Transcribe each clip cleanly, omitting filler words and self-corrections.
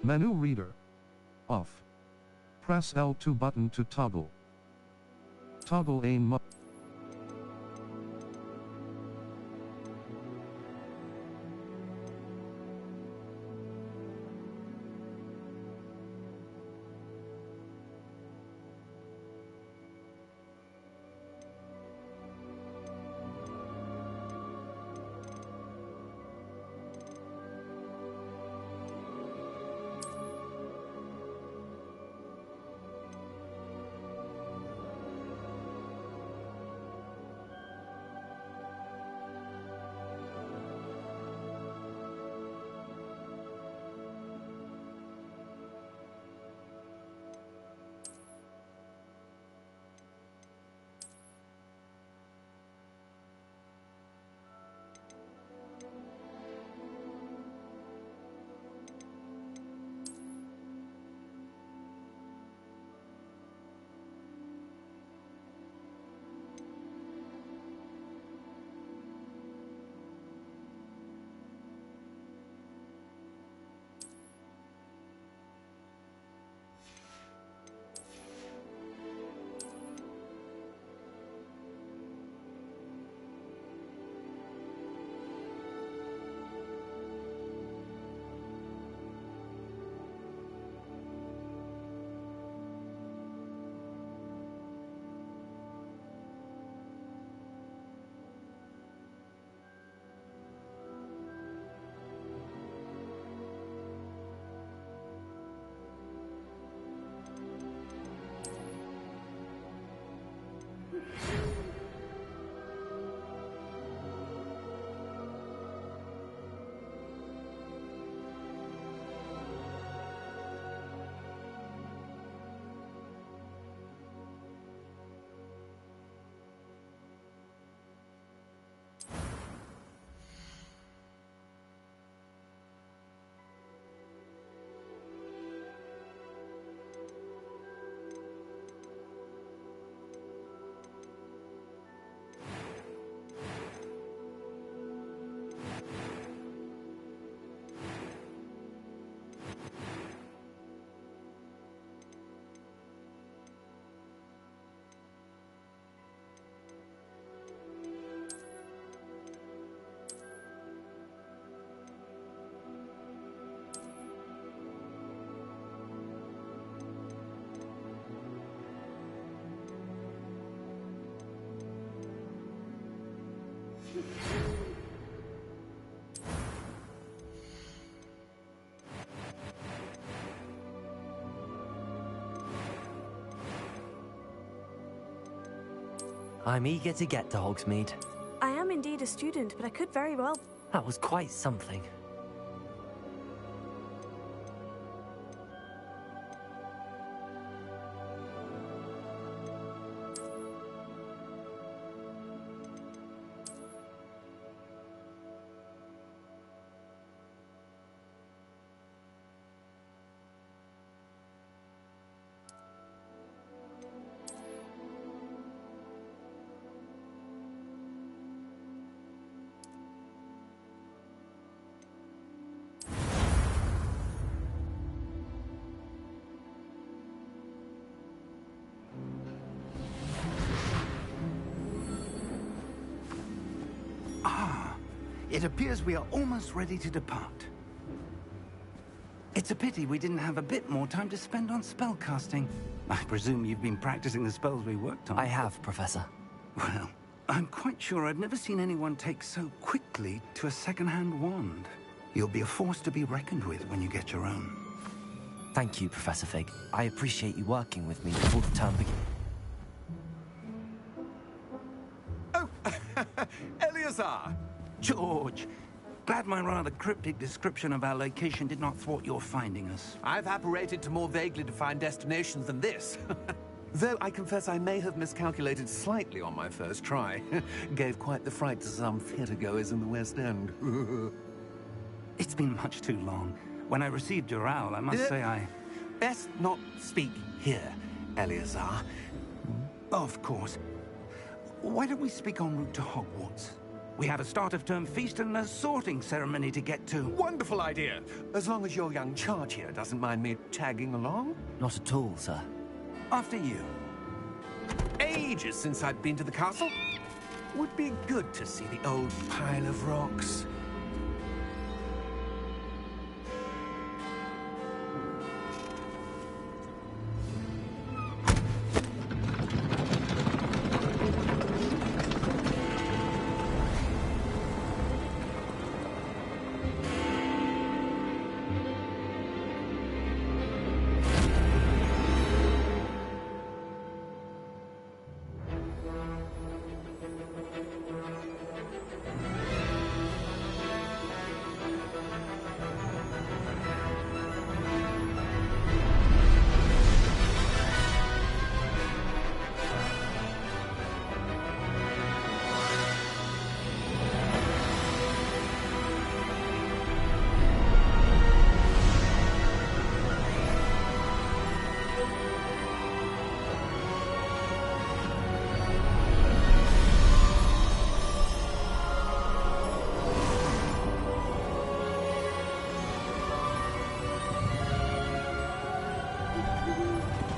Menu reader. Off. Press L2 button to toggle. Toggle aim mode. I'm eager to get to Hogsmeade. I am indeed a student, but I could very well... That was quite something. It appears we are almost ready to depart. It's a pity we didn't have a bit more time to spend on spellcasting. I presume you've been practicing the spells we worked on. I have, Professor. Well, I'm quite sure I've never seen anyone take so quickly to a second-hand wand. You'll be a force to be reckoned with when you get your own. Thank you, Professor Fig. I appreciate you working with me before the term begins. Oh, Eleazar! George, glad my rather cryptic description of our location did not thwart your finding us. I've apparated to more vaguely defined destinations than this. Though I confess I may have miscalculated slightly on my first try. Gave quite the fright to some theatre-goers in the West End. It's been much too long. When I received your owl, I must say I... Best not speak here, Eleazar. Of course. Why don't we speak en route to Hogwarts? We have a start-of-term feast and a sorting ceremony to get to. Wonderful idea. As long as your young charge here doesn't mind me tagging along. Not at all, sir. After you. Ages since I've been to the castle. Would be good to see the old pile of rocks.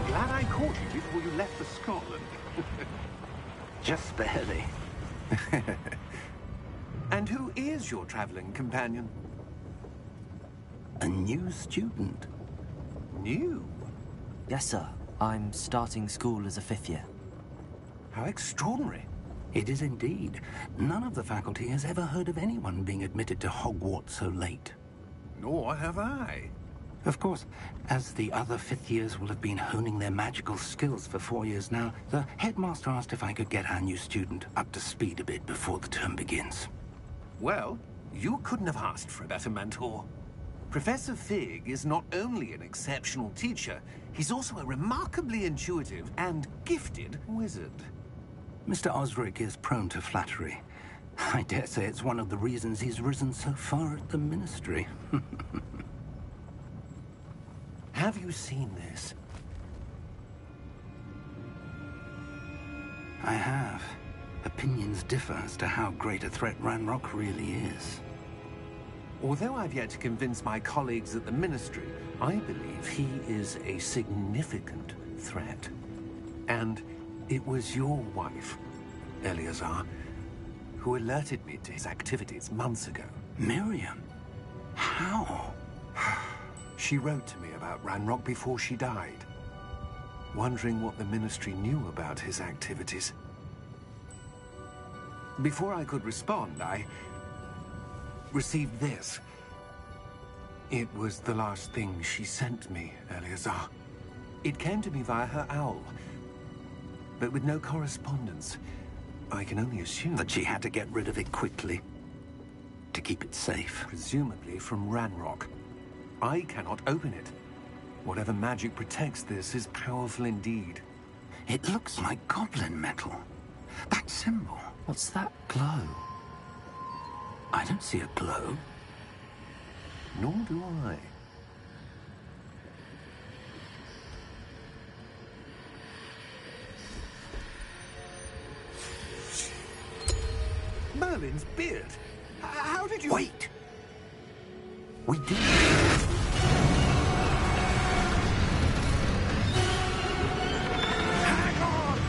Glad I caught you before you left for Scotland. Just barely. And who is your traveling companion? A new student. New? Yes, sir. I'm starting school as a 5th year. How extraordinary. It is indeed. None of the faculty has ever heard of anyone being admitted to Hogwarts so late. Nor have I. Of course, as the other 5th years will have been honing their magical skills for 4 years now, the headmaster asked if I could get our new student up to speed a bit before the term begins. Well, you couldn't have asked for a better mentor. Professor Fig is not only an exceptional teacher, he's also a remarkably intuitive and gifted wizard. Mr. Osric is prone to flattery. I dare say it's one of the reasons he's risen so far at the Ministry. Have you seen this? I have. Opinions differ as to how great a threat Ranrock really is. Although I've yet to convince my colleagues at the Ministry, I believe he is a significant threat. And it was your wife, Eleazar, who alerted me to his activities months ago. Miriam? How? She wrote to me about Ranrock before she died, wondering what the Ministry knew about his activities. Before I could respond, I received this. It was the last thing she sent me, Eleazar. It came to me via her owl, but with no correspondence. I can only assume That she had to get rid of it quickly, to keep it safe. presumably from Ranrock. I cannot open it. Whatever magic protects this is powerful indeed. It looks like goblin metal. That symbol. What's that glow? I don't see a glow. Nor do I. Merlin's beard. How did you... Wait! We did. Hang on!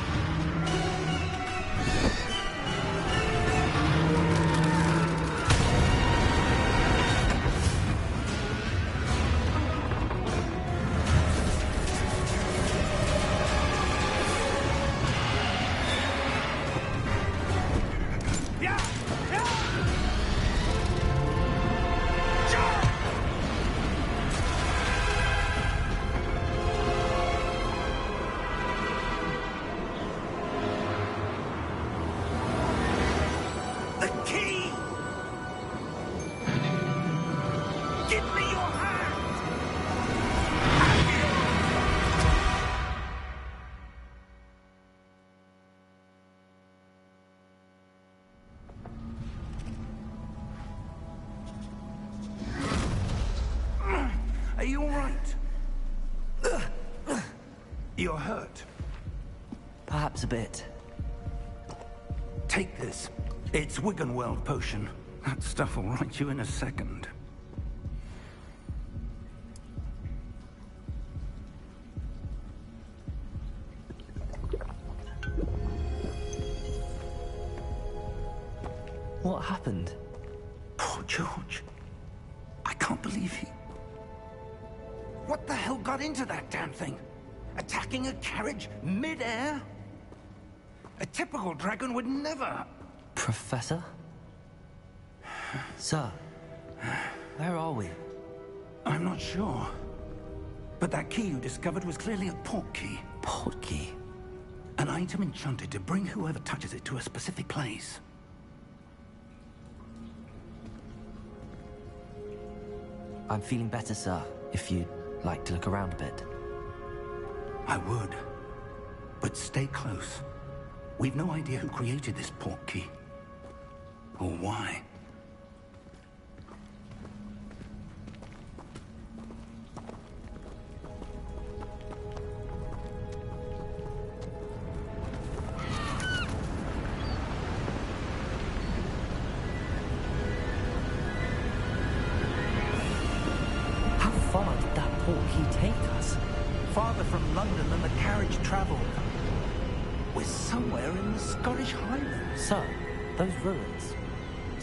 Yeah! Yeah! The key! Give me your hand! Are you all right? You're hurt. Perhaps a bit. Take this. It's Wiggenweld potion. That stuff will right you in a second. What happened? Poor George. I can't believe he... What the hell got into that damn thing? Attacking a carriage mid-air? A typical dragon would never... Professor? Sir, where are we? I'm not sure. But that key you discovered was clearly a portkey. Portkey? An item enchanted to bring whoever touches it to a specific place. I'm feeling better, sir, if you'd like to look around a bit. I would. But stay close. We've no idea who created this portkey. Or why. How far did that portkey take us? Farther from London than the carriage traveled. We're somewhere in the Scottish Highlands. Sir, those ruins.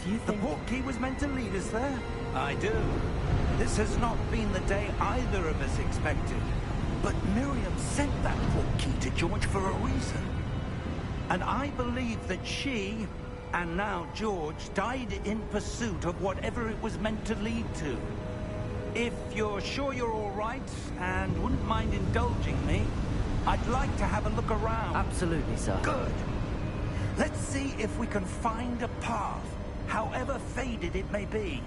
Do you The think... portkey was meant to lead us there? I do. This has not been the day either of us expected. But Miriam sent that portkey to George for a reason. And I believe that she, and now George, died in pursuit of whatever it was meant to lead to. If you're sure you're all right, and wouldn't mind indulging me, I'd like to have a look around. Absolutely, sir. Good. Let's see if we can find a path, however faded it may be.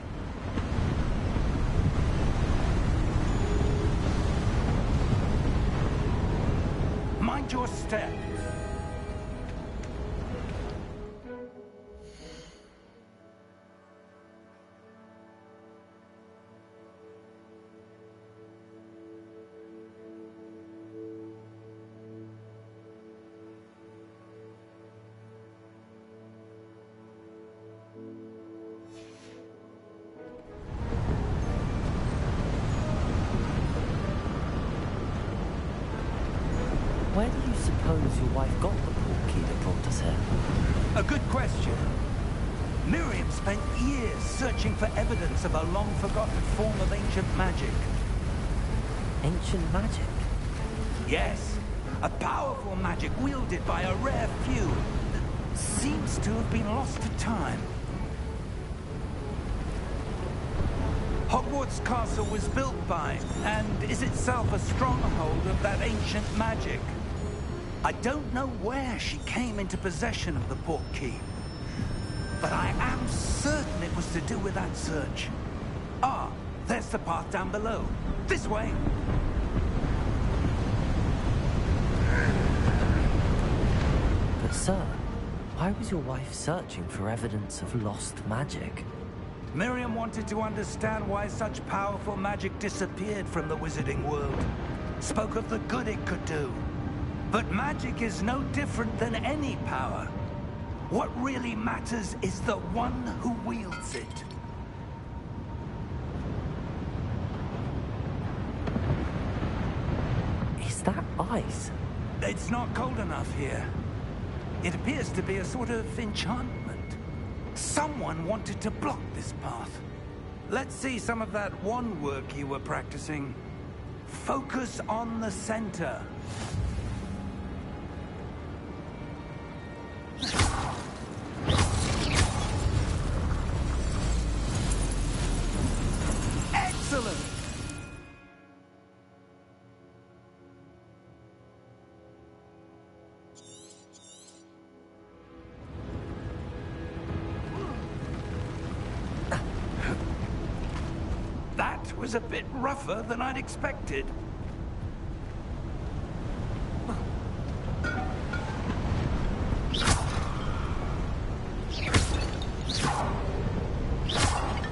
Mind your step. Where do you suppose your wife got the portkey that brought us here? A good question. Miriam spent years searching for evidence of a long-forgotten form of ancient magic. Ancient magic? Yes, a powerful magic wielded by a rare few that seems to have been lost to time. Hogwarts Castle was built by, and is itself a stronghold of that ancient magic. I don't know where she came into possession of the portkey, but I am certain it was to do with that search. Ah, there's the path down below. This way. But sir, why was your wife searching for evidence of lost magic? Miriam wanted to understand why such powerful magic disappeared from the wizarding world. Spoke of the good it could do. But magic is no different than any power. What really matters is the one who wields it. Is that ice? It's not cold enough here. It appears to be a sort of enchantment. Someone wanted to block this path. Let's see some of that wand work you were practicing. Focus on the center. Excellent! That was a bit rougher than I'd expected.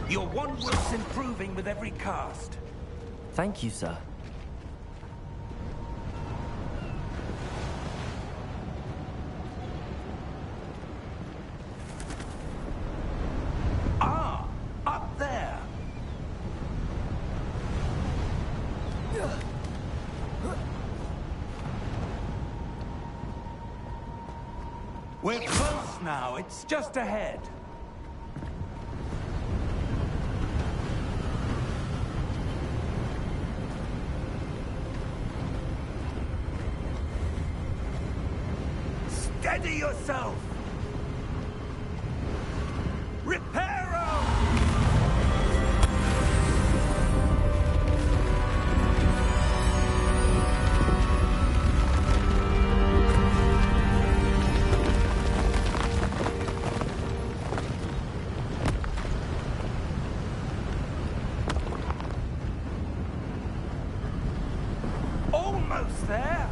Your wand work's improving with every cast. Thank you, sir. We're close now. It's just ahead. Steady yourself! Reparo! Almost there!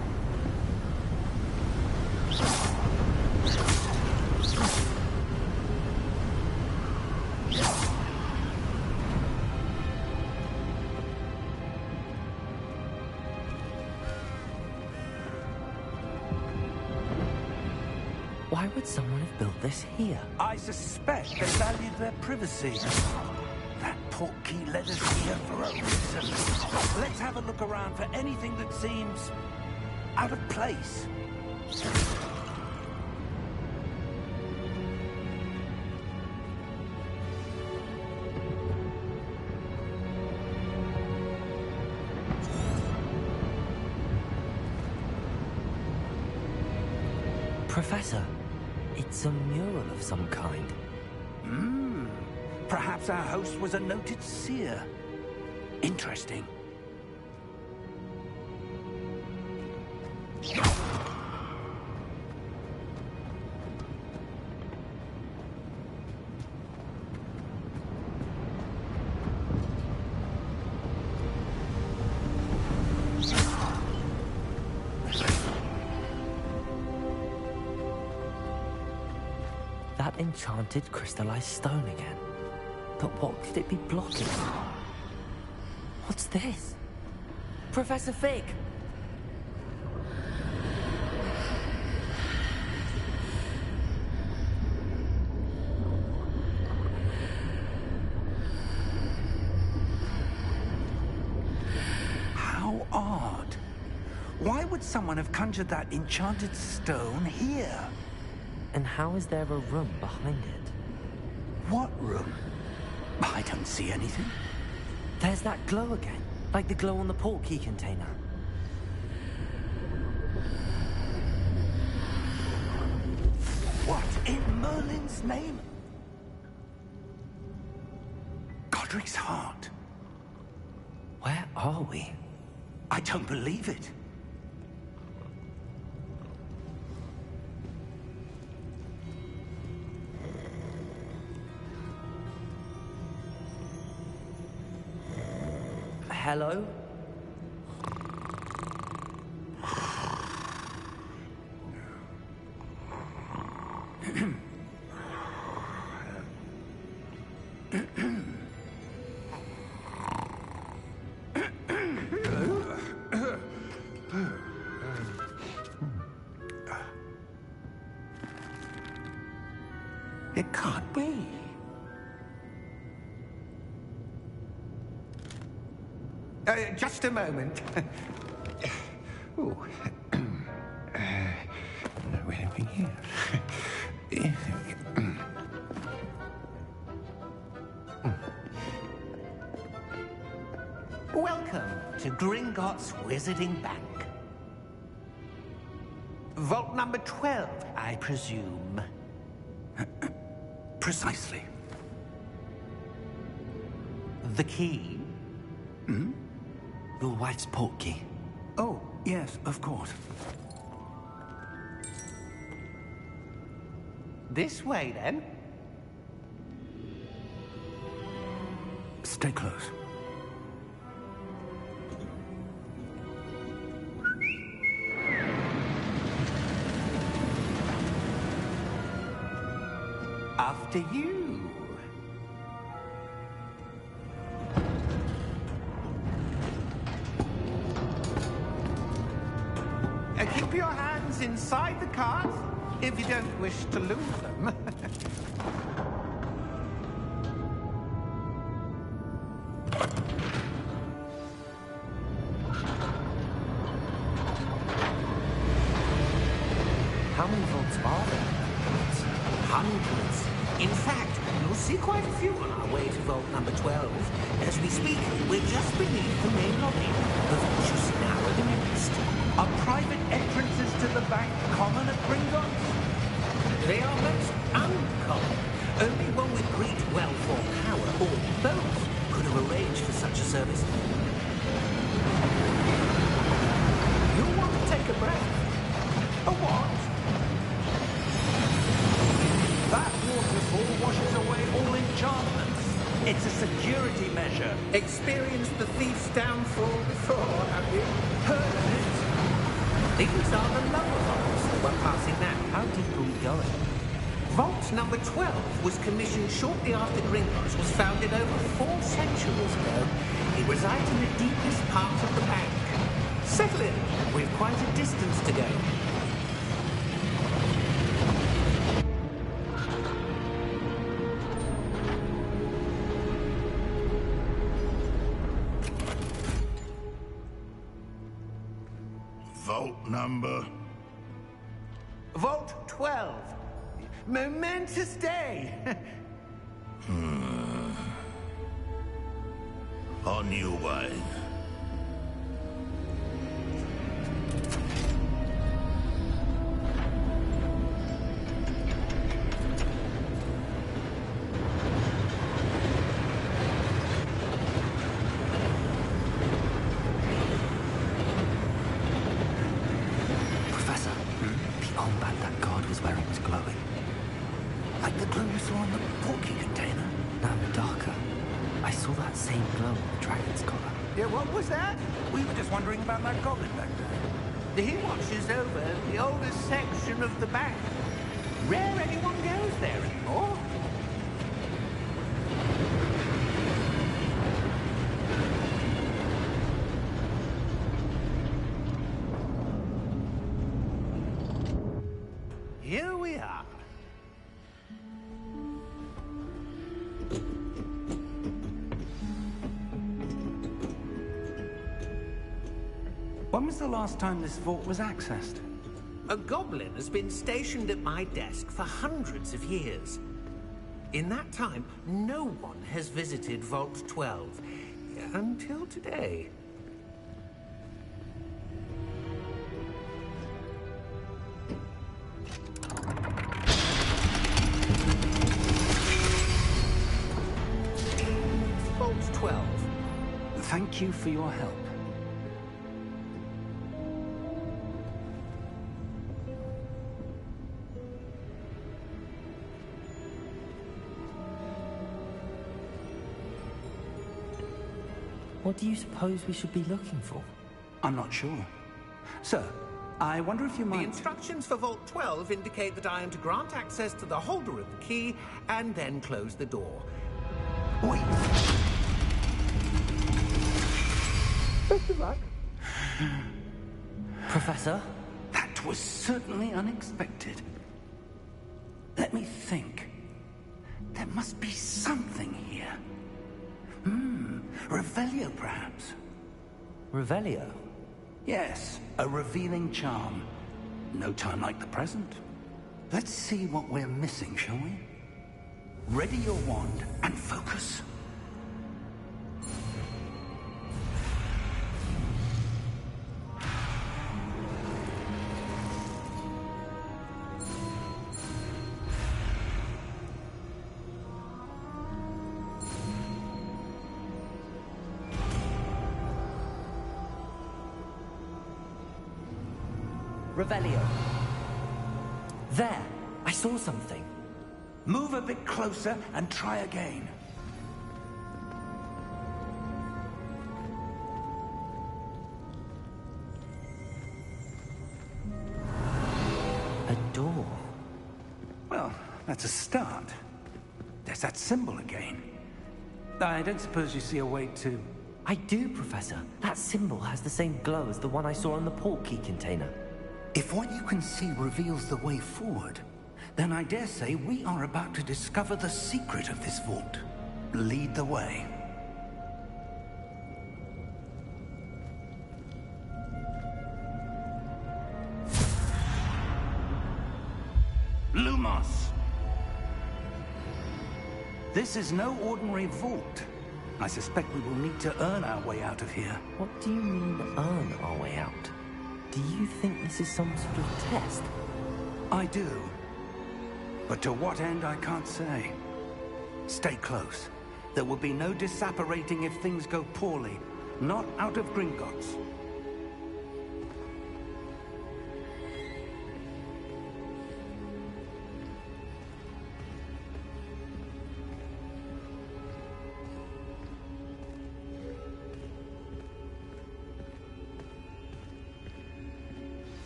Why would someone have built this here? I suspect they valued their privacy. That portkey led us here for a reason. Let's have a look around for anything that seems out of place. Professor, it's a mural of some kind. Perhaps our host was a noted seer. Interesting. That enchanted crystallized stone again. But what could it be blocking? What's this? Professor Fig! How odd. Why would someone have conjured that enchanted stone here? And how is there a room behind it? What room? I don't see anything. There's that glow again, like the glow on the portkey container. What in Merlin's name? Godric's heart. Where are we? I don't believe it. Hello? It can't be. Just a moment. Ooh. Where are we here? Welcome to Gringotts Wizarding Bank. Vault number 12, I presume. Precisely. The key? Your wife's portkey. Oh, yes, of course. This way, then. Stay close. After you. Keep your hands inside the cart if you don't wish to lose them. How many vaults are there? Hundreds. In fact, you'll see quite a few on our way to vault number 12. As we speak, we're just beneath the main lobby. The vaults you see now are the newest. Are private entrances to the bank common at Gringotts? They are most uncommon. Only one with great wealth or power, or both, could have arranged for such a service. You'll want to take a breath. A what? That waterfall washes away all enchantments. It's a security measure. Experienced the thief's downfall before, have you? Heard of it? These are the lower vaults that we're passing now. How deep are we going? Vault number 12 was commissioned shortly after Gringotts was founded over 4 centuries ago. It resides in the deepest part of the bank. Settle in. We've quite a distance to go. Vault number? Vault 12. Momentous day. On your way. Professor, the armband that guard was wearing was glowing. Like the glow you saw on the porky container? No, darker. I saw that same glow on the dragon's collar. Yeah, what was that? We were just wondering about that goblin back there. He watches over the oldest section of the bank. Rare anyone goes there anymore. Here we are. When was the last time this vault was accessed? A goblin has been stationed at my desk for hundreds of years. In that time, no one has visited Vault 12. Until today. Vault 12. Thank you for your help. What do you suppose we should be looking for? I'm not sure. Sir, I wonder if you The might... instructions for Vault 12 indicate that I am to grant access to the holder of the key and then close the door. Wait. Best of luck. Professor? That was certainly unexpected. Let me think. There must be something here. Revelio, perhaps? Revelio? Yes, a revealing charm. No time like the present. Let's see what we're missing, shall we? Ready your wand and focus. Revelio. There! I saw something. Move a bit closer and try again. A door. Well, that's a start. There's that symbol again. I don't suppose you see a way to... I do, Professor. That symbol has the same glow as the one I saw on the port key container. If what you can see reveals the way forward, then I dare say we are about to discover the secret of this vault. Lead the way. Lumos! This is no ordinary vault. I suspect we will need to earn our way out of here. What do you mean, earn our way out? Do you think this is some sort of test? I do. But to what end, I can't say. Stay close. There will be no disapparating if things go poorly. Not out of Gringotts.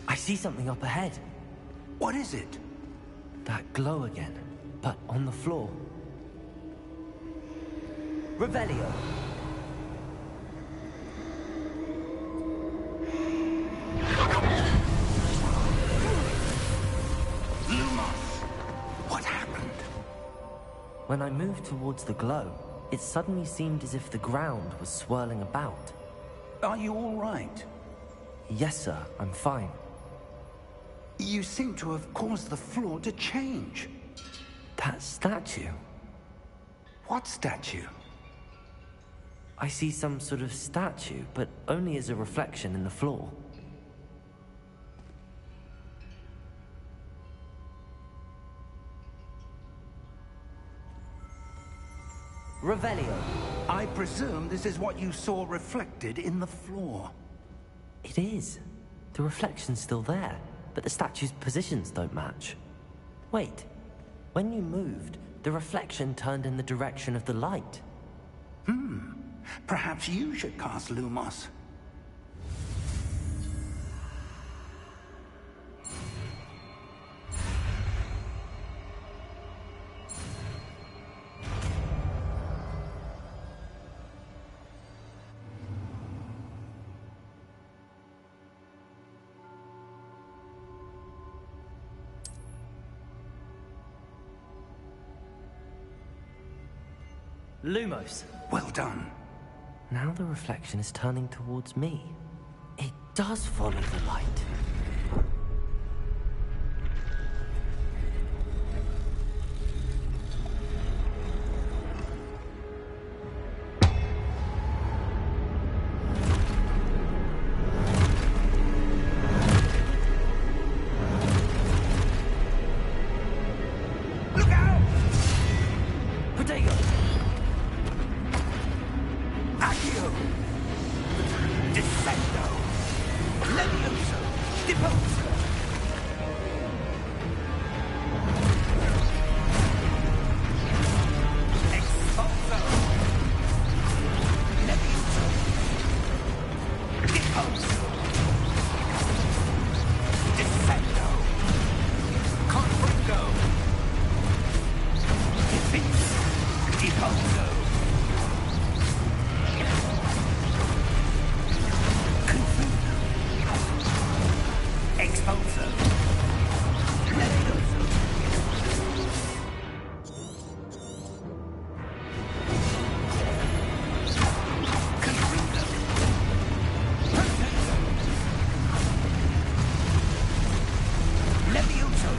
I see something up ahead. What is it? That glow again, but on the floor. Revelio. Lumos! What happened? When I moved towards the glow, it suddenly seemed as if the ground was swirling about. Are you all right? Yes, sir, I'm fine. You seem to have caused the floor to change. That statue. What statue? I see some sort of statue, but only as a reflection in the floor. Revelio. I presume this is what you saw reflected in the floor. It is. The reflection's still there, but the statue's positions don't match. Wait. When you moved, the reflection turned in the direction of the light. Perhaps you should cast Lumos. Lumos. Well done. Now the reflection is turning towards me. It does follow the light. Look out! Protego! Accio! Descendo! Levioso! Deposo! Expulso! Levioso! Deposo! Descendo! Confringo! Deposo! Expulso! Levioso! Confringo! Protego! Levioso!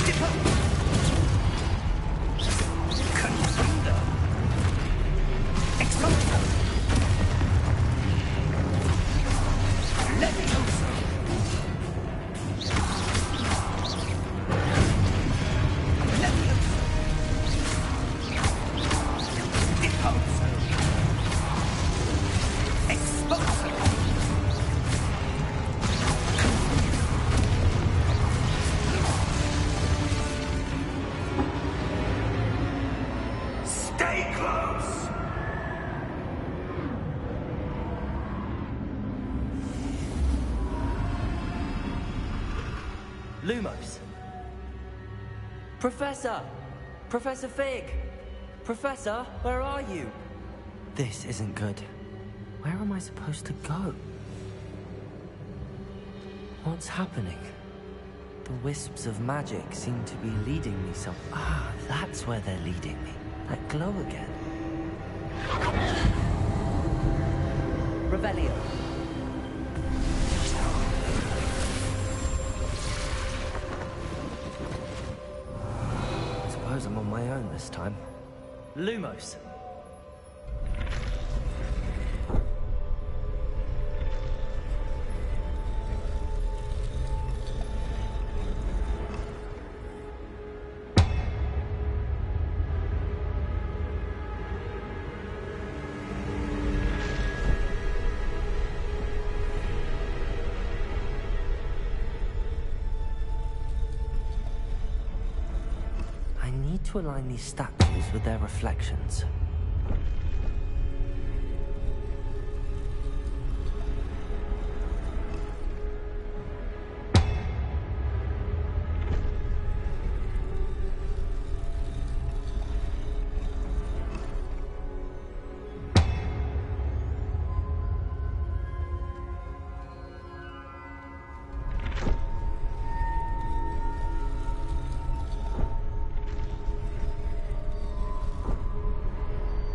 Deposo! Confringo! Expulso! Levioso! Levioso! Deposo! Expulso! Stay close! Lumos. Professor! Professor Fig! Professor, where are you? This isn't good. Where am I supposed to go? What's happening? The wisps of magic seem to be leading me some... Ah, that's where they're leading me. That glow again. Revelio. this time. Lumos. To align these statues with their reflections.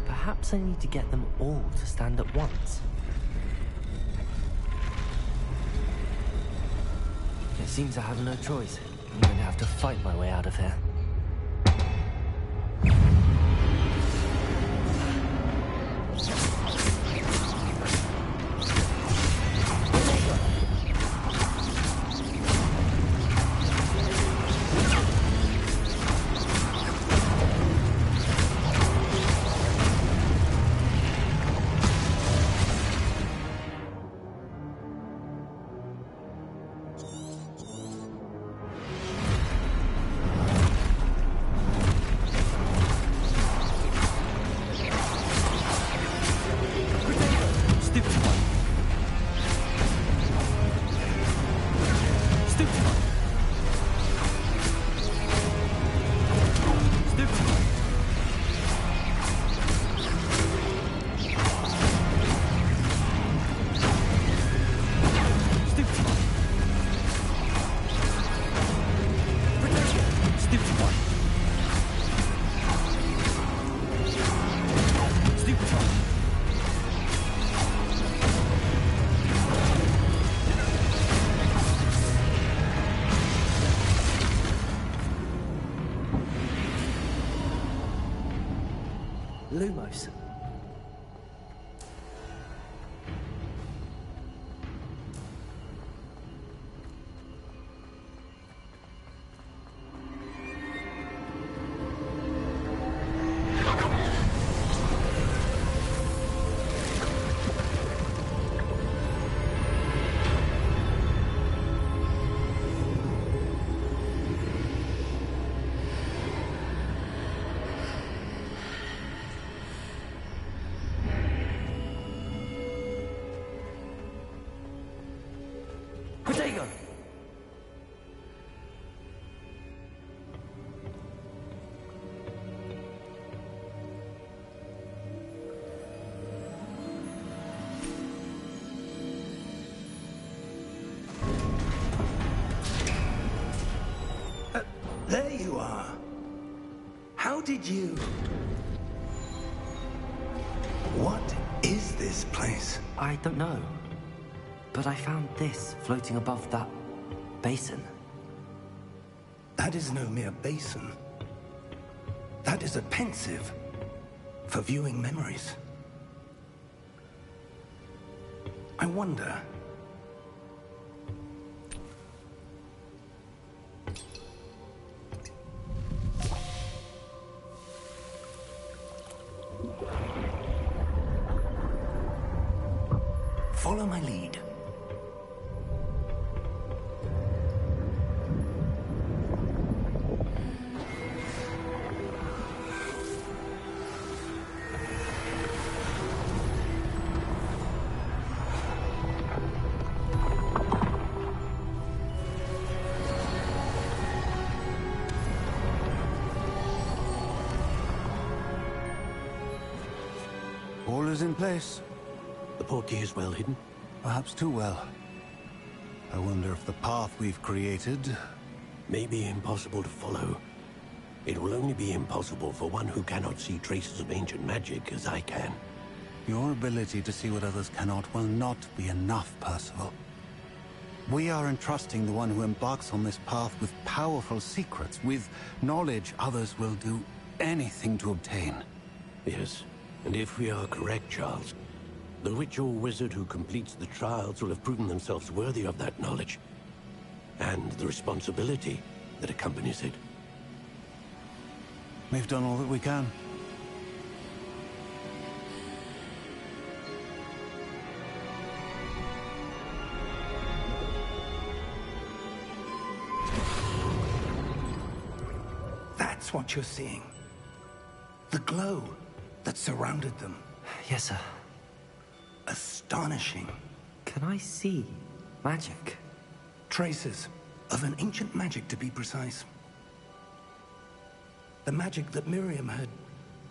Perhaps I need to get them all to stand at once. It seems I have no choice. I'm going to have to fight my way out of here. Lumos. There you are. How did you... What is this place? I don't know. But I found this floating above that basin. That is no mere basin. That is a pensive for viewing memories. I wonder... Follow my lead. All is in place. The portkey is well hidden. Perhaps too well. I wonder if the path we've created... May be impossible to follow. It will only be impossible for one who cannot see traces of ancient magic as I can. Your ability to see what others cannot will not be enough, Percival. We are entrusting the one who embarks on this path with powerful secrets, with knowledge others will do anything to obtain. Yes, and if we are correct, Charles, the witch or wizard who completes the trials will have proven themselves worthy of that knowledge, and the responsibility that accompanies it. We've done all that we can. That's what you're seeing. The glow that surrounded them. Yes, sir. Astonishing. Can I see magic? Traces of an ancient magic, to be precise. The magic that Miriam had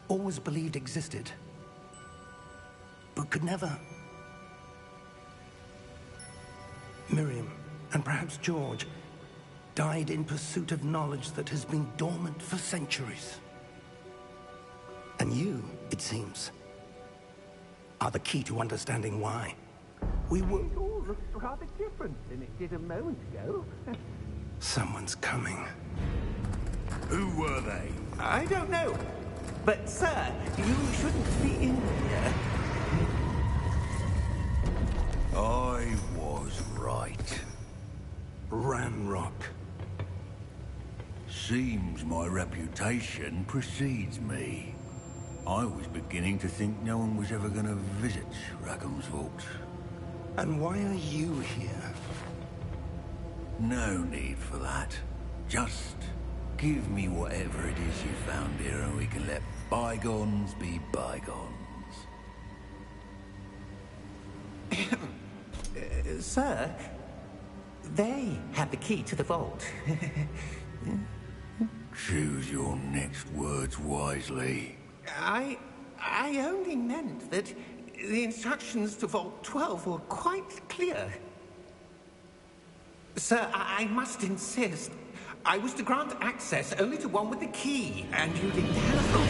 always believed existed, but could never. Miriam, and perhaps George, died in pursuit of knowledge that has been dormant for centuries. And you, it seems, are the key to understanding why. We were... It all looks rather different than it did a moment ago. Someone's coming. Who were they? I don't know. But, sir, you shouldn't be in here. I was right. Ramrock. Seems my reputation precedes me. I was beginning to think no one was ever going to visit Rackham's vault. And why are you here? No need for that. Just give me whatever it is you found here and we can let bygones be bygones. Sir, they have the key to the vault. Choose your next words wisely. I only meant that the instructions to Vault 12 were quite clear. Sir, I must insist. I was to grant access only to one with the key, and you didn't have them.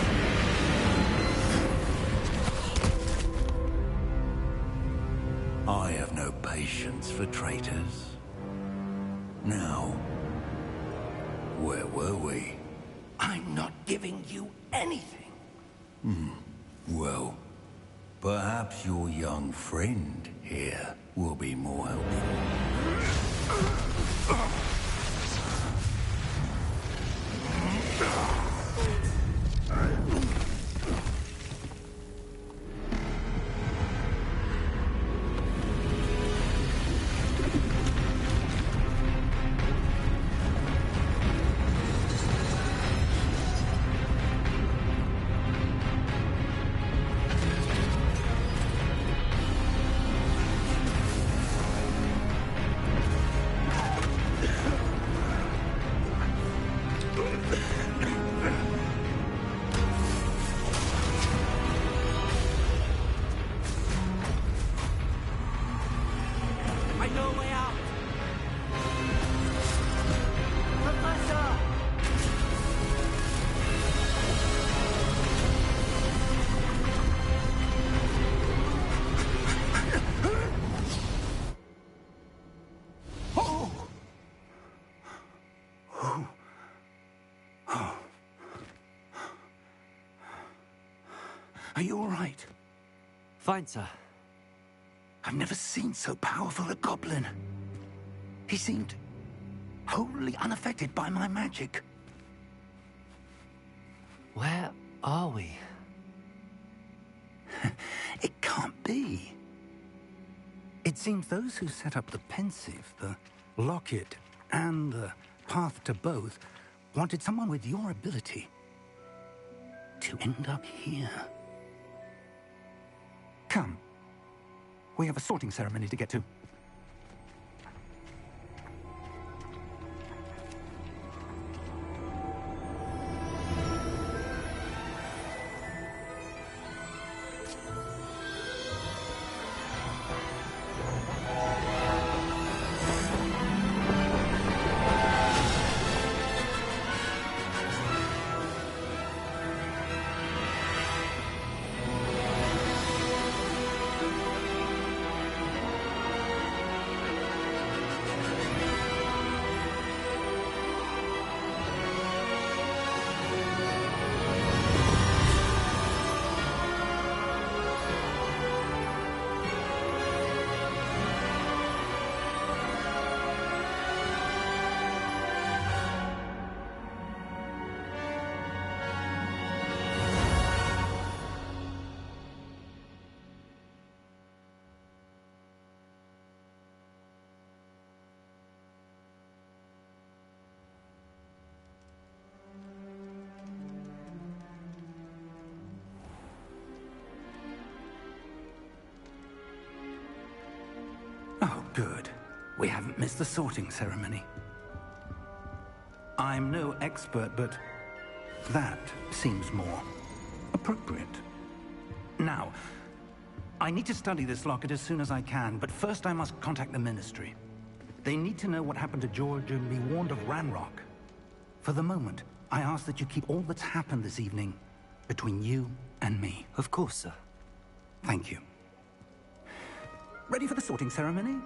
I have no patience for traitors. Now, where were we? I'm not giving you anything. Well, perhaps your young friend here will be more helpful. Are you all right? Fine, sir. I've never seen so powerful a goblin. He seemed wholly unaffected by my magic. Where are we? It can't be. It seems those who set up the pensive, the locket, and the path to both wanted someone with your ability to end up here. Come. We have a sorting ceremony to get to. Oh, good. We haven't missed the sorting ceremony. I'm no expert, but that seems more appropriate. Now, I need to study this locket as soon as I can, but first I must contact the Ministry. They need to know what happened to George and be warned of Ranrock. For the moment, I ask that you keep all that's happened this evening between you and me. Of course, sir. Thank you. Ready for the sorting ceremony?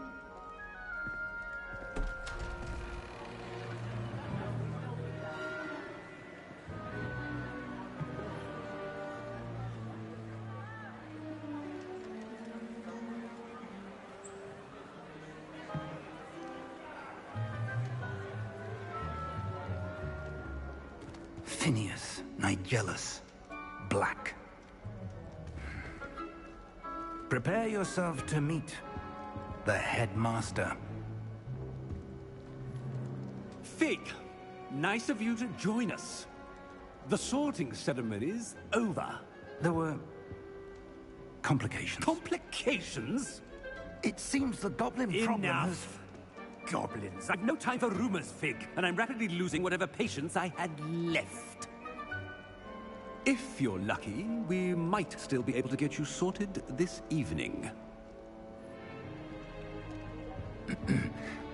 Phineas, Nigellus, Black. Prepare yourself to meet the headmaster. Fig, nice of you to join us. The sorting ceremony's over. There were complications. Complications? It seems the goblin problem has... Enough. Goblins. I've no time for rumors, Fig, and I'm rapidly losing whatever patience I had left. If you're lucky, we might still be able to get you sorted this evening.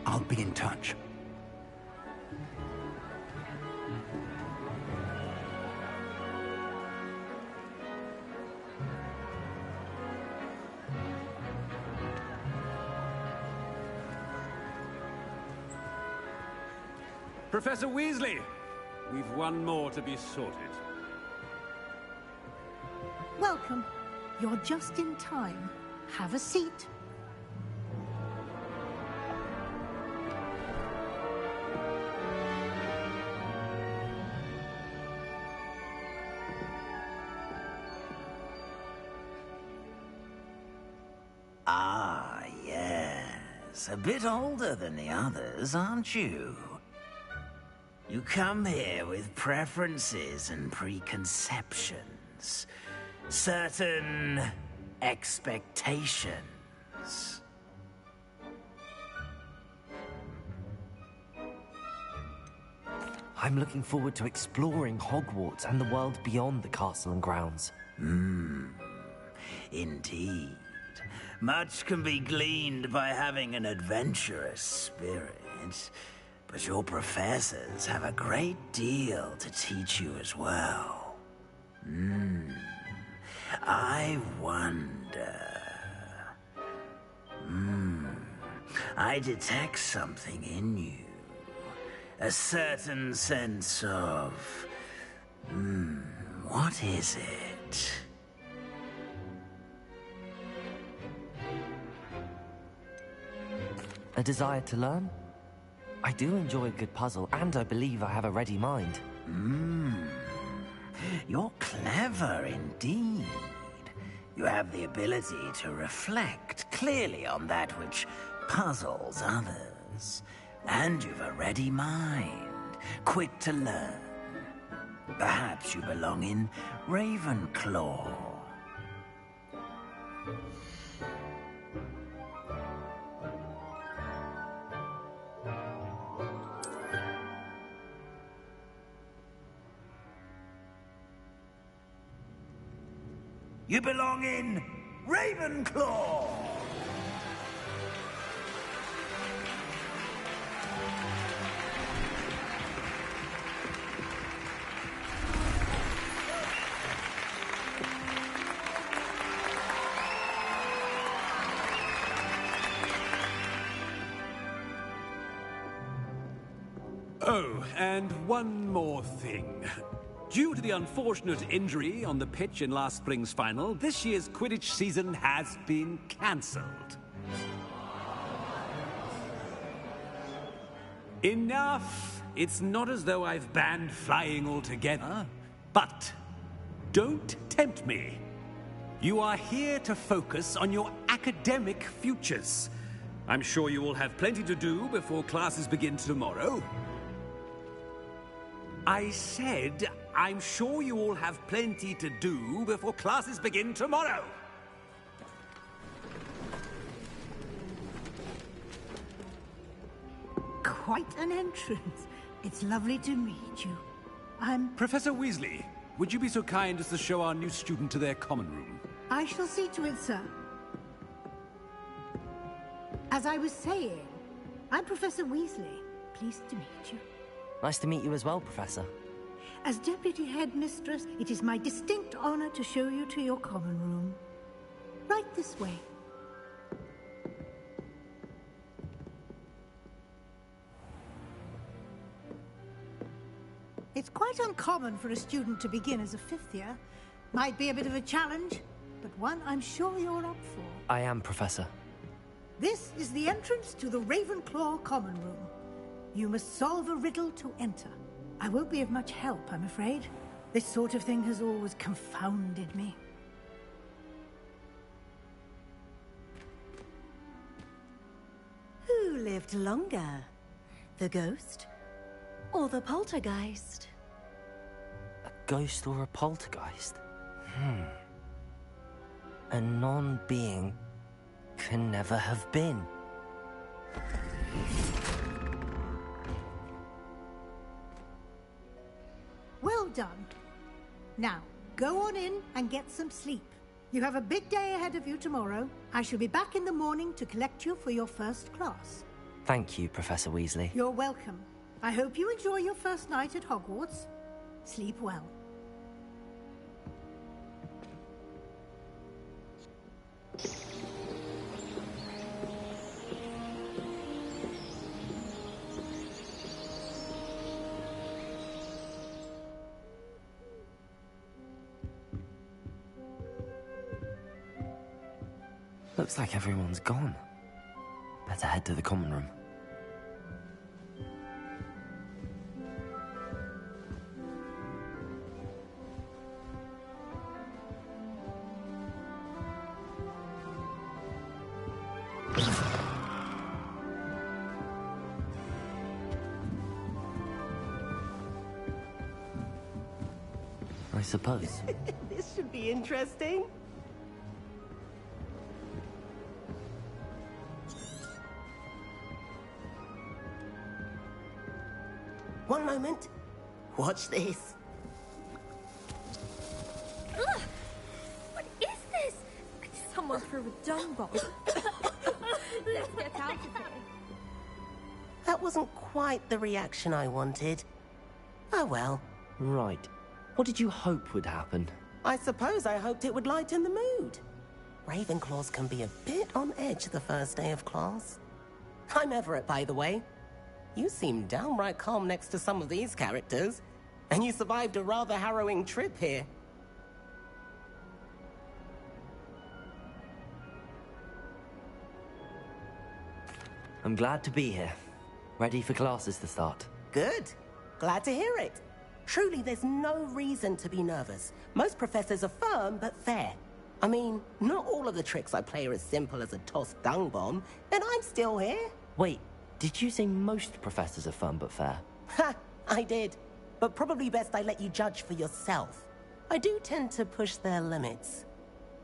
I'll be in touch. Professor Weasley, we've one more to be sorted. Welcome. You're just in time. Have a seat. Ah, yes. A bit older than the others, aren't you? You come here with preferences and preconceptions. Certain expectations. I'm looking forward to exploring Hogwarts and the world beyond the castle and grounds. Indeed. Much can be gleaned by having an adventurous spirit, but your professors have a great deal to teach you as well. I wonder... I detect something in you. A certain sense of... what is it? A desire to learn? I do enjoy a good puzzle, and I believe I have a ready mind. You're clever indeed. You have the ability to reflect clearly on that which puzzles others. And you've a ready mind, quick to learn. Perhaps you belong in Ravenclaw. You belong in Ravenclaw! Oh, and one more thing. Due to the unfortunate injury on the pitch in last spring's final, this year's Quidditch season has been cancelled. Enough! It's not as though I've banned flying altogether, but don't tempt me. You are here to focus on your academic futures. I'm sure you will have plenty to do before classes begin tomorrow. I said, I'm sure you all have plenty to do before classes begin tomorrow. quite an entrance. It's lovely to meet you. Professor Weasley, would you be so kind as to show our new student to their common room? I shall see to it, sir. As I was saying, I'm Professor Weasley. Pleased to meet you. Nice to meet you as well, Professor. As Deputy Headmistress, it is my distinct honor to show you to your common room. Right this way. It's quite uncommon for a student to begin as a fifth year. Might be a bit of a challenge, but one I'm sure you're up for. I am, Professor. This is the entrance to the Ravenclaw common room. You must solve a riddle to enter. I won't be of much help, I'm afraid. This sort of thing has always confounded me. Who lived longer? The ghost or the poltergeist? A ghost or a poltergeist? A non-being can never have been. Well done. Now, go on in and get some sleep. You have a big day ahead of you tomorrow. I shall be back in the morning to collect you for your first class. Thank you, Professor Weasley. You're welcome. I hope you enjoy your first night at Hogwarts. Sleep well. Looks like everyone's gone. Better head to the common room. I suppose. This should be interesting. One moment. Watch this. Ugh! What is this? Someone threw a dung bomb. Let's get out of here. That wasn't quite the reaction I wanted. Oh well. Right. What did you hope would happen? I suppose I hoped it would lighten the mood. Ravenclaws can be a bit on edge the first day of class. I'm Everett, by the way. You seem downright calm next to some of these characters, and you survived a rather harrowing trip here. I'm glad to be here. Ready for classes to start. Good. Glad to hear it. Truly, there's no reason to be nervous. Most professors are firm but fair. I mean, not all of the tricks I play are as simple as a tossed dung bomb, and I'm still here. Wait, did you say most professors are firm but fair? Ha! I did. But probably best I let you judge for yourself. I do tend to push their limits.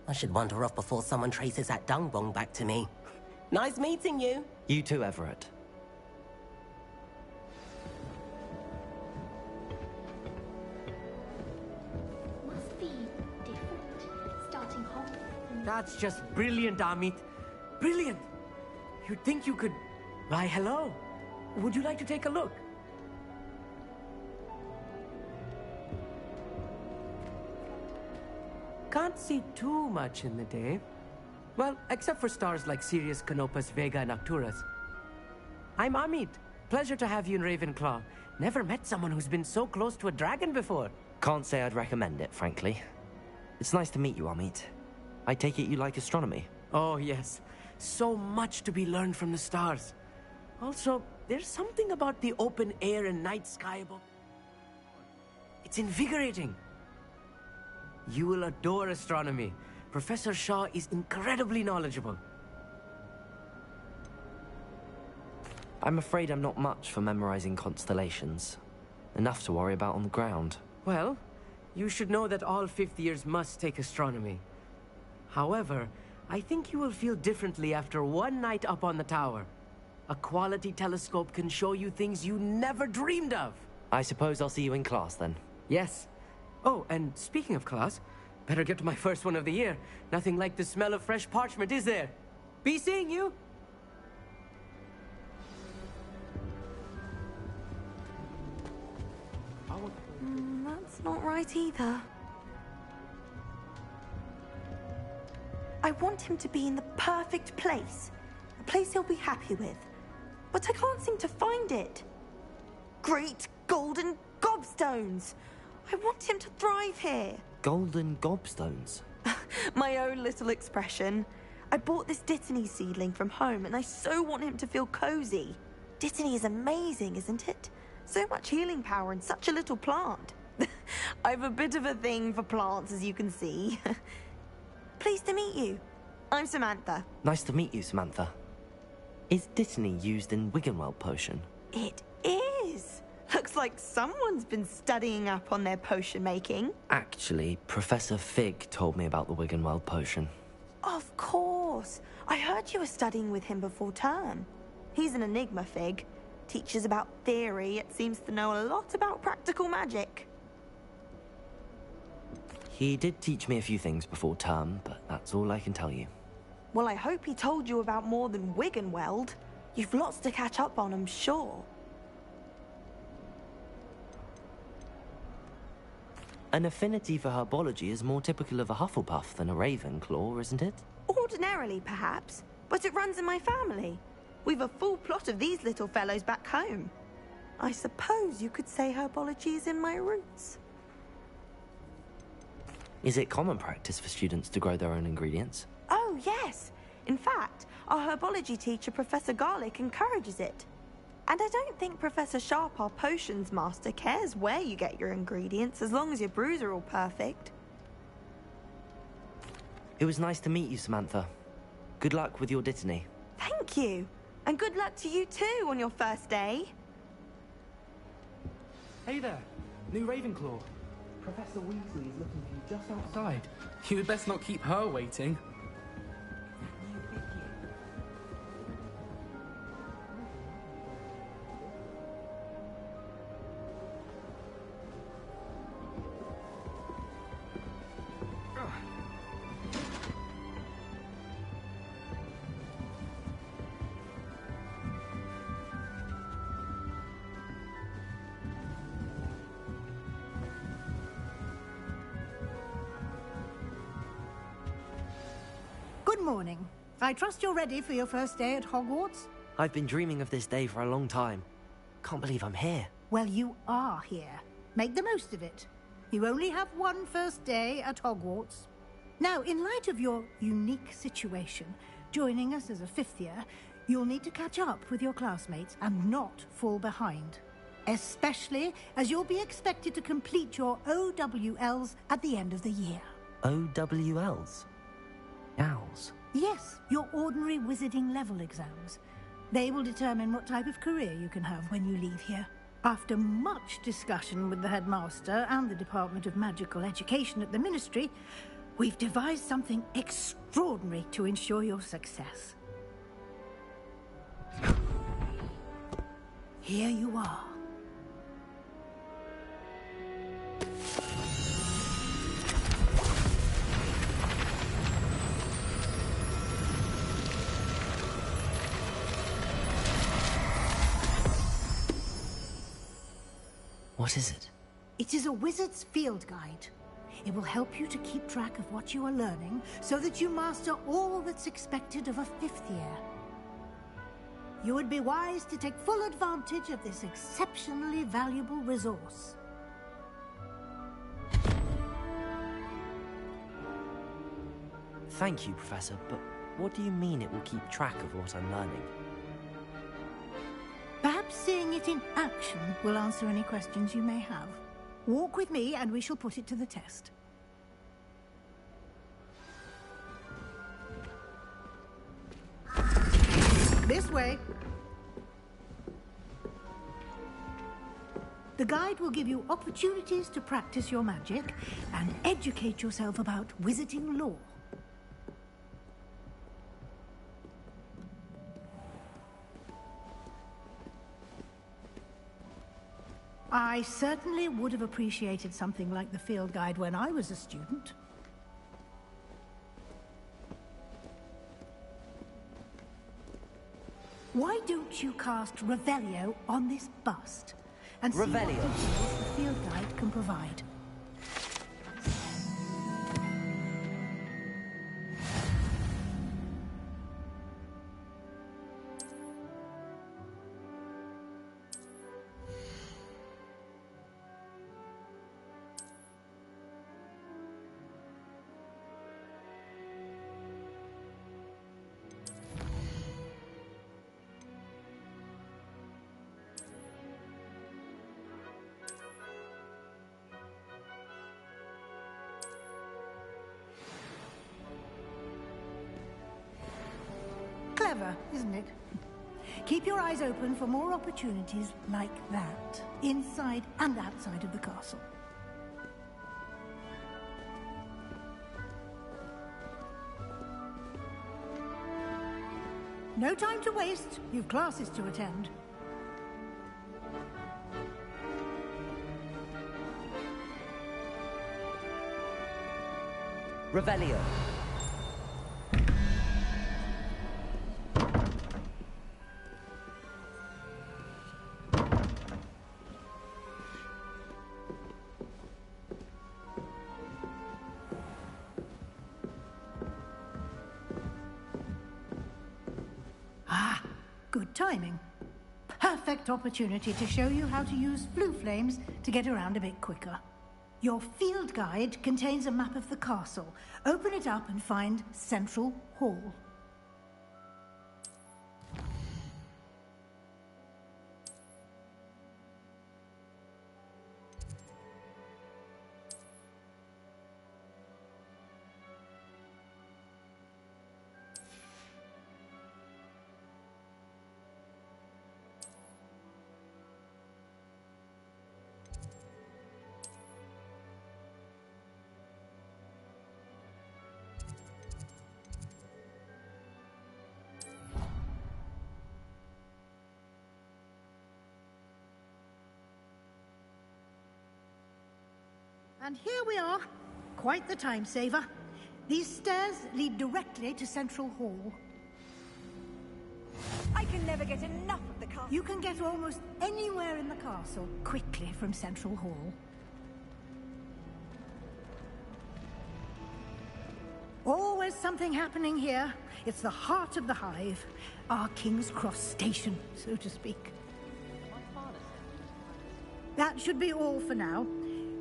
I should wander off before someone traces that dung bomb back to me. Nice meeting you. You too, Everett. Must be different. Starting home. That's just brilliant, Amit. Brilliant. You'd think you could... Why, hello. Would you like to take a look? Can't see too much in the day. Well, except for stars like Sirius, Canopus, Vega, and Arcturus. I'm Amit. Pleasure to have you in Ravenclaw. Never met someone who's been so close to a dragon before. Can't say I'd recommend it, frankly. It's nice to meet you, Amit. I take it you like astronomy? Oh, yes. So much to be learned from the stars. Also, there's something about the open air and night sky above. It's invigorating. You will adore astronomy. Professor Shaw is incredibly knowledgeable. I'm afraid I'm not much for memorizing constellations. Enough to worry about on the ground. Well, you should know that all fifth years must take astronomy. However, I think you will feel differently after one night up on the tower. A quality telescope can show you things you never dreamed of. I suppose I'll see you in class then. Yes. Oh, and speaking of class, better get to my first one of the year. Nothing like the smell of fresh parchment, is there? Be seeing you. That's not right either. I want him to be in the perfect place. A place he'll be happy with. But I can't seem to find it. Great golden gobstones! I want him to thrive here. Golden gobstones? My own little expression. I bought this Dittany seedling from home and I so want him to feel cozy. Dittany is amazing, isn't it? So much healing power in such a little plant. I've a bit of a thing for plants, as you can see. Pleased to meet you. I'm Samantha. Nice to meet you, Samantha. Is Dittany used in Wiggenweld potion? It is. Looks like someone's been studying up on their potion making. Actually, Professor Fig told me about the Wiggenweld potion. Of course. I heard you were studying with him before term. He's an enigma, Fig. Teaches about theory, yet seems to know a lot about practical magic. He did teach me a few things before term, but that's all I can tell you. Well, I hope he told you about more than Wiggenweld. You've lots to catch up on, I'm sure. An affinity for herbology is more typical of a Hufflepuff than a Ravenclaw, isn't it? Ordinarily, perhaps, but it runs in my family. We've a full plot of these little fellows back home. I suppose you could say herbology is in my roots. Is it common practice for students to grow their own ingredients? Oh, yes. In fact, our herbology teacher, Professor Garlick, encourages it. And I don't think Professor Sharp, our potions master, cares where you get your ingredients, as long as your brews are all perfect. It was nice to meet you, Samantha. Good luck with your Dittany. Thank you. And good luck to you too on your first day. Hey there, new Ravenclaw. Professor Weasley is looking for you just outside. You had best not keep her waiting. Good morning. I trust you're ready for your first day at Hogwarts? I've been dreaming of this day for a long time. Can't believe I'm here. Well, you are here. Make the most of it. You only have one first day at Hogwarts. Now, in light of your unique situation, joining us as a fifth year, you'll need to catch up with your classmates and not fall behind. Especially as you'll be expected to complete your OWLs at the end of the year. OWLs? Owls? Yes, your ordinary wizarding level exams. They will determine what type of career you can have when you leave here. After much discussion with the headmaster and the Department of Magical Education at the Ministry, we've devised something extraordinary to ensure your success. Here you are. What is it? It is a wizard's field guide. It will help you to keep track of what you are learning so that you master all that's expected of a fifth year. You would be wise to take full advantage of this exceptionally valuable resource. Thank you, Professor, but what do you mean it will keep track of what I'm learning? Perhaps seeing it in action will answer any questions you may have. Walk with me and we shall put it to the test. This way. The guide will give you opportunities to practice your magic and educate yourself about wizarding lore. I certainly would have appreciated something like the field guide when I was a student. Why don't you cast Revelio on this bust and see what details the field guide can provide? Clever, isn't it? Keep your eyes open for more opportunities like that, inside and outside of the castle. No time to waste. You've classes to attend. Revelio. Good timing. Perfect opportunity to show you how to use blue flames to get around a bit quicker. Your field guide contains a map of the castle. Open it up and find Central Hall. And here we are. Quite the time saver. These stairs lead directly to Central Hall. I can never get enough of the castle. You can get almost anywhere in the castle quickly from Central Hall. Always something happening here. It's the heart of the hive. Our King's Cross station, so to speak. That should be all for now.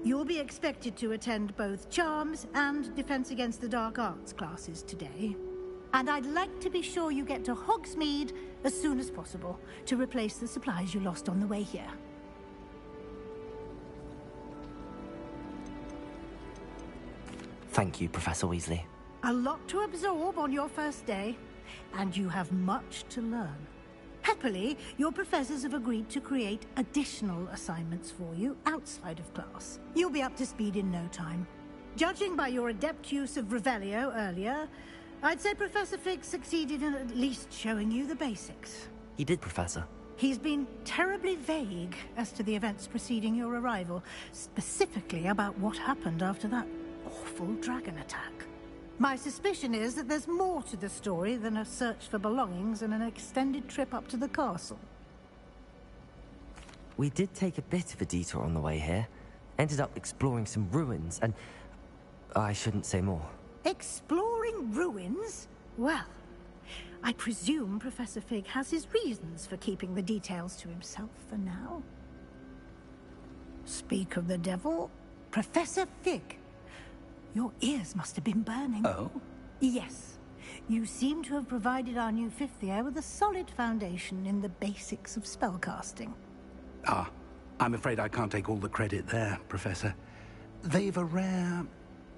You'll be expected to attend both Charms and Defense Against the Dark Arts classes today. And I'd like to be sure you get to Hogsmeade as soon as possible to replace the supplies you lost on the way here. Thank you, Professor Weasley. A lot to absorb on your first day, and you have much to learn. Happily, your professors have agreed to create additional assignments for you outside of class. You'll be up to speed in no time. Judging by your adept use of Revelio earlier, I'd say Professor Fig succeeded in at least showing you the basics. He did, Professor. He's been terribly vague as to the events preceding your arrival, specifically about what happened after that awful dragon attack. My suspicion is that there's more to the story than a search for belongings and an extended trip up to the castle. We did take a bit of a detour on the way here. Ended up exploring some ruins and... I shouldn't say more. Exploring ruins? Well, I presume Professor Fig has his reasons for keeping the details to himself for now. Speak of the devil, Professor Fig. Your ears must have been burning. Oh? Yes. You seem to have provided our new fifth year with a solid foundation in the basics of spellcasting. Ah, I'm afraid I can't take all the credit there, Professor. They've a rare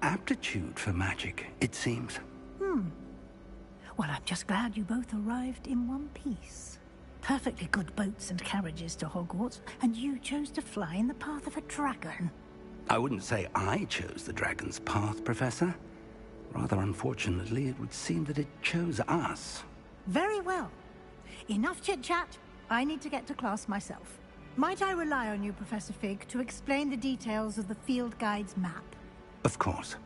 aptitude for magic, it seems. Well, I'm just glad you both arrived in one piece. Perfectly good boats and carriages to Hogwarts, and you chose to fly in the path of a dragon. I wouldn't say I chose the dragon's path, Professor. Rather unfortunately, it would seem that it chose us. Very well. Enough chit-chat. I need to get to class myself. Might I rely on you, Professor Fig, to explain the details of the field guide's map? Of course.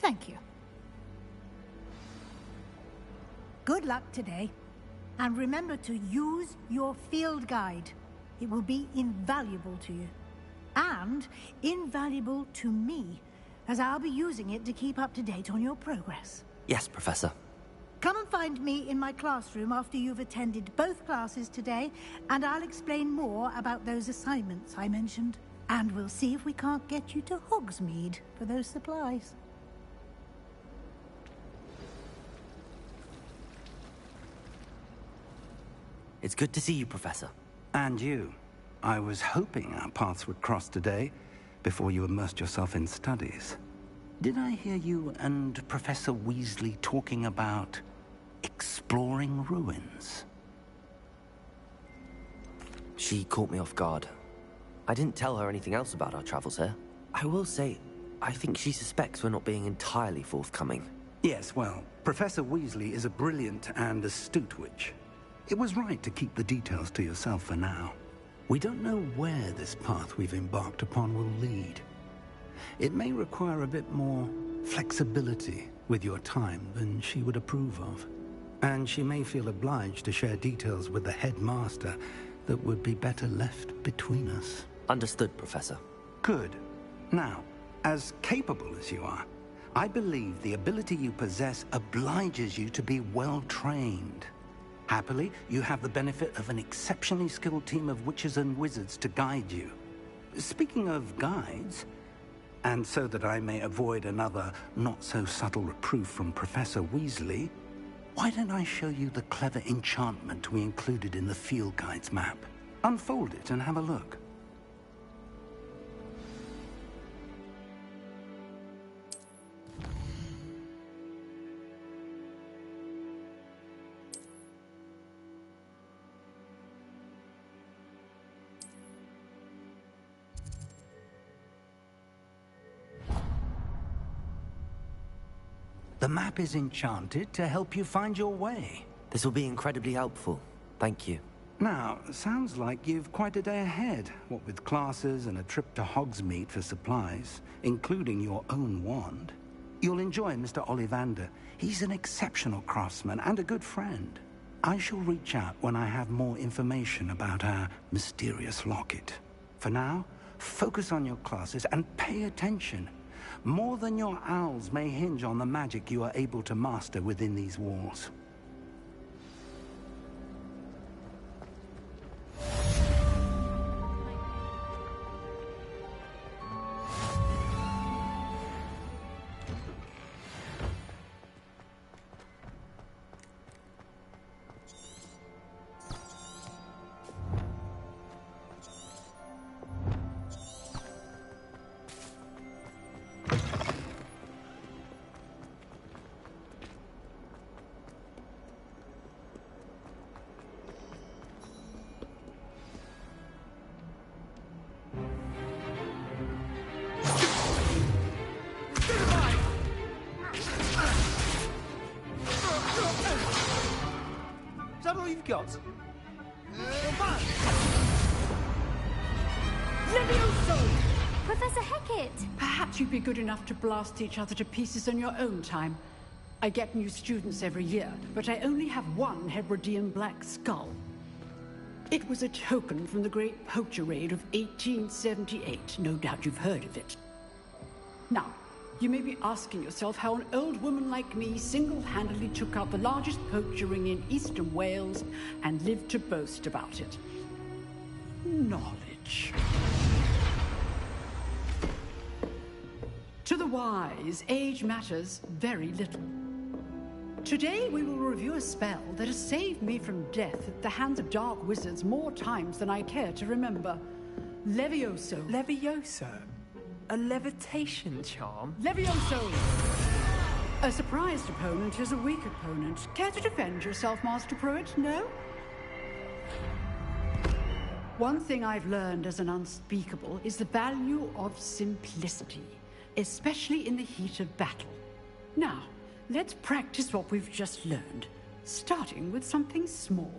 Thank you. Good luck today. And remember to use your field guide. It will be invaluable to you. And invaluable to me, as I'll be using it to keep up to date on your progress. Yes, Professor. Come and find me in my classroom after you've attended both classes today, and I'll explain more about those assignments I mentioned. And we'll see if we can't get you to Hogsmeade for those supplies. It's good to see you, Professor. And you. I was hoping our paths would cross today, before you immersed yourself in studies. Did I hear you and Professor Weasley talking about exploring ruins? She caught me off guard. I didn't tell her anything else about our travels here. I will say, I think she suspects we're not being entirely forthcoming. Yes, well, Professor Weasley is a brilliant and astute witch. It was right to keep the details to yourself for now. We don't know where this path we've embarked upon will lead. It may require a bit more flexibility with your time than she would approve of. And she may feel obliged to share details with the headmaster that would be better left between us. Understood, Professor. Good. Now, as capable as you are, I believe the ability you possess obliges you to be well trained. Happily, you have the benefit of an exceptionally skilled team of witches and wizards to guide you. Speaking of guides, and so that I may avoid another not-so-subtle reproof from Professor Weasley, why don't I show you the clever enchantment we included in the field guide's map? Unfold it and have a look. The map is enchanted to help you find your way. This will be incredibly helpful. Thank you. Now, sounds like you've quite a day ahead, what with classes and a trip to Hogsmeade for supplies, including your own wand. You'll enjoy Mr. Ollivander. He's an exceptional craftsman and a good friend. I shall reach out when I have more information about our mysterious locket. For now, focus on your classes and pay attention. More than your owls may hinge on the magic you are able to master within these walls. Is that all you've got? Levioso! Professor Hecat! Perhaps you'd be good enough to blast each other to pieces on your own time. I get new students every year, but I only have one Hebridean black skull. It was a token from the Great Poacher Raid of 1878. No doubt you've heard of it. Now, you may be asking yourself how an old woman like me single-handedly took out the largest poacher ring in eastern Wales and lived to boast about it. Knowledge. To the wise, age matters very little. Today we will review a spell that has saved me from death at the hands of dark wizards more times than I care to remember. Levioso. Levioso? A levitation charm? Levioso! A surprised opponent is a weak opponent. Care to defend yourself, Master Pruitt? No? One thing I've learned as an unspeakable is the value of simplicity, especially in the heat of battle. Now, let's practice what we've just learned, starting with something small.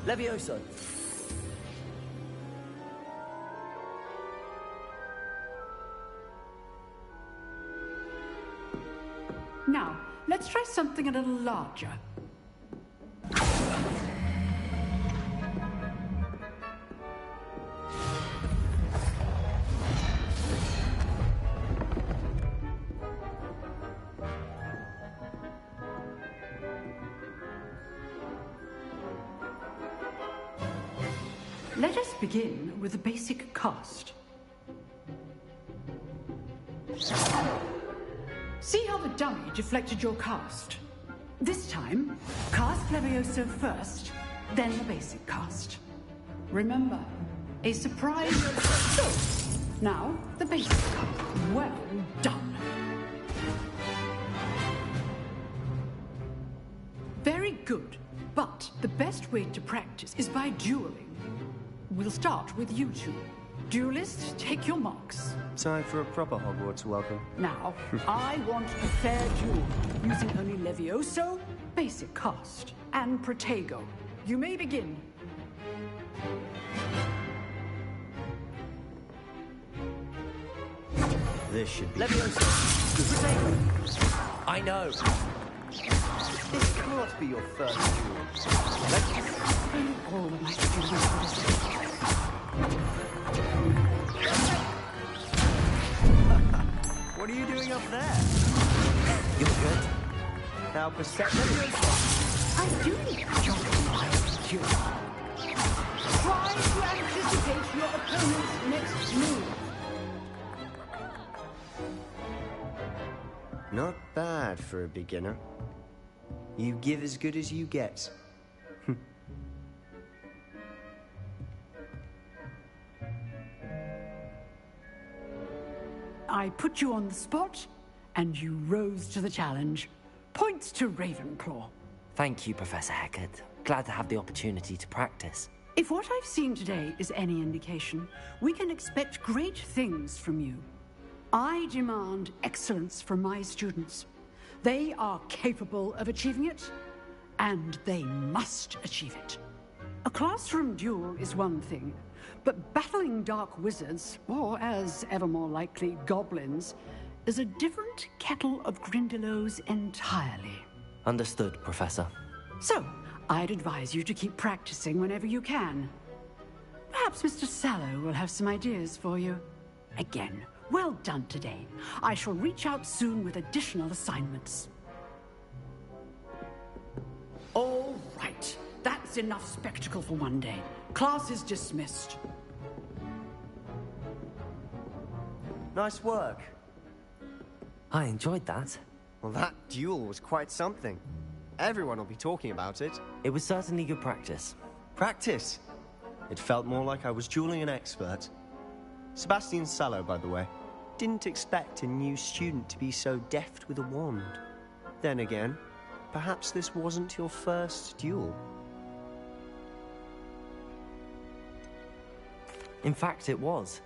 Levioso. Now, let's try something a little larger. Let us begin with the basic cast. See how the dummy deflected your cast? This time, cast Levioso first, then the basic cast. Remember, a surprise... So, now, the basic cast. Well done. Very good, but the best way to practice is by dueling. We'll start with you two. Duelists, take your marks. Time for a proper Hogwarts welcome. Now, I want a fair duel, using only Levioso, basic cast, and Protego. You may begin. This should be... Levioso. Protego. I know. This can't be your first duel. All of my students for this. What are you doing up there? You're good. How perceptive. I do need to jump in my duel. Try to anticipate your opponent's next move. Not bad for a beginner. You give as good as you get. I put you on the spot, and you rose to the challenge. Points to Ravenclaw. Thank you, Professor Hecat. Glad to have the opportunity to practice. If what I've seen today is any indication, we can expect great things from you. I demand excellence from my students. They are capable of achieving it, and they must achieve it. A classroom duel is one thing, but battling dark wizards, or as ever more likely, goblins, is a different kettle of Grindylows entirely. Understood, Professor. So, I'd advise you to keep practicing whenever you can. Perhaps Mr. Sallow will have some ideas for you. Again, well done today. I shall reach out soon with additional assignments. All right. That's enough spectacle for one day. Class is dismissed. Nice work. I enjoyed that. Well, that duel was quite something. Everyone will be talking about it. It was certainly good practice. Practice? It felt more like I was dueling an expert. Sebastian Sallow, by the way. Didn't expect a new student to be so deft with a wand. Then again, perhaps this wasn't your first duel. In fact, it was.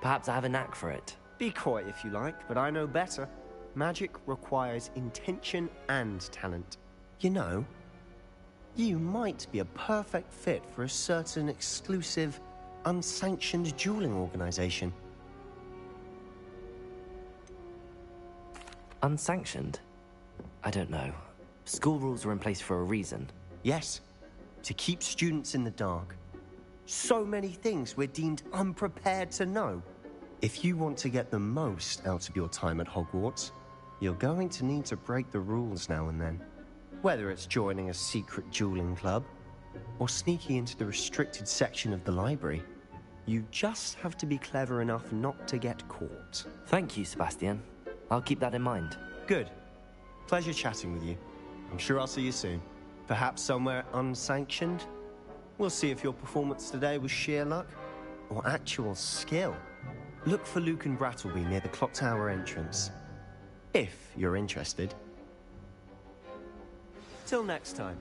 Perhaps I have a knack for it. Be coy if you like, but I know better. Magic requires intention and talent. You know, you might be a perfect fit for a certain exclusive, unsanctioned dueling organization. Unsanctioned? I don't know. School rules are in place for a reason. Yes, to keep students in the dark. So many things we're deemed unprepared to know. If you want to get the most out of your time at Hogwarts, you're going to need to break the rules now and then. Whether it's joining a secret dueling club, or sneaking into the restricted section of the library, you just have to be clever enough not to get caught. Thank you, Sebastian. I'll keep that in mind. Good. Pleasure chatting with you. I'm sure I'll see you soon. Perhaps somewhere unsanctioned? We'll see if your performance today was sheer luck or actual skill. Look for Luke and Brattleby near the clock tower entrance. If you're interested. Till next time.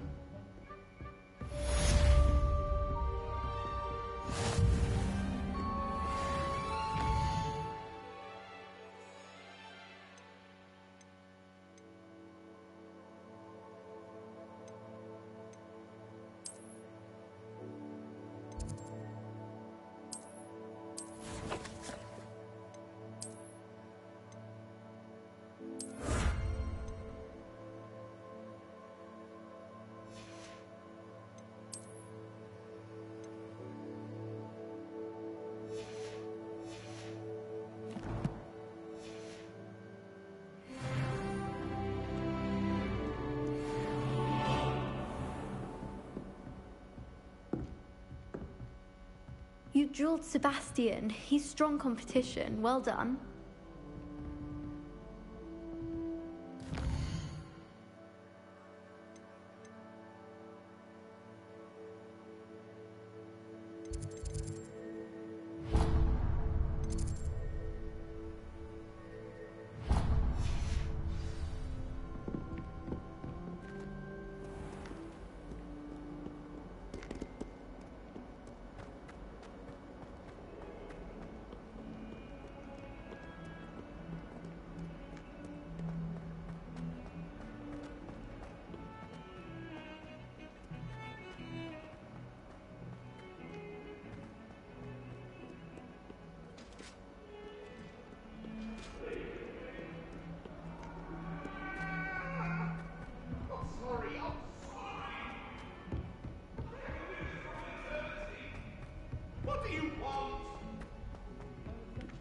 You drilled Sebastian. He's strong competition. Well done.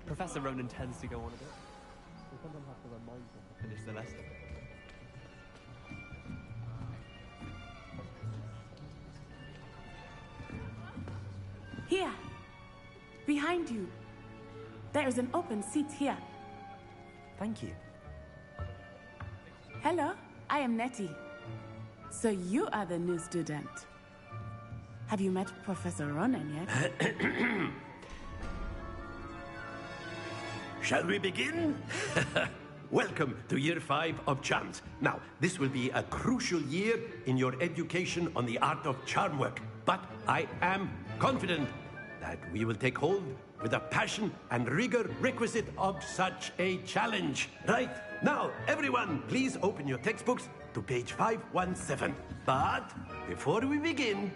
Professor Ronan tends to go on a bit. So sometimes have to remind him to finish the lesson. Here! Behind you. There is an open seat here. Thank you. Hello, I am Nettie. So you are the new student. Have you met Professor Ronan yet? Shall we begin? Welcome to Year 5 of Charms. Now, this will be a crucial year in your education on the art of charm work. But I am confident that we will take hold with the passion and rigor requisite of such a challenge. Right? Now, everyone, please open your textbooks to page 517. But before we begin,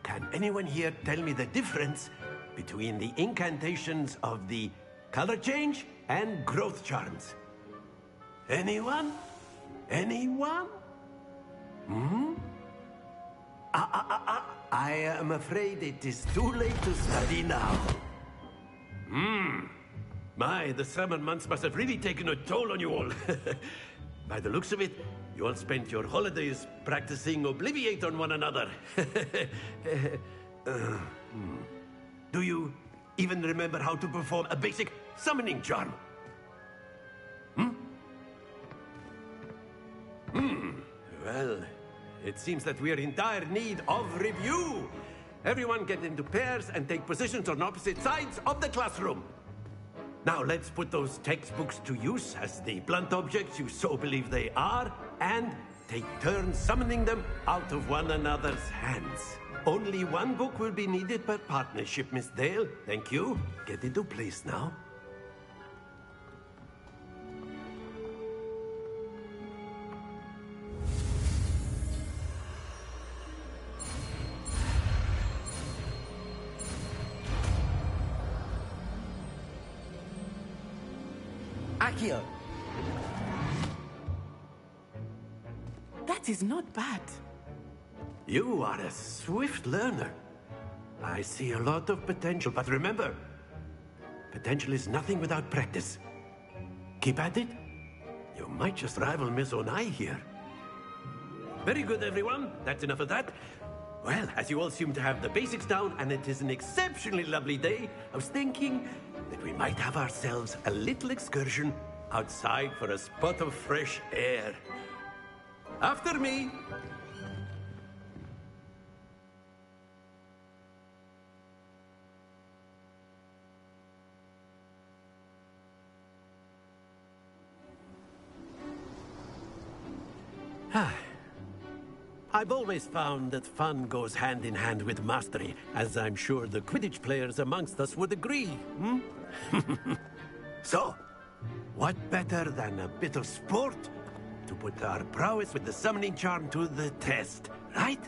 can anyone here tell me the difference between the incantations of the color change and growth charms? Anyone? Anyone? I am afraid it is too late to study now. My, the summer months must have really taken a toll on you all. By the looks of it, you all spent your holidays practicing Obliviate on one another. Do you even remember how to perform a basic summoning charm? Well, it seems that we are in dire need of review. Everyone get into pairs and take positions on opposite sides of the classroom. Now let's put those textbooks to use as the blunt objects you so believe they are, and take turns summoning them out of one another's hands. Only one book will be needed per partnership, Miss Dale. Thank you. Get into place now. Accio! That is not bad. You are a swift learner. I see a lot of potential, but remember, potential is nothing without practice. Keep at it. You might just rival Miss Onai here. Very good, everyone. That's enough of that. Well, as you all seem to have the basics down, and it is an exceptionally lovely day, I was thinking that we might have ourselves a little excursion outside for a spot of fresh air. After me. I've always found that fun goes hand in hand with mastery, as I'm sure the Quidditch players amongst us would agree. So, what better than a bit of sport to put our prowess with the summoning charm to the test, right?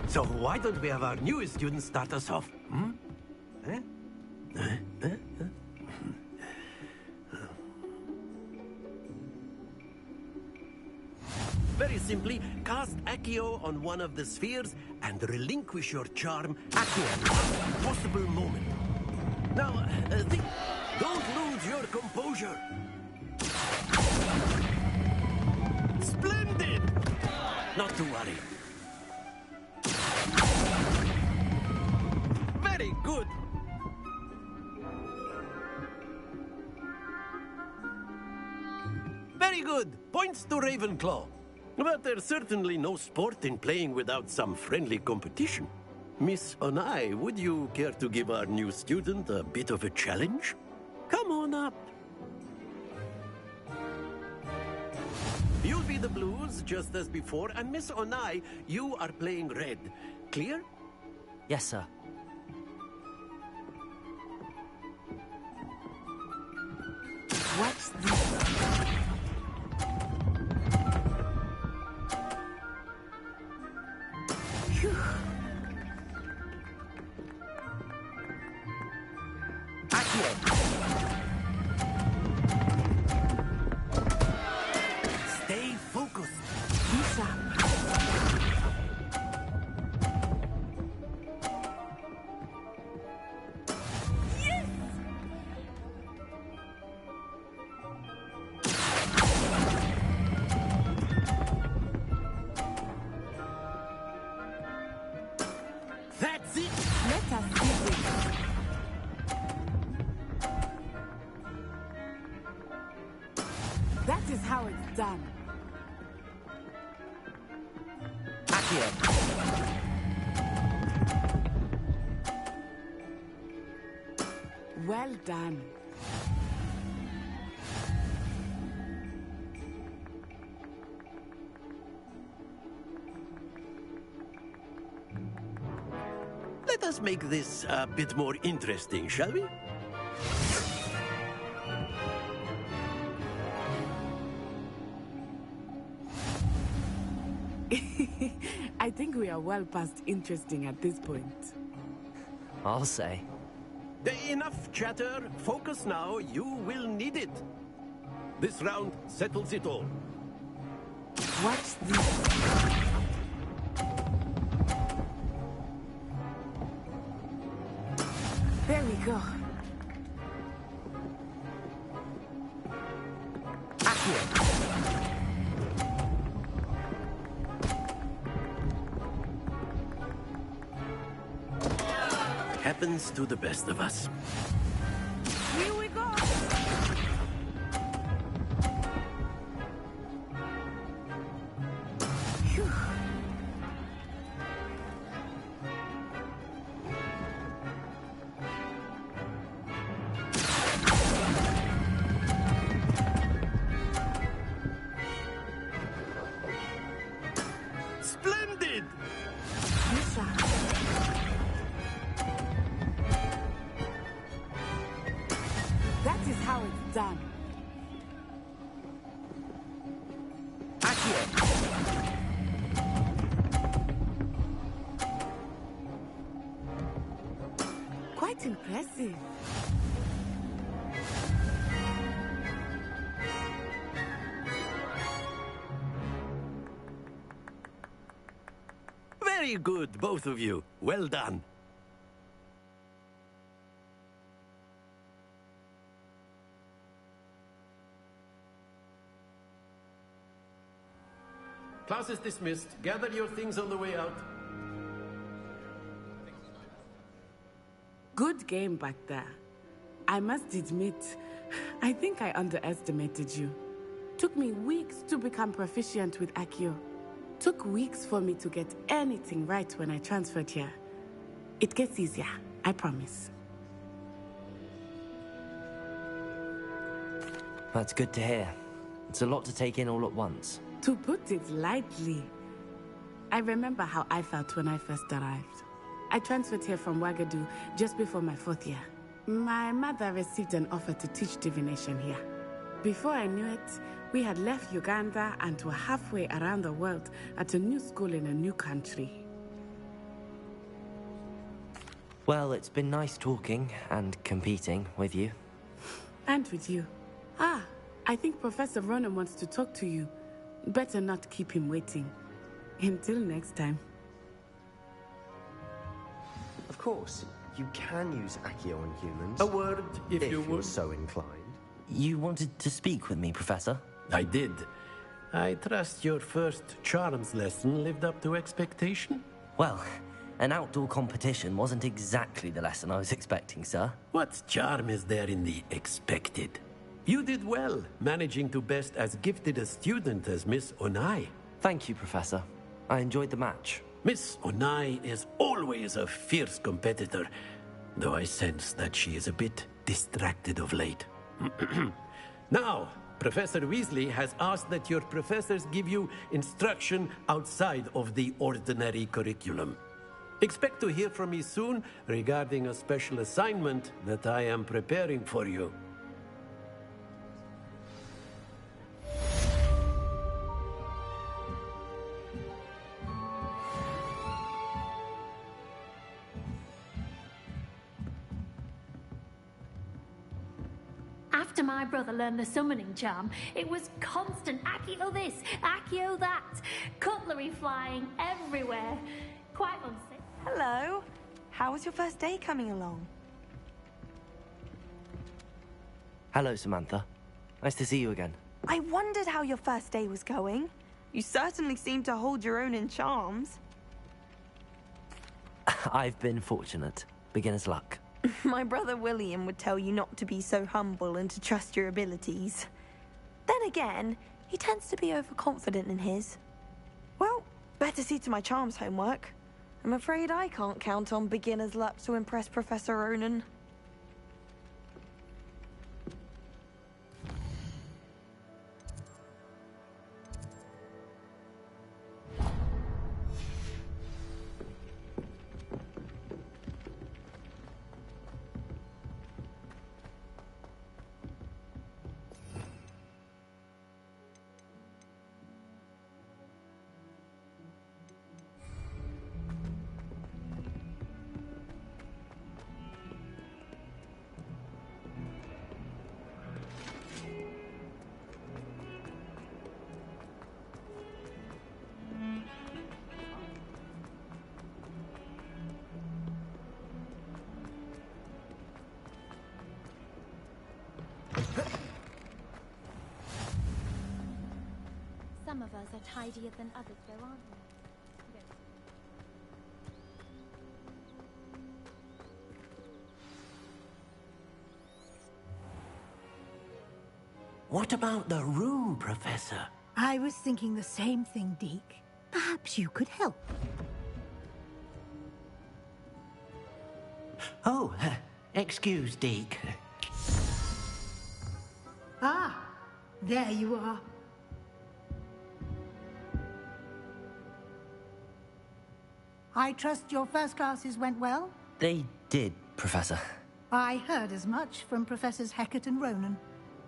So why don't we have our newest student start us off? Very simply, cast Accio on one of the spheres and relinquish your charm at your worst possible moment. Now, Don't lose your composure. Splendid! Not to worry. Very good. Very good. Points to Ravenclaw. But there's certainly no sport in playing without some friendly competition. Miss Onai, would you care to give our new student a bit of a challenge? Come on up. You'll be the blues, just as before, and Miss Onai, you are playing red. Clear? Yes, sir. What's this? Phew. Stay focused. Lisa. Yes! That's it. Let us see this. That is how it's done. Well done. Let us make this a bit more interesting, shall we? I think we are well past interesting at this point. I'll say. Enough chatter. Focus now. You will need it. This round settles it all. Watch this. There we go. Happens to the best of us. Here we go! Phew. Splendid! Lisa. That is how it's done. Quite impressive. Very good, both of you. Well done. Class is dismissed. Gather your things on the way out. Good game back there. I must admit, I think I underestimated you. Took me weeks to become proficient with Accio. Took weeks for me to get anything right when I transferred here. It gets easier, I promise. That's good to hear. It's a lot to take in all at once. To put it lightly, I remember how I felt when I first arrived. I transferred here from Wagadu just before my 4th year. My mother received an offer to teach divination here. Before I knew it, we had left Uganda and were halfway around the world at a new school in a new country. Well, it's been nice talking and competing with you. And with you. Ah, I think Professor Ronan wants to talk to you. Better not keep him waiting. Until next time. Of course. you can use Accio on humans. A word, if you you're would. so inclined. You wanted to speak with me, Professor? I did. I trust your first charms lesson lived up to expectation? Well, an outdoor competition wasn't exactly the lesson I was expecting, sir. What charm is there in the expected? You did well, managing to best as gifted a student as Miss Onai. Thank you, Professor. I enjoyed the match. Miss Onai is always a fierce competitor, though I sense that she is a bit distracted of late. Now, Professor Weasley has asked that your professors give you instruction outside of the ordinary curriculum. Expect to hear from me soon regarding a special assignment that I am preparing for you. After my brother learned the summoning charm, it was constant Accio this, Accio that, cutlery flying everywhere. Quite unsafe. Hello. How was your first day coming along? Hello, Samantha. Nice to see you again. I wondered how your first day was going. You certainly seem to hold your own in charms. I've been fortunate. Beginner's luck. My brother William would tell you not to be so humble and to trust your abilities. Then again, he tends to be overconfident in his. Well, better see to my charms homework. I'm afraid I can't count on beginner's luck to impress Professor Ronan. Some of us are tidier than others, though, aren't we? What about the room, Professor? I was thinking the same thing, Deke. Perhaps you could help. Oh, excuse, Deke. Ah, there you are. I trust your first classes went well? They did, Professor. I heard as much from Professors Hecat and Ronan.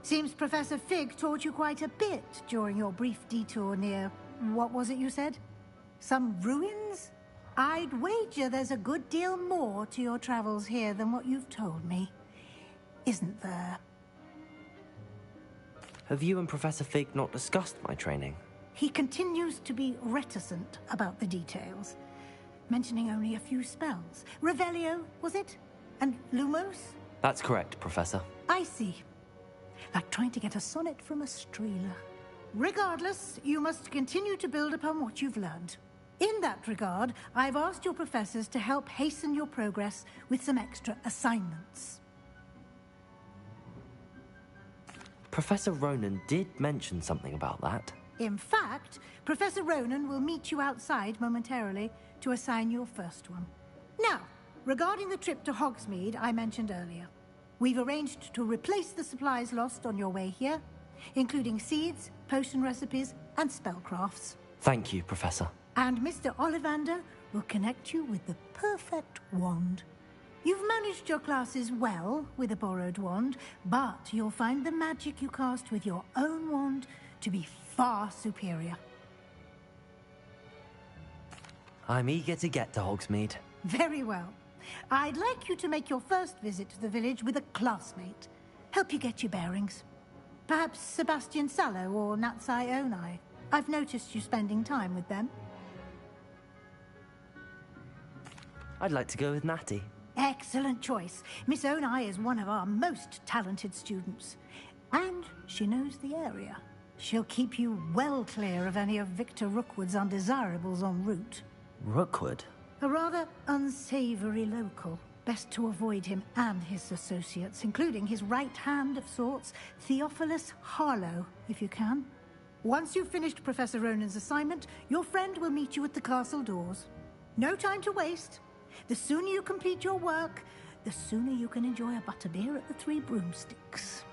Seems Professor Fig taught you quite a bit during your brief detour near... what was it you said? Some ruins? I'd wager there's a good deal more to your travels here than what you've told me. Isn't there? Have you and Professor Fig not discussed my training? He continues to be reticent about the details, mentioning only a few spells. Revelio, was it? And Lumos? That's correct, Professor. I see. Like trying to get a sonnet from a streeler. Regardless, you must continue to build upon what you've learned. In that regard, I've asked your professors to help hasten your progress with some extra assignments. Professor Ronan did mention something about that. In fact, Professor Ronan will meet you outside momentarily to assign your first one. Now, regarding the trip to Hogsmeade I mentioned earlier, we've arranged to replace the supplies lost on your way here, including seeds, potion recipes, and spellcrafts. Thank you, Professor. And Mr. Ollivander will connect you with the perfect wand. You've managed your classes well with a borrowed wand, but you'll find the magic you cast with your own wand to be far superior. I'm eager to get to Hogsmeade. Very well. I'd like you to make your first visit to the village with a classmate. Help you get your bearings. Perhaps Sebastian Sallow or Natsai Onai. I've noticed you spending time with them. I'd like to go with Natty. Excellent choice. Miss Onai is one of our most talented students. And she knows the area. She'll keep you well clear of any of Victor Rookwood's undesirables en route. Rookwood? A rather unsavory local. Best to avoid him and his associates, including his right hand of sorts, Theophilus Harlow, if you can. Once you've finished Professor Ronan's assignment, your friend will meet you at the castle doors. No time to waste. The sooner you complete your work, the sooner you can enjoy a butterbeer at the Three Broomsticks.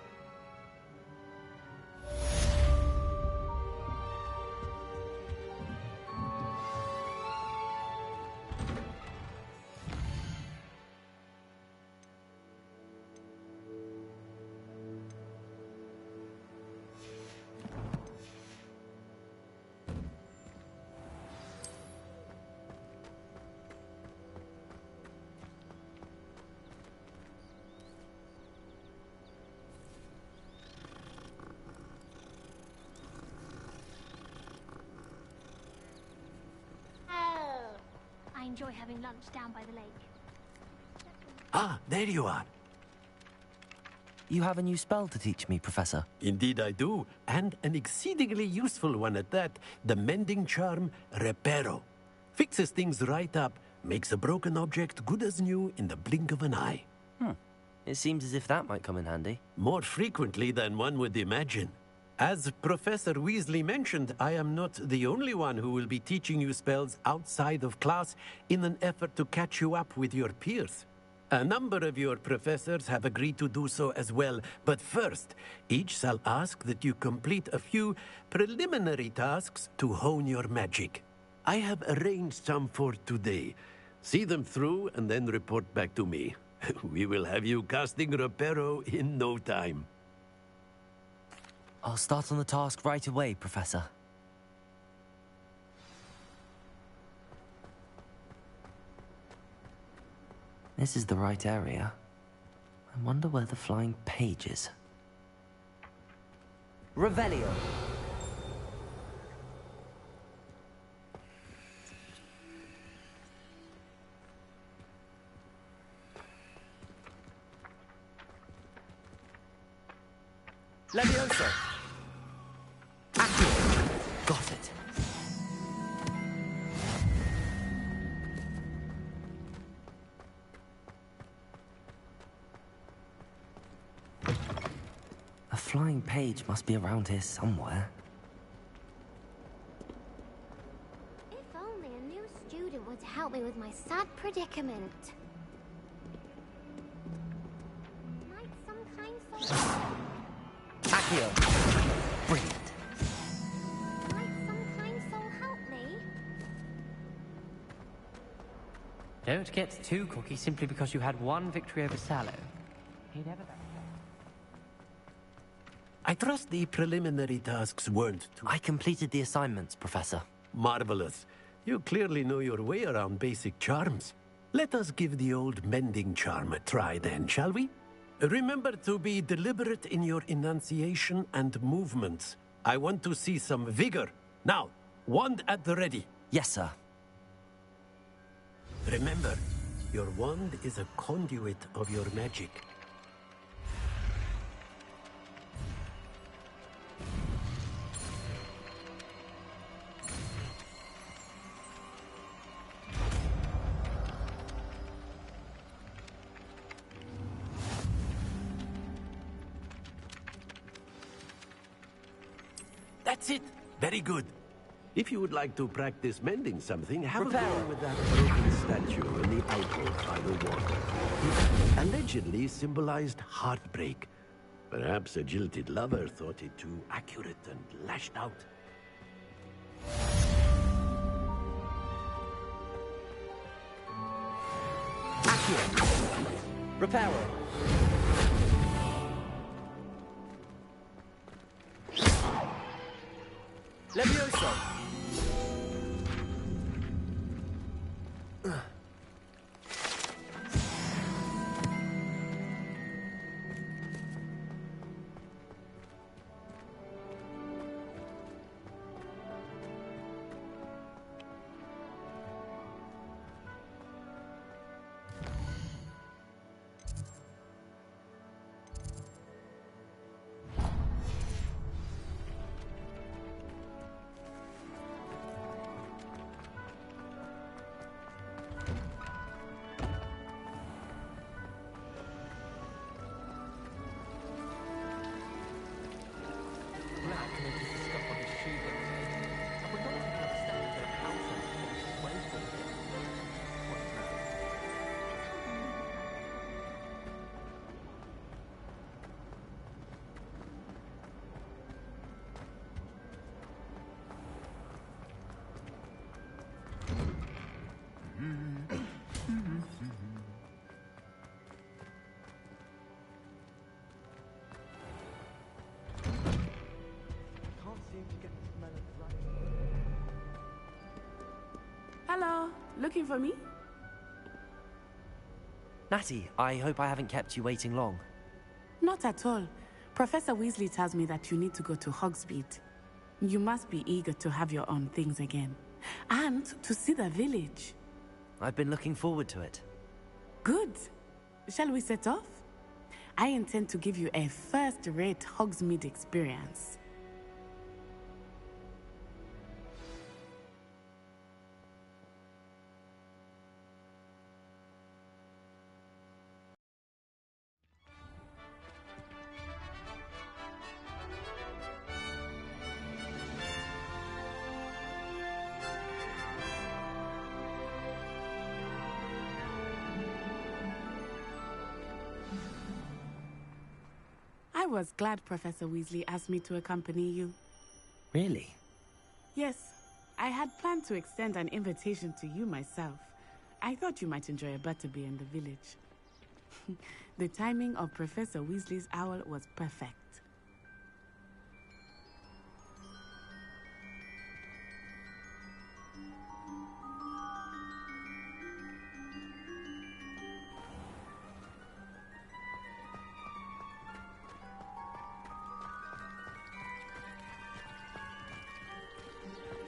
I enjoy having lunch down by the lake. Ah, there you are. You have a new spell to teach me, Professor. Indeed I do, and an exceedingly useful one at that. The mending charm, Reparo. Fixes things right up, makes a broken object good as new in the blink of an eye. It seems as if that might come in handy. More frequently than one would imagine. As Professor Weasley mentioned, I am not the only one who will be teaching you spells outside of class in an effort to catch you up with your peers. A number of your professors have agreed to do so as well, but first, each shall ask that you complete a few preliminary tasks to hone your magic. I have arranged some for today. See them through and then report back to me. We will have you casting Reparo in no time. I'll start on the task right away, Professor. This is the right area. I wonder where the flying page is. Revelio! Levioso! Accio! Got it. A flying page must be around here somewhere. If only a new student were to help me with my sad predicament. Might some kind soul... Accio! Brilliant. Might some kind soul help me? Don't get too cocky simply because you had one victory over Sallow. He'd ever... I trust the preliminary tasks weren't too... I completed the assignments, Professor. Marvelous. You clearly know your way around basic charms. Let us give the old mending charm a try then, shall we? Remember to be deliberate in your enunciation and movements. I want to see some vigor. Now, wand at the ready. Yes, sir. Remember, your wand is a conduit of your magic. That's it. Very good. If you would like to practice mending something, have a go with that broken statue in the alcove by the water. It allegedly symbolized heartbreak. Perhaps a jilted lover thought it too accurate and lashed out. Accio! Reparo! Levioso! Hello, looking for me? Natty, I hope I haven't kept you waiting long. Not at all. Professor Weasley tells me that you need to go to Hogsmeade. You must be eager to have your own things again. And to see the village. I've been looking forward to it. Good. Shall we set off? I intend to give you a first-rate Hogsmeade experience. I was glad Professor Weasley asked me to accompany you. Really? Yes, I had planned to extend an invitation to you myself. I thought you might enjoy a butterbeer in the village. The timing of Professor Weasley's owl was perfect.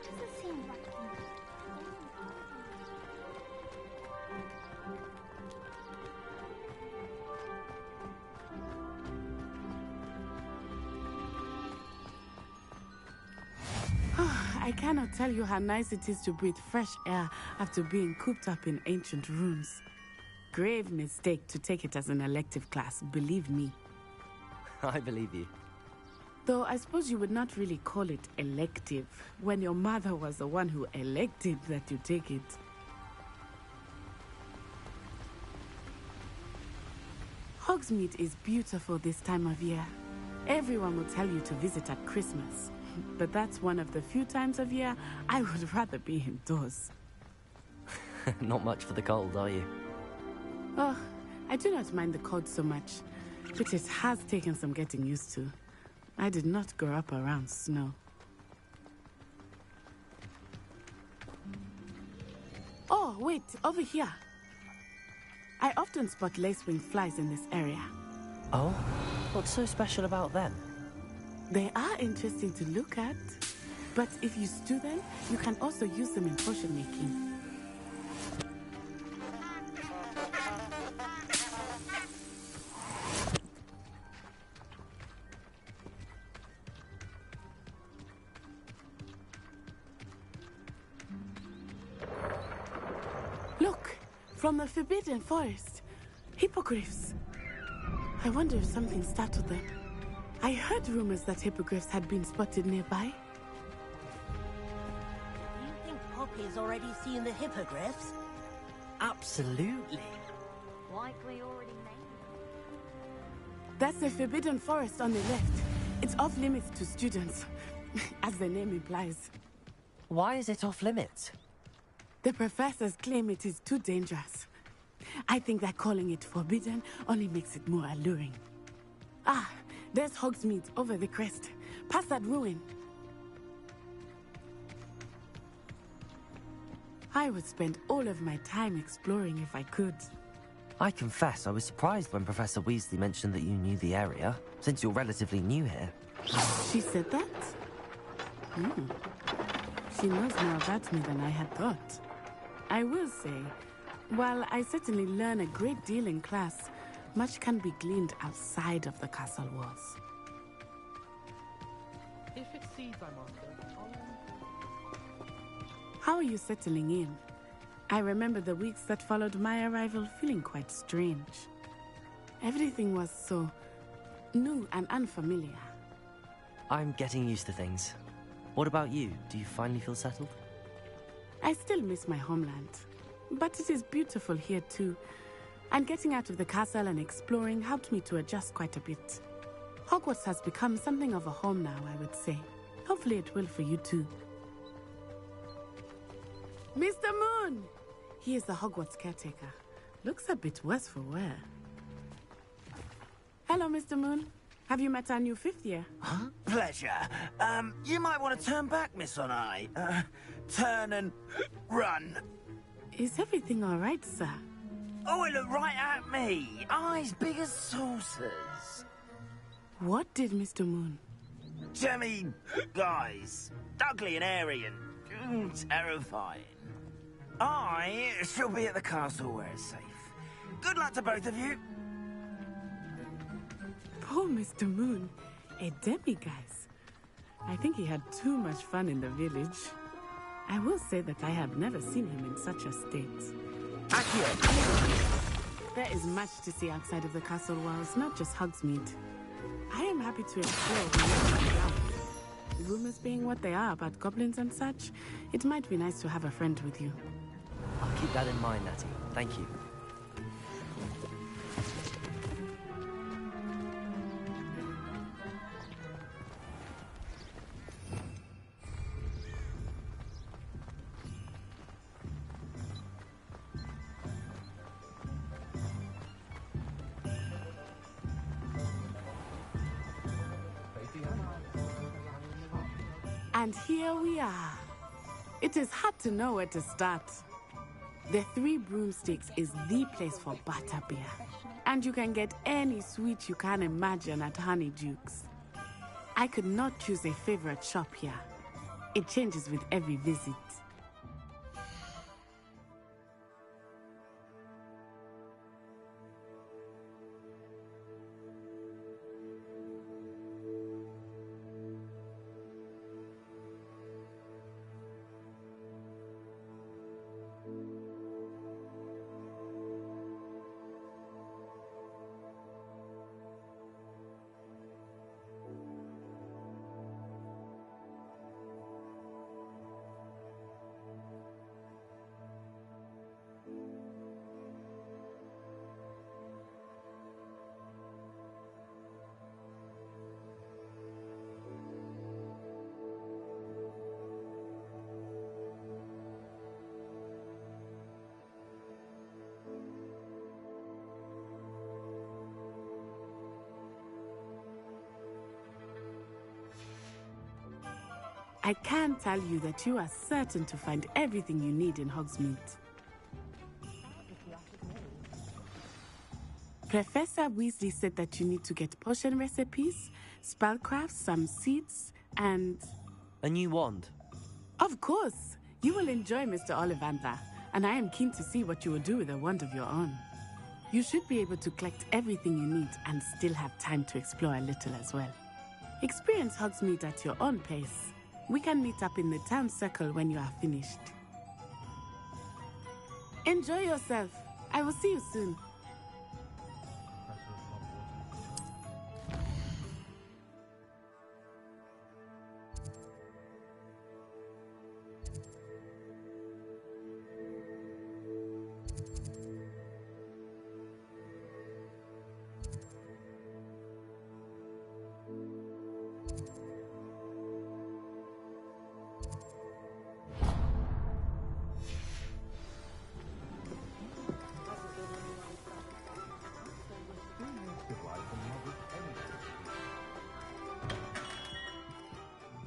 Doesn't seem right. I cannot tell you how nice it is to breathe fresh air after being cooped up in ancient rooms. Grave mistake to take it as an elective class, believe me. I believe you. Though I suppose you would not really call it elective when your mother was the one who elected that you take it. Hogsmeade is beautiful this time of year. Everyone will tell you to visit at Christmas. But that's one of the few times of year I would rather be indoors. Not much for the cold, are you? Oh, I do not mind the cold so much, but it has taken some getting used to. I did not grow up around snow. Oh, wait, over here. I often spot lacewing flies in this area. Oh? What's so special about them? They are interesting to look at, but if you stew them, you can also use them in potion making. Look, from the Forbidden Forest, hippogriffs. I wonder if something startled them. I heard rumors that hippogriffs had been spotted nearby. You think Poppy's already seen the hippogriffs? Absolutely. Likely already named them. That's the Forbidden Forest on the left. It's off limits to students, as the name implies. Why is it off limits? The professors claim it is too dangerous. I think that calling it forbidden only makes it more alluring. Ah, there's Hogsmeade over the crest. Past that ruin. I would spend all of my time exploring if I could. I confess I was surprised when Professor Weasley mentioned that you knew the area, since you're relatively new here. She said that? She knows more about me than I had thought. I will say, while I certainly learn a great deal in class, much can be gleaned outside of the castle walls. If it's seeds I'm after, How are you settling in? I remember the weeks that followed my arrival feeling quite strange. Everything was so new and unfamiliar. I'm getting used to things. What about you? Do you finally feel settled? I still miss my homeland, but it is beautiful here too. And getting out of the castle and exploring helped me to adjust quite a bit. Hogwarts has become something of a home now, I would say. Hopefully it will for you too. Mr. Moon! He is the Hogwarts caretaker. Looks a bit worse for wear. Hello, Mr. Moon. Have you met our new fifth year? Huh? Pleasure. You might want to turn back, Miss Onai. Turn and run. Is everything all right, sir? Oh, it looked right at me. Eyes big as saucers. What did Mr. Moon? Jemmy, guys. Ugly and airy and terrifying. I shall be at the castle where it's safe. Good luck to both of you. Poor Mr. Moon. A guys. I think he had too much fun in the village. I will say that I have never seen him in such a state. There is much to see outside of the castle walls, not just Hogsmeade. I am happy to explore. Rumors being what they are about goblins and such, it might be nice to have a friend with you. I'll keep that in mind, Natty. Thank you. And here we are. It is hard to know where to start. The Three Broomsticks is the place for butterbeer. And you can get any sweet you can imagine at Honeydukes. I could not choose a favorite shop here. It changes with every visit. I can tell you that you are certain to find everything you need in Hogsmeade. Professor Weasley said that you need to get potion recipes, spellcrafts, some seeds, and... a new wand. Of course! You will enjoy Mr. Ollivander, and I am keen to see what you will do with a wand of your own. You should be able to collect everything you need and still have time to explore a little as well. Experience Hogsmeade at your own pace. We can meet up in the town circle when you are finished. Enjoy yourself. I will see you soon.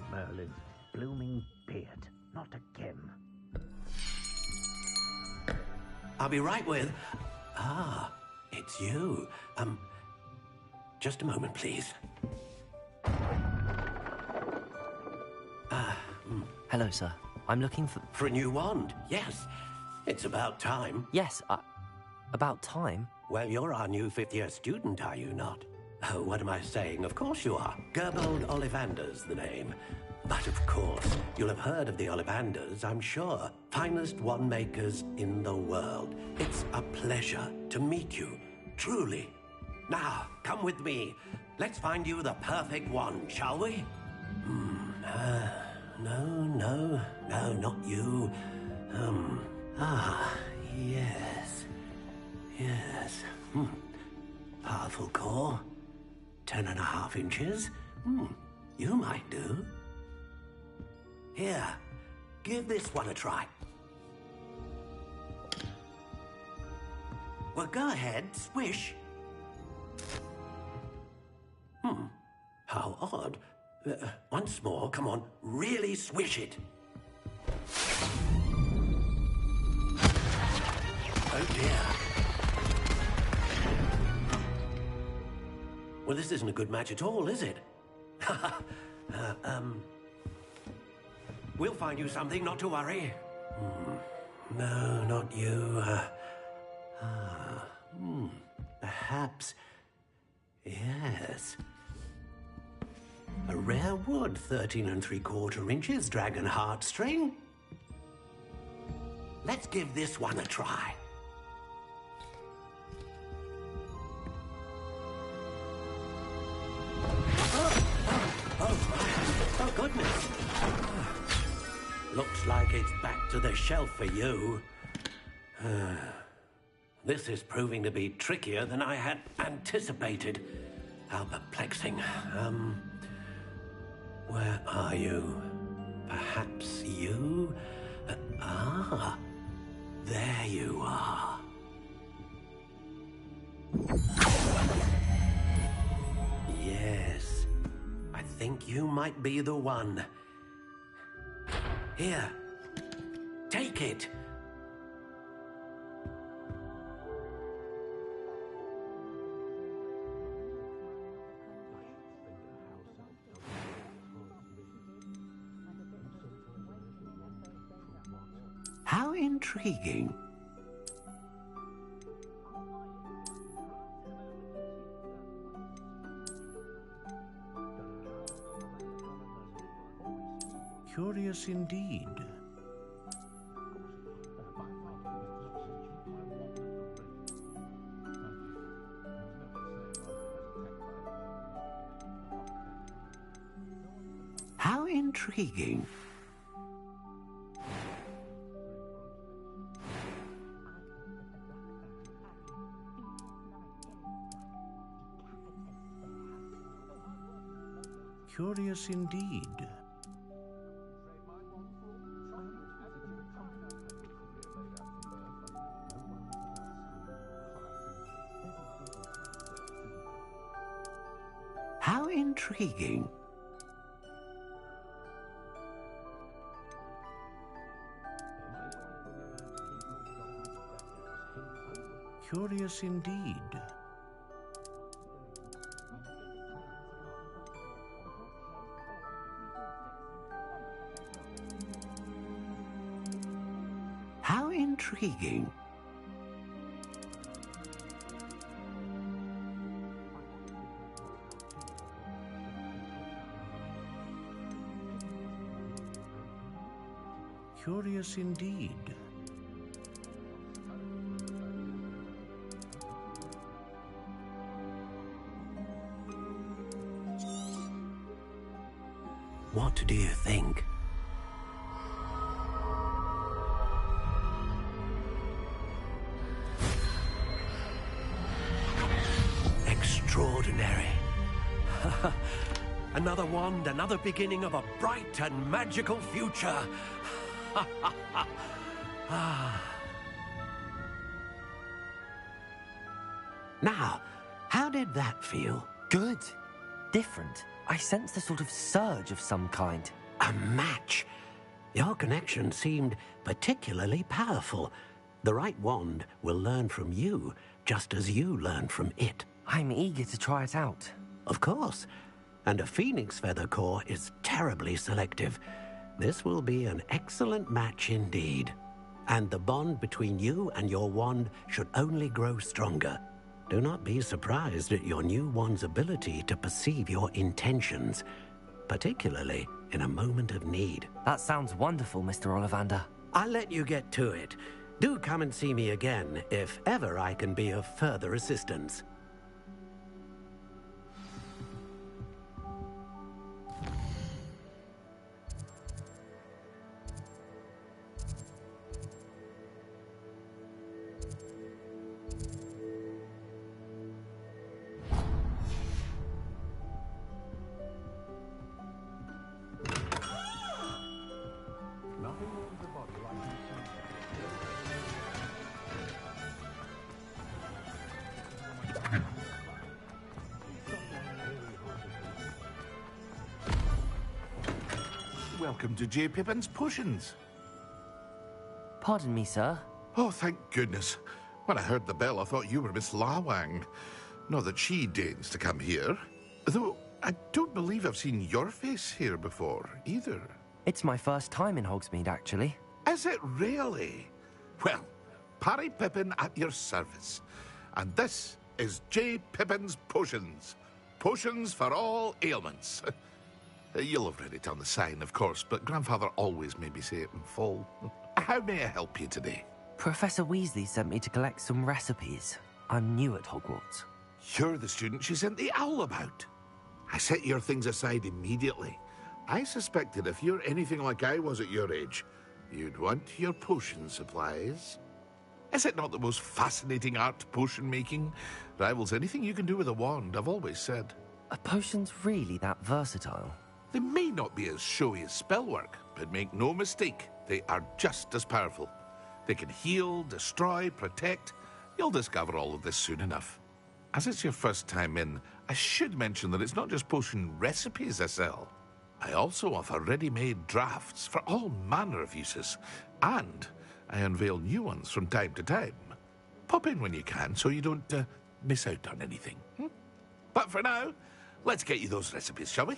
Merlin's blooming beard. Not again. I'll be right with... Ah, it's you. Just a moment, please. Hello, sir. I'm looking for... For a new wand, yes. It's about time. Yes, about time? Well, you're our new fifth-year student, are you not? Oh, what am I saying? Of course you are. Gerbold Ollivander's the name. But of course, you'll have heard of the Ollivanders, I'm sure. Finest wand makers in the world. It's a pleasure to meet you, truly. Now, come with me. Let's find you the perfect wand, shall we? No, not you. Yes. Powerful core. 10.5 inches. You might do. Here, give this one a try. Well, go ahead, swish. How odd. Once more, come on, really swish it. Oh dear. Well, this isn't a good match at all, is it? We'll find you something, not to worry. No, not you. Perhaps... Yes. A rare wood, 13 3/4 inches, dragon heartstring. Let's give this one a try. Oh, goodness. Looks like it's back to the shelf for you. This is proving to be trickier than I had anticipated. How perplexing. Where are you? Perhaps you? There you are. Yes, I think you might be the one. Here, take it. How intriguing. Curious indeed. How intriguing. Curious indeed. How intriguing. Curious indeed. How intriguing. Curious indeed. What do you think? Extraordinary. Another wand, another beginning of a bright and magical future. Now, how did that feel? Good. Different. I sensed a sort of surge of some kind. A match. Your connection seemed particularly powerful. The right wand will learn from you, just as you learn from it. I'm eager to try it out. Of course. And a phoenix feather core is terribly selective. This will be an excellent match indeed. And the bond between you and your wand should only grow stronger. Do not be surprised at your new wand's ability to perceive your intentions, particularly in a moment of need. That sounds wonderful, Mr. Ollivander. I'll let you get to it. Do come and see me again if ever I can be of further assistance. Welcome to J. Pippin's Potions. Pardon me, sir. Oh, thank goodness. When I heard the bell, I thought you were Miss Lawang. Not that she deigns to come here. Though, I don't believe I've seen your face here before, either. It's my first time in Hogsmeade, actually. Is it really? Well, Parry Pippin at your service. And this is J. Pippin's Potions. Potions for all ailments. You'll have read it on the sign, of course, but Grandfather always made me say it in full. How may I help you today? Professor Weasley sent me to collect some recipes. I'm new at Hogwarts. You're the student she sent the owl about. I set your things aside immediately. I suspected if you're anything like I was at your age, you'd want your potion supplies. Is it not the most fascinating art, potion making? Rivals anything you can do with a wand, I've always said. Are potions really that versatile? They may not be as showy as spellwork, but make no mistake, they are just as powerful. They can heal, destroy, protect. You'll discover all of this soon enough. As it's your first time in, I should mention that it's not just potion recipes I sell. I also offer ready-made drafts for all manner of uses, and I unveil new ones from time to time. Pop in when you can so you don't miss out on anything. But for now, let's get you those recipes, shall we?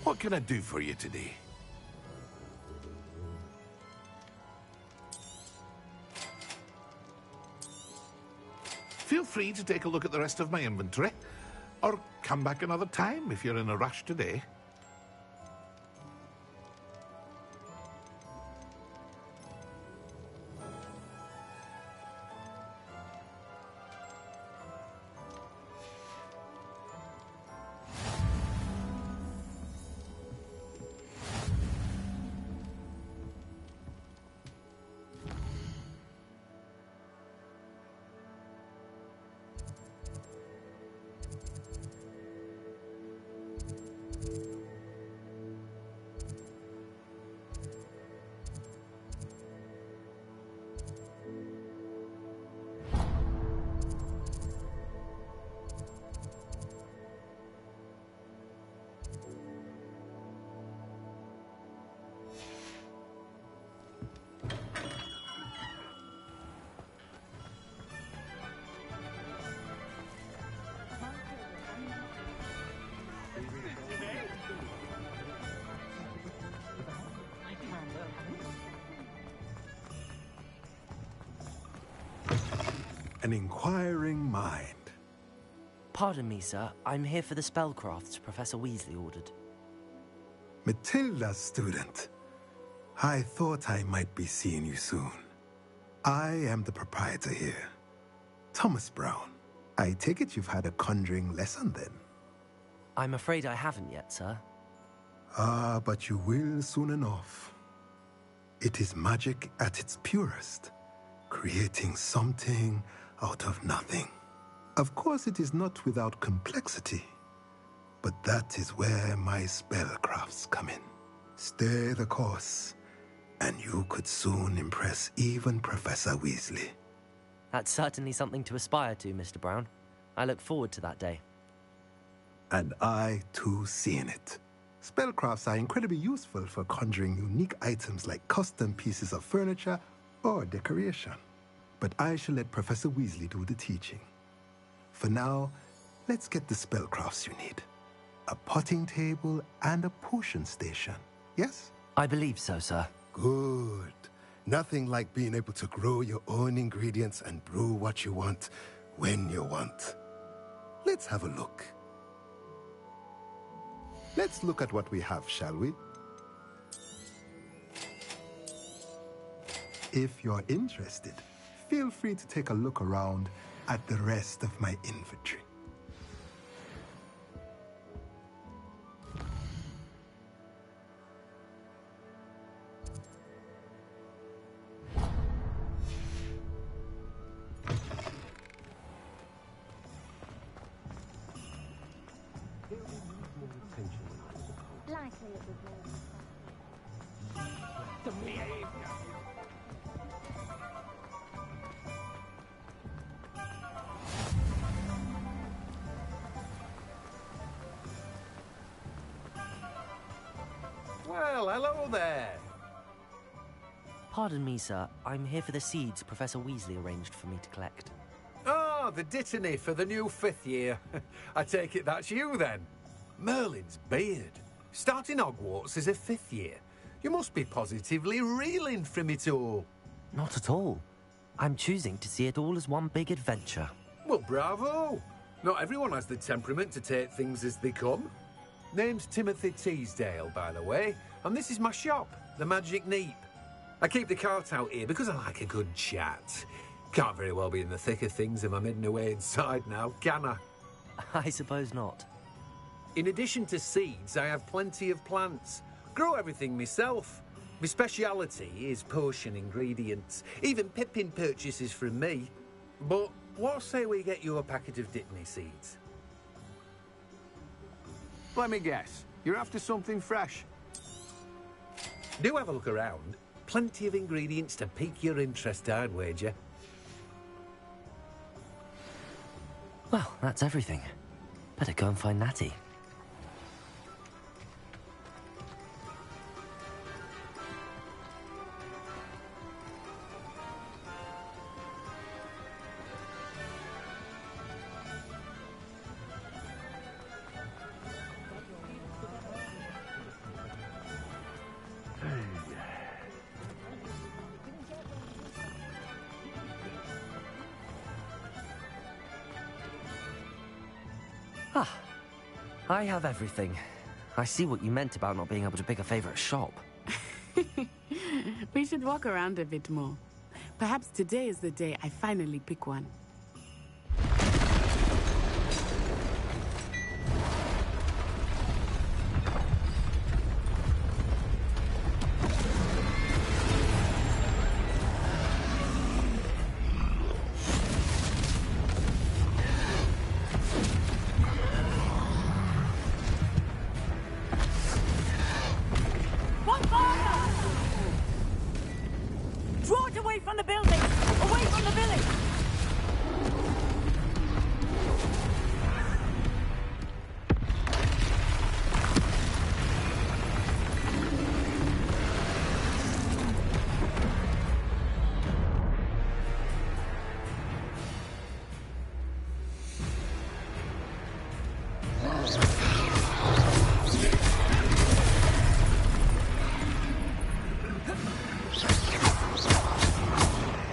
What can I do for you today? Feel free to take a look at the rest of my inventory, or come back another time if you're in a rush today. An inquiring mind. Pardon me, sir. I'm here for the spellcrafts Professor Weasley ordered. Matilda's student. I thought I might be seeing you soon. I am the proprietor here, Thomas Brown. I take it you've had a conjuring lesson then? I'm afraid I haven't yet, sir. Ah, but you will soon enough. It is magic at its purest, creating something out of nothing. Of course, it is not without complexity, but that is where my spellcrafts come in. Stay the course, and you could soon impress even Professor Weasley. That's certainly something to aspire to, Mr. Brown. I look forward to that day. And I, too, seeing it. Spellcrafts are incredibly useful for conjuring unique items like custom pieces of furniture or decoration. But I shall let Professor Weasley do the teaching. For now, let's get the spellcrafts you need. A potting table and a potion station, yes? I believe so, sir. Good. Nothing like being able to grow your own ingredients and brew what you want when you want. Let's have a look. Let's look at what we have, shall we? If you're interested, feel free to take a look around at the rest of my inventory. Well, hello there. Pardon me, sir. I'm here for the seeds Professor Weasley arranged for me to collect. Ah, the dittany for the new 5th year. I take it that's you, then. Merlin's beard. Starting Hogwarts as a 5th year. You must be positively reeling from it all. Not at all. I'm choosing to see it all as one big adventure. Well, bravo. Not everyone has the temperament to take things as they come. Name's Timothy Teasdale, by the way, and this is my shop, the Magic Neep. I keep the cart out here because I like a good chat. Can't very well be in the thick of things if I'm hidden away inside now, can I? I suppose not. In addition to seeds, I have plenty of plants. Grow everything myself. My speciality is potion ingredients. Even Pippin purchases from me. But what say we get you a packet of dittany seeds? Let me guess. You're after something fresh. Do have a look around. Plenty of ingredients to pique your interest, I'd wager. Well, that's everything. Better go and find Natty. Ah, I have everything. I see what you meant about not being able to pick a favorite shop. We should walk around a bit more. Perhaps today is the day I finally pick one. Draw it away from the building! Away from the village!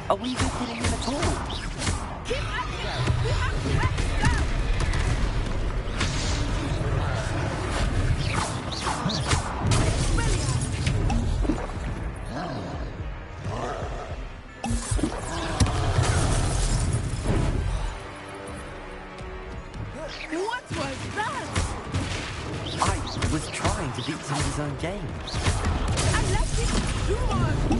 Are we even hitting him at all? Keep at him! We have to let him down! What was that? I was trying to beat him in his own game. I left it too much!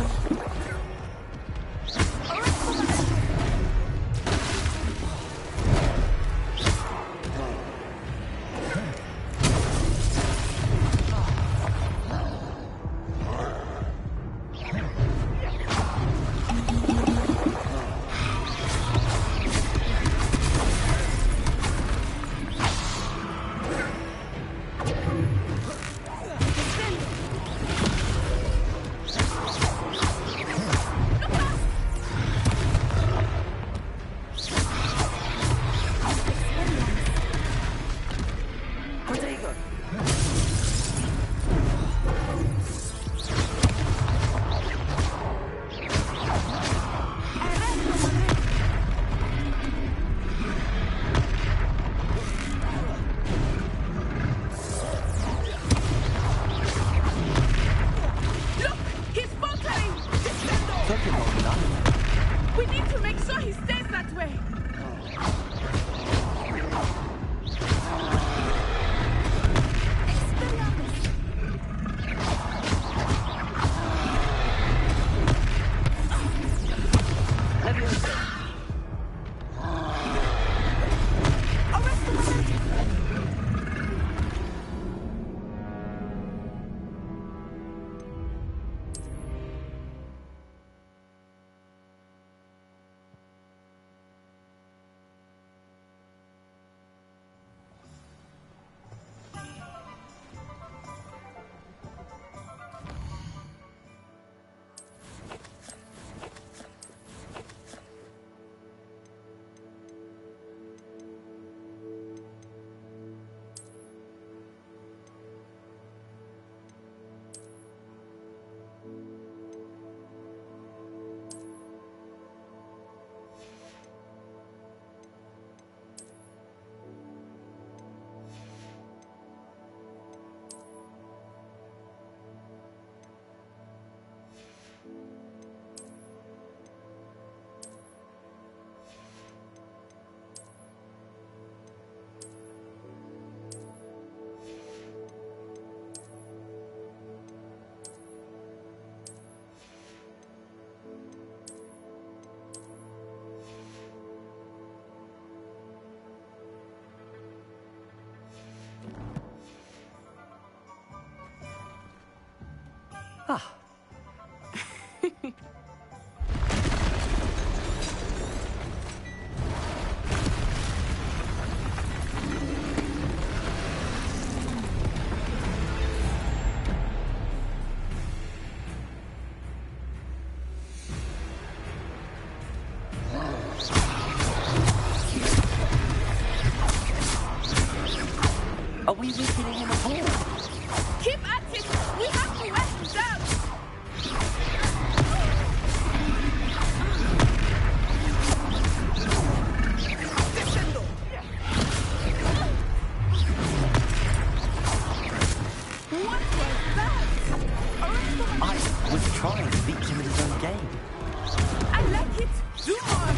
Ah. Are we weakening him at all? Keep at it! We have to wear him down! Descendo! What was that? I was trying to beat him in his own game. I like it! Do more!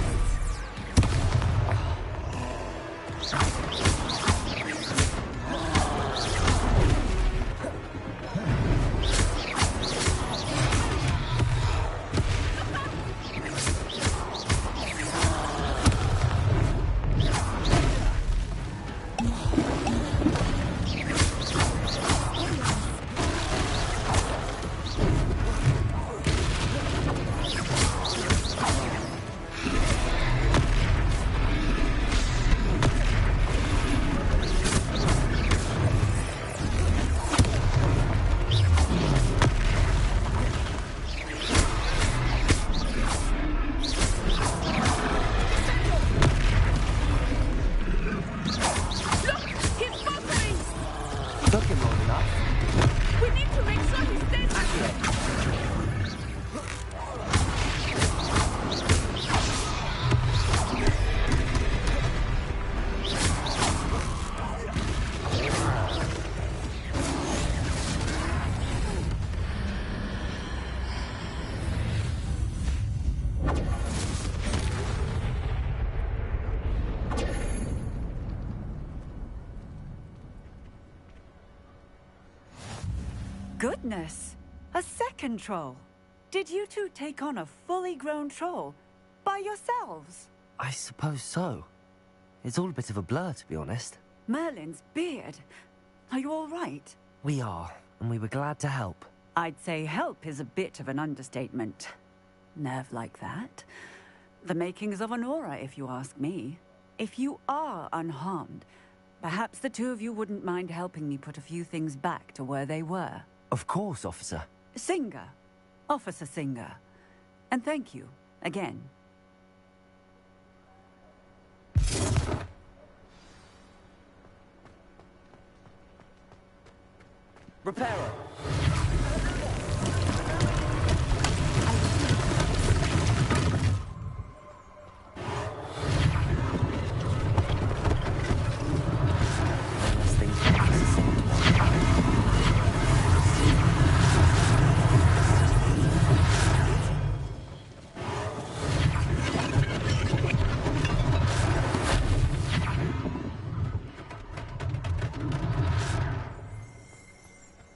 Goodness! A second troll! Did you two take on a fully grown troll by yourselves? I suppose so. It's all a bit of a blur, to be honest. Merlin's beard. Are you all right? We are, and we were glad to help. I'd say help is a bit of an understatement. Nerve like that. The makings of an aura, if you ask me. If you are unharmed, perhaps the two of you wouldn't mind helping me put a few things back to where they were. Of course, officer. Singer. Officer Singer. And thank you, again. Reparo!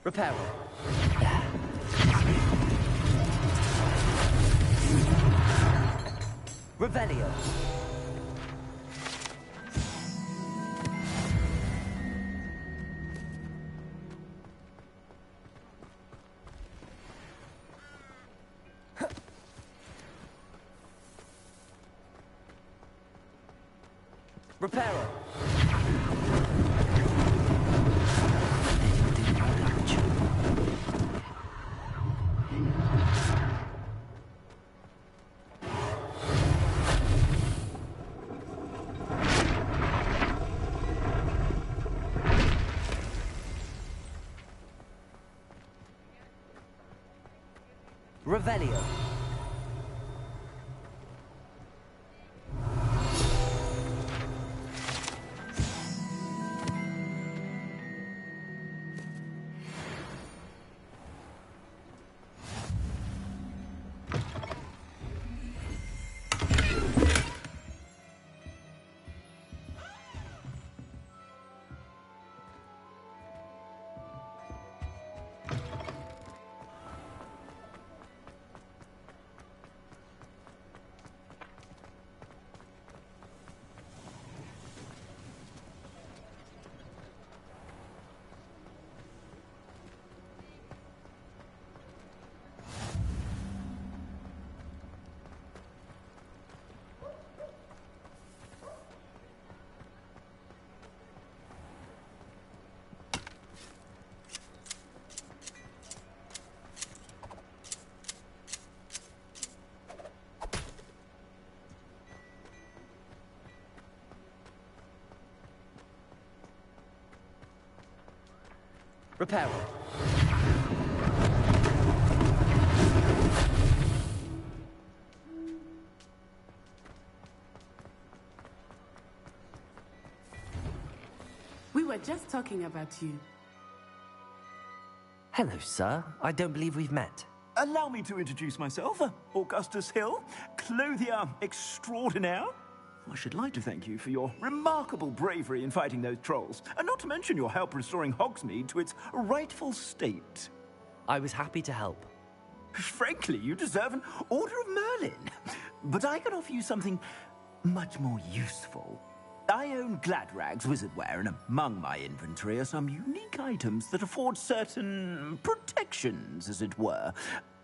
Reparo. Revelio. Reparo. Revelio. Repair. We were just talking about you. Hello, sir. I don't believe we've met. Allow me to introduce myself, Augustus Hill, clothier extraordinaire. I should like to thank you for your remarkable bravery in fighting those trolls, and not to mention your help restoring Hogsmeade to its rightful state. I was happy to help. Frankly, you deserve an Order of Merlin. But I can offer you something much more useful. I own Gladrag's wizardware, and among my inventory are some unique items that afford certain protections, as it were.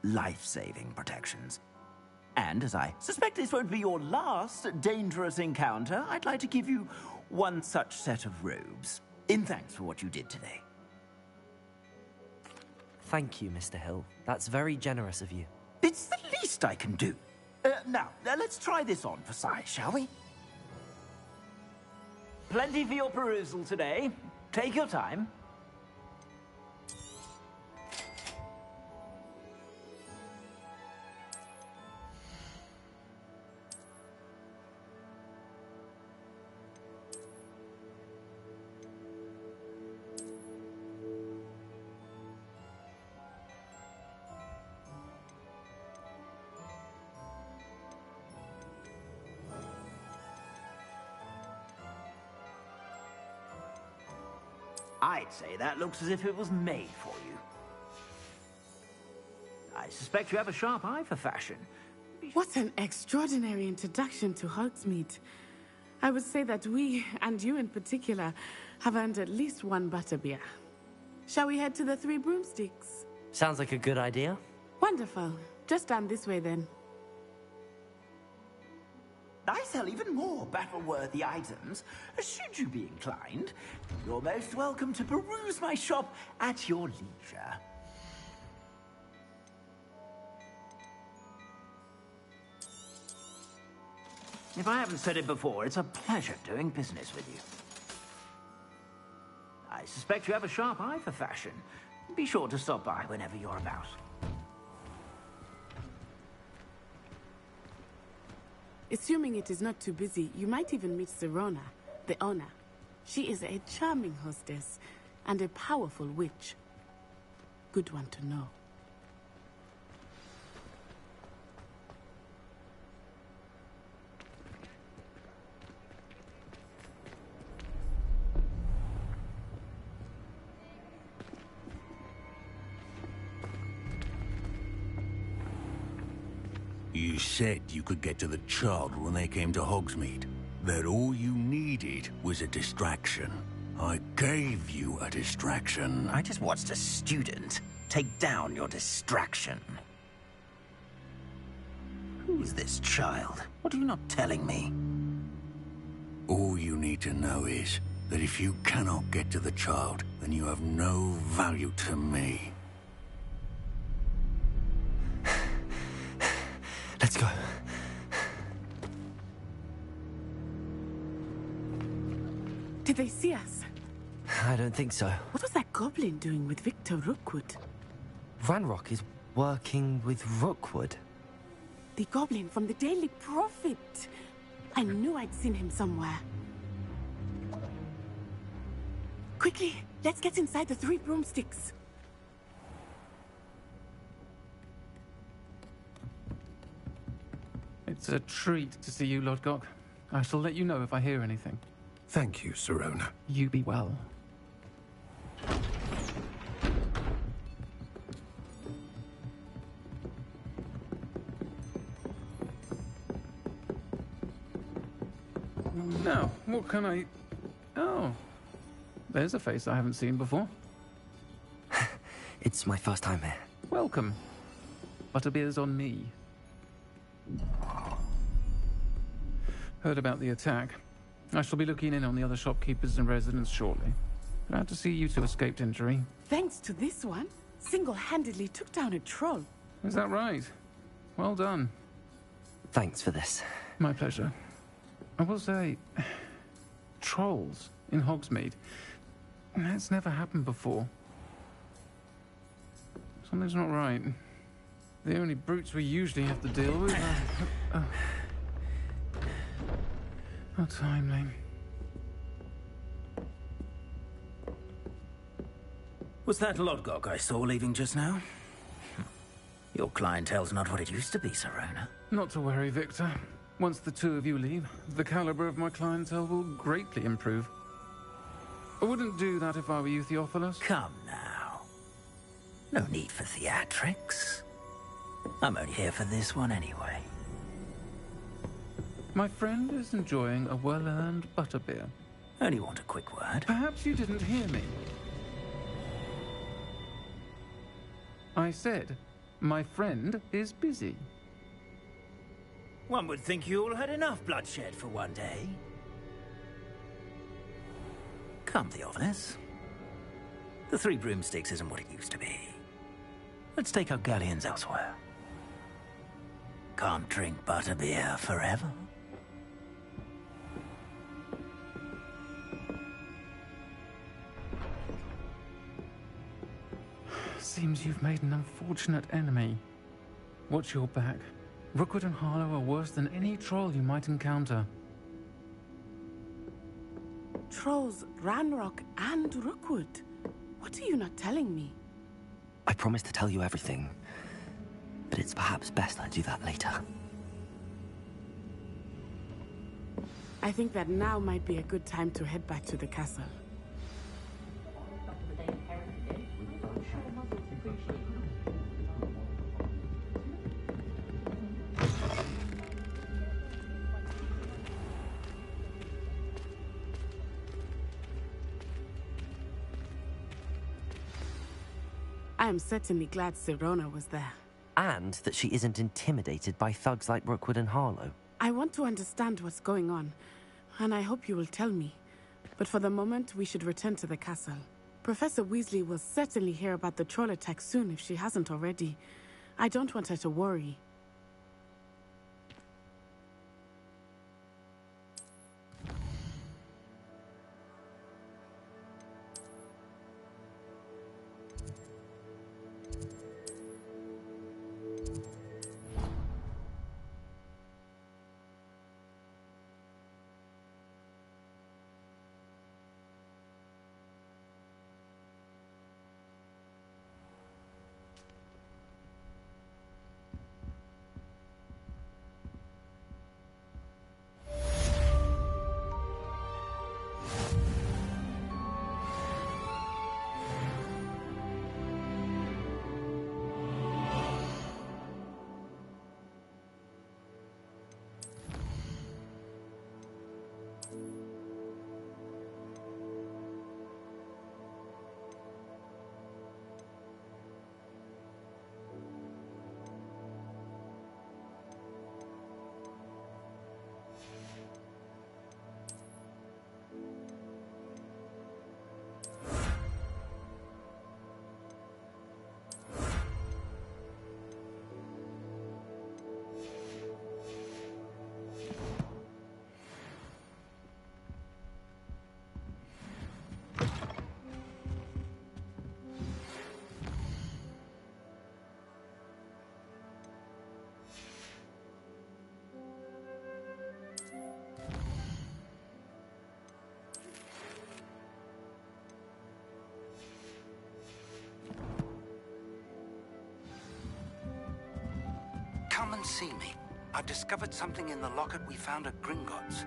Life-saving protections. And as I suspect this won't be your last dangerous encounter, I'd like to give you one such set of robes, in thanks for what you did today. Thank you, Mr. Hill. That's very generous of you. It's the least I can do. Now, let's try this on for size, shall we? Plenty for your perusal today. Take your time. I'd say that looks as if it was made for you. I suspect you have a sharp eye for fashion. What an extraordinary introduction to Hogsmeade. I would say that we, and you in particular, have earned at least one butterbeer. Shall we head to the Three Broomsticks? Sounds like a good idea. Wonderful. Just down this way then. I sell even more battle-worthy items. Should you be inclined, you're most welcome to peruse my shop at your leisure. If I haven't said it before, it's a pleasure doing business with you. I suspect you have a sharp eye for fashion. Be sure to stop by whenever you're about. Assuming it is not too busy, you might even meet Serona, the owner. She is a charming hostess and a powerful witch. Good one to know. You said you could get to the child when they came to Hogsmeade. That all you needed was a distraction. I gave you a distraction. I just watched a student take down your distraction. Who is this child? What are you not telling me? All you need to know is that if you cannot get to the child, then you have no value to me. Let's go. Did they see us? I don't think so. What was that goblin doing with Victor Rookwood? Ranrock is working with Rookwood. The goblin from the Daily Prophet. I knew I'd seen him somewhere. Quickly, let's get inside the Three Broomsticks. It's a treat to see you, Lodgok. I shall let you know if I hear anything. Thank you, Serona. You be well. Now, what can I... Oh, there's a face I haven't seen before. It's my first time here. Welcome. Butterbeer's on me. Heard about the attack. I shall be looking in on the other shopkeepers and residents shortly. Glad to see you two escaped injury. Thanks to this one, single-handedly took down a troll. Is that right? Well done. Thanks for this. My pleasure. I will say, trolls in Hogsmeade. That's never happened before. Something's not right. The only brutes we usually have to deal with are... How timely. Was that Lodgok I saw leaving just now? Your clientele's not what it used to be, Sirona. Not to worry, Victor. Once the two of you leave, the caliber of my clientele will greatly improve. I wouldn't do that if I were you, Theophilus. Come now. No need for theatrics. I'm only here for this one anyway. My friend is enjoying a well-earned butterbeer. Only want a quick word. Perhaps you didn't hear me. I said, my friend is busy. One would think you all had enough bloodshed for one day. Come, Theophilus. The Three Broomsticks isn't what it used to be. Let's take our galleons elsewhere. Can't drink butterbeer forever. Seems you've made an unfortunate enemy. Watch your back. Rookwood and Harlow are worse than any troll you might encounter. Trolls, Ranrock, and Rookwood. What are you not telling me? I promised to tell you everything, but it's perhaps best I do that later. I think that now might be a good time to head back to the castle. I am certainly glad Sirona was there. And that she isn't intimidated by thugs like Rookwood and Harlow. I want to understand what's going on, and I hope you will tell me. But for the moment, we should return to the castle. Professor Weasley will certainly hear about the troll attack soon if she hasn't already. I don't want her to worry. Come and see me. I've discovered something in the locket we found at Gringotts.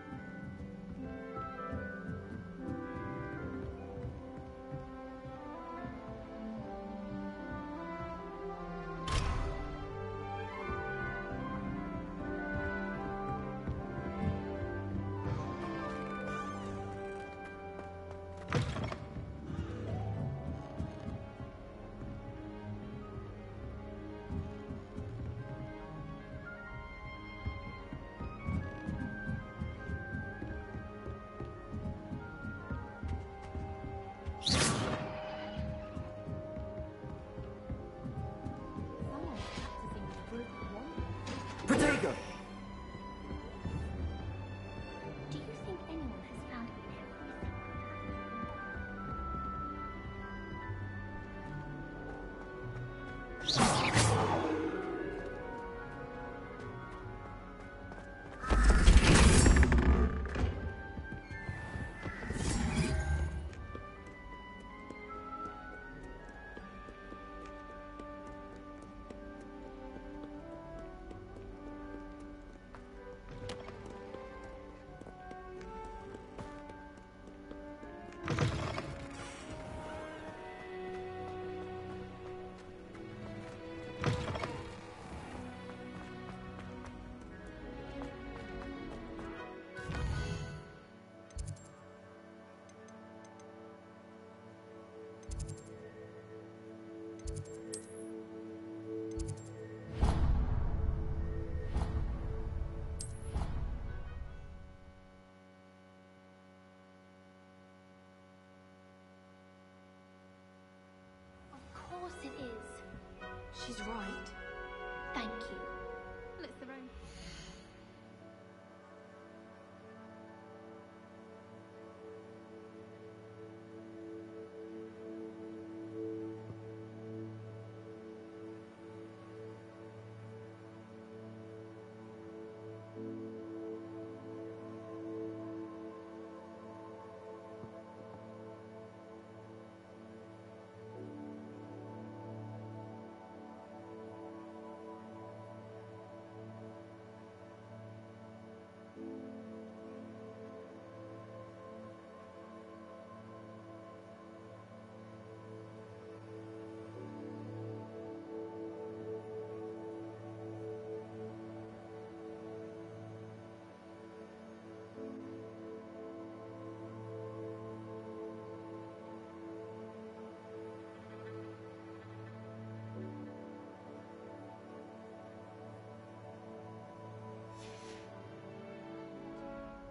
She's right. Thank you. Well, it's their own.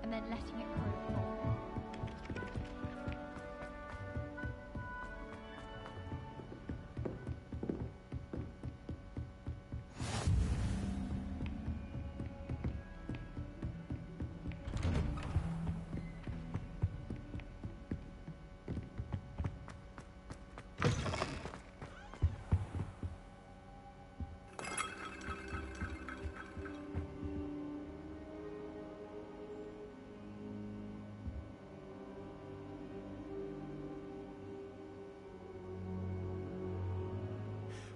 And then letting it grow.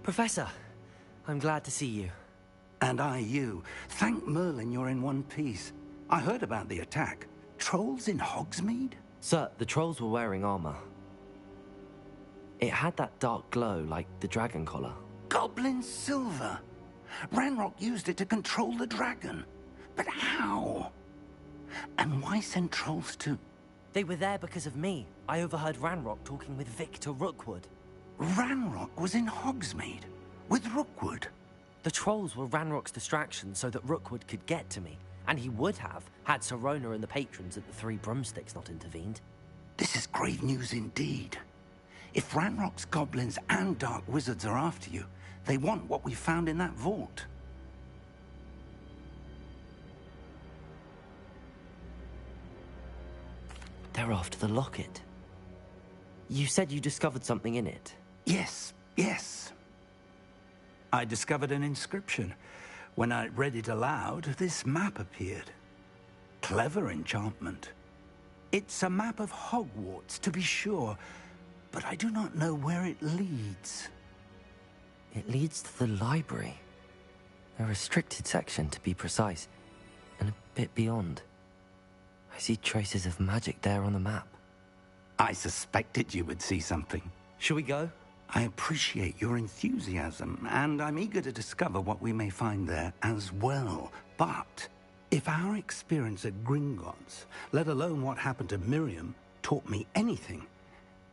Professor, I'm glad to see you. And I you. Thank Merlin you're in one piece. I heard about the attack. Trolls in Hogsmeade? Sir, the trolls were wearing armor. It had that dark glow like the dragon collar. Goblin silver. Ranrock used it to control the dragon. But how? And why send trolls to... They were there because of me. I overheard Ranrock talking with Victor Rookwood. Ranrock was in Hogsmeade? With Rookwood? The trolls were Ranrock's distraction so that Rookwood could get to me. And he would have, had Sirona and the patrons at the Three Broomsticks not intervened. This is grave news indeed. If Ranrock's goblins and dark wizards are after you, they want what we found in that vault. They're after the locket. You said you discovered something in it. Yes, yes. I discovered an inscription. When I read it aloud, this map appeared. Clever enchantment. It's a map of Hogwarts, to be sure, but I do not know where it leads. It leads to the library. A restricted section, to be precise, and a bit beyond. I see traces of magic there on the map. I suspected you would see something. Shall we go? I appreciate your enthusiasm, and I'm eager to discover what we may find there as well. But if our experience at Gringotts, let alone what happened to Miriam, taught me anything,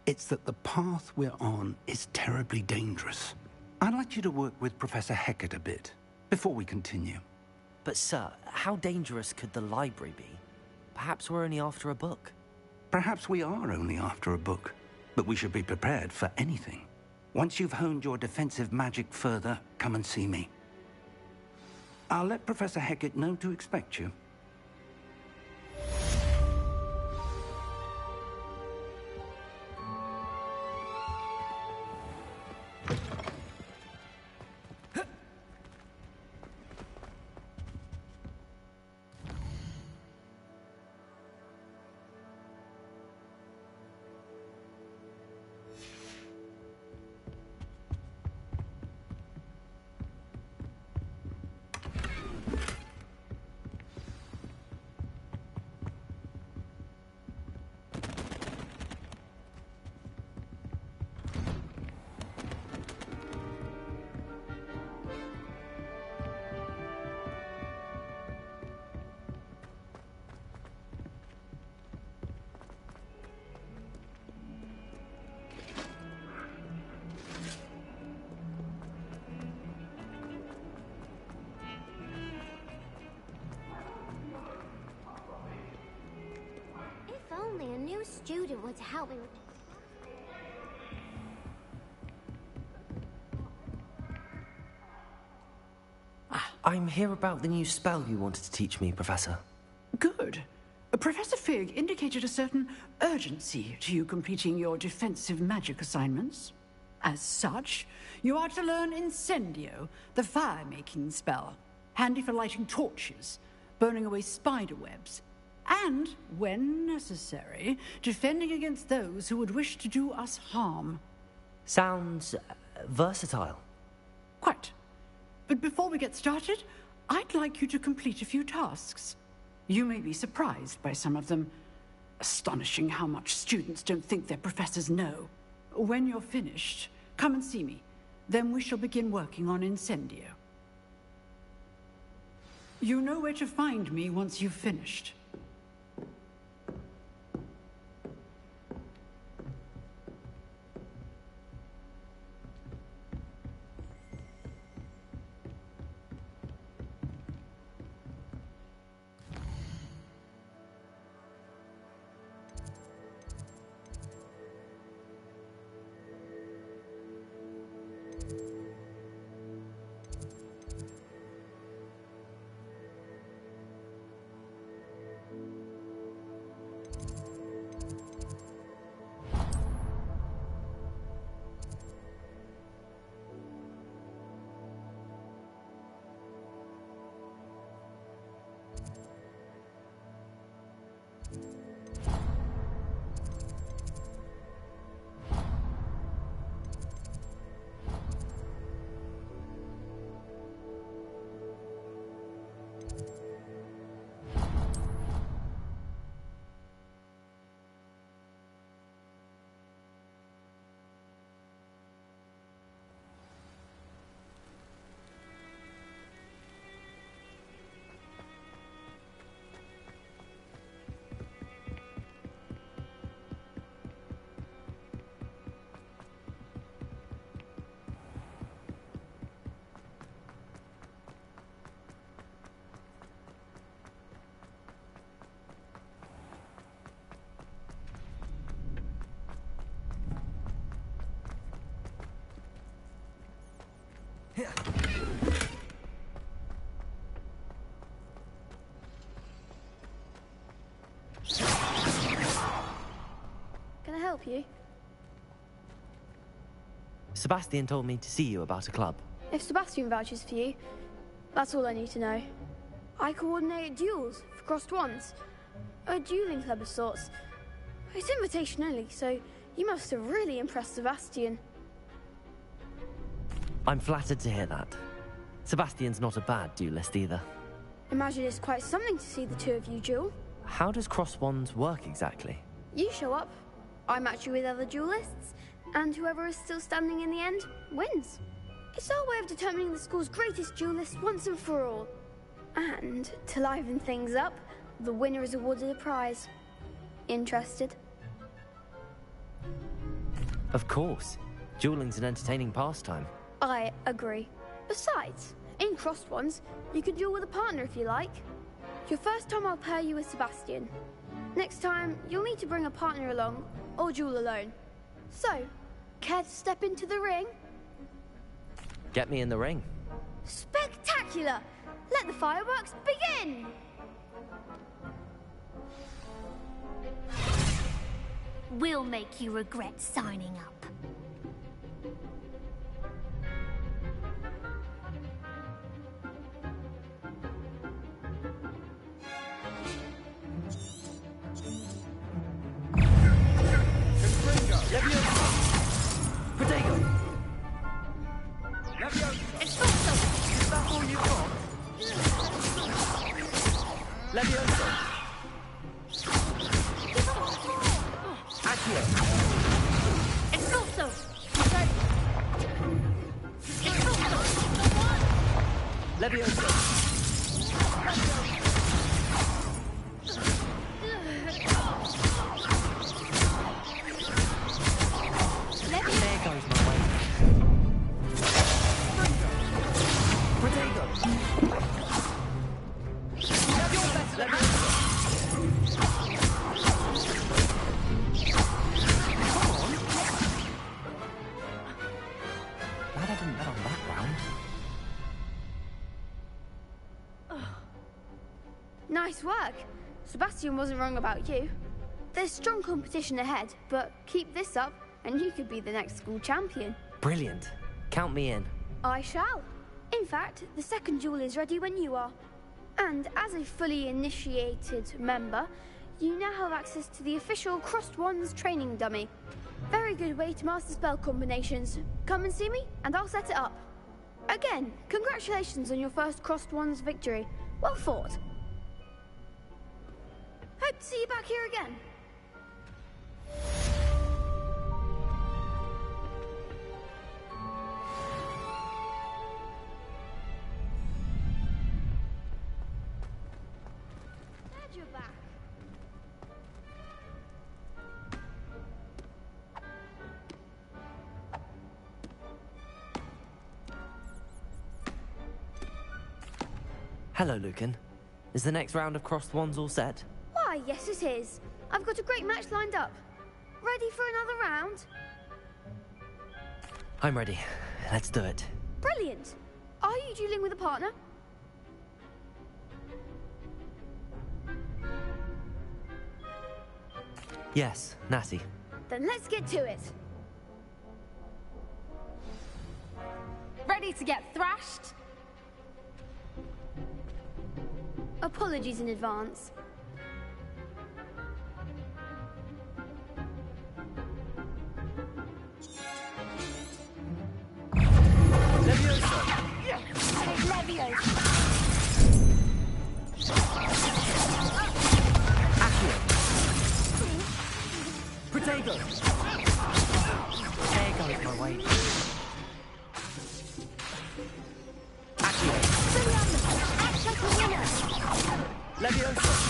it's that the path we're on is terribly dangerous. I'd like you to work with Professor Hecat a bit, before we continue. But sir, how dangerous could the library be? Perhaps we're only after a book. Perhaps we are only after a book, but we should be prepared for anything. Once you've honed your defensive magic further, come and see me. I'll let Professor Hecat know to expect you. Only a new student would help me with... I'm here about the new spell you wanted to teach me, Professor. Good. Professor Fig indicated a certain urgency to you completing your defensive magic assignments. As such, you are to learn Incendio, the fire-making spell, handy for lighting torches, burning away spider webs, and, when necessary, defending against those who would wish to do us harm. Sounds versatile. Quite. But before we get started, I'd like you to complete a few tasks. You may be surprised by some of them. Astonishing how much students don't think their professors know. When you're finished, come and see me. Then we shall begin working on Incendio. You know where to find me once you've finished. Can I help you? Sebastian told me to see you about a club. If Sebastian vouches for you, that's all I need to know. I coordinate duels for crossed wands. A dueling club of sorts. It's invitation only, so you must have really impressed Sebastian. I'm flattered to hear that. Sebastian's not a bad duelist either. Imagine it's quite something to see the two of you duel. How does cross wands work exactly? You show up, I match you with other duelists, and whoever is still standing in the end wins. It's our way of determining the school's greatest duelist once and for all. And to liven things up, the winner is awarded a prize. Interested? Of course. Dueling's an entertaining pastime. I agree. Besides, in crossed ones, you can duel with a partner if you like. Your first time I'll pair you with Sebastian. Next time, you'll need to bring a partner along, or duel alone. So, care to step into the ring? Get me in the ring. Spectacular! Let the fireworks begin! We'll make you regret signing up. Nice work. Sebastian wasn't wrong about you. There's strong competition ahead, but keep this up and you could be the next school champion. Brilliant. Count me in. I shall. In fact, the second duel is ready when you are. And as a fully initiated member, you now have access to the official Crossed Wands training dummy. Very good way to master spell combinations. Come and see me, and I'll set it up. Again, congratulations on your first Crossed Wands victory. Well fought. Hope to see you back here again. Glad you're back. Hello, Lucan. Is the next round of Crossed Wands all set? Why, yes it is. I've got a great match lined up. Ready for another round? I'm ready. Let's do it. Brilliant. Are you dueling with a partner? Yes, Natty. Then let's get to it. Ready to get thrashed? Apologies in advance. Protego! There goes my weight. Levioso!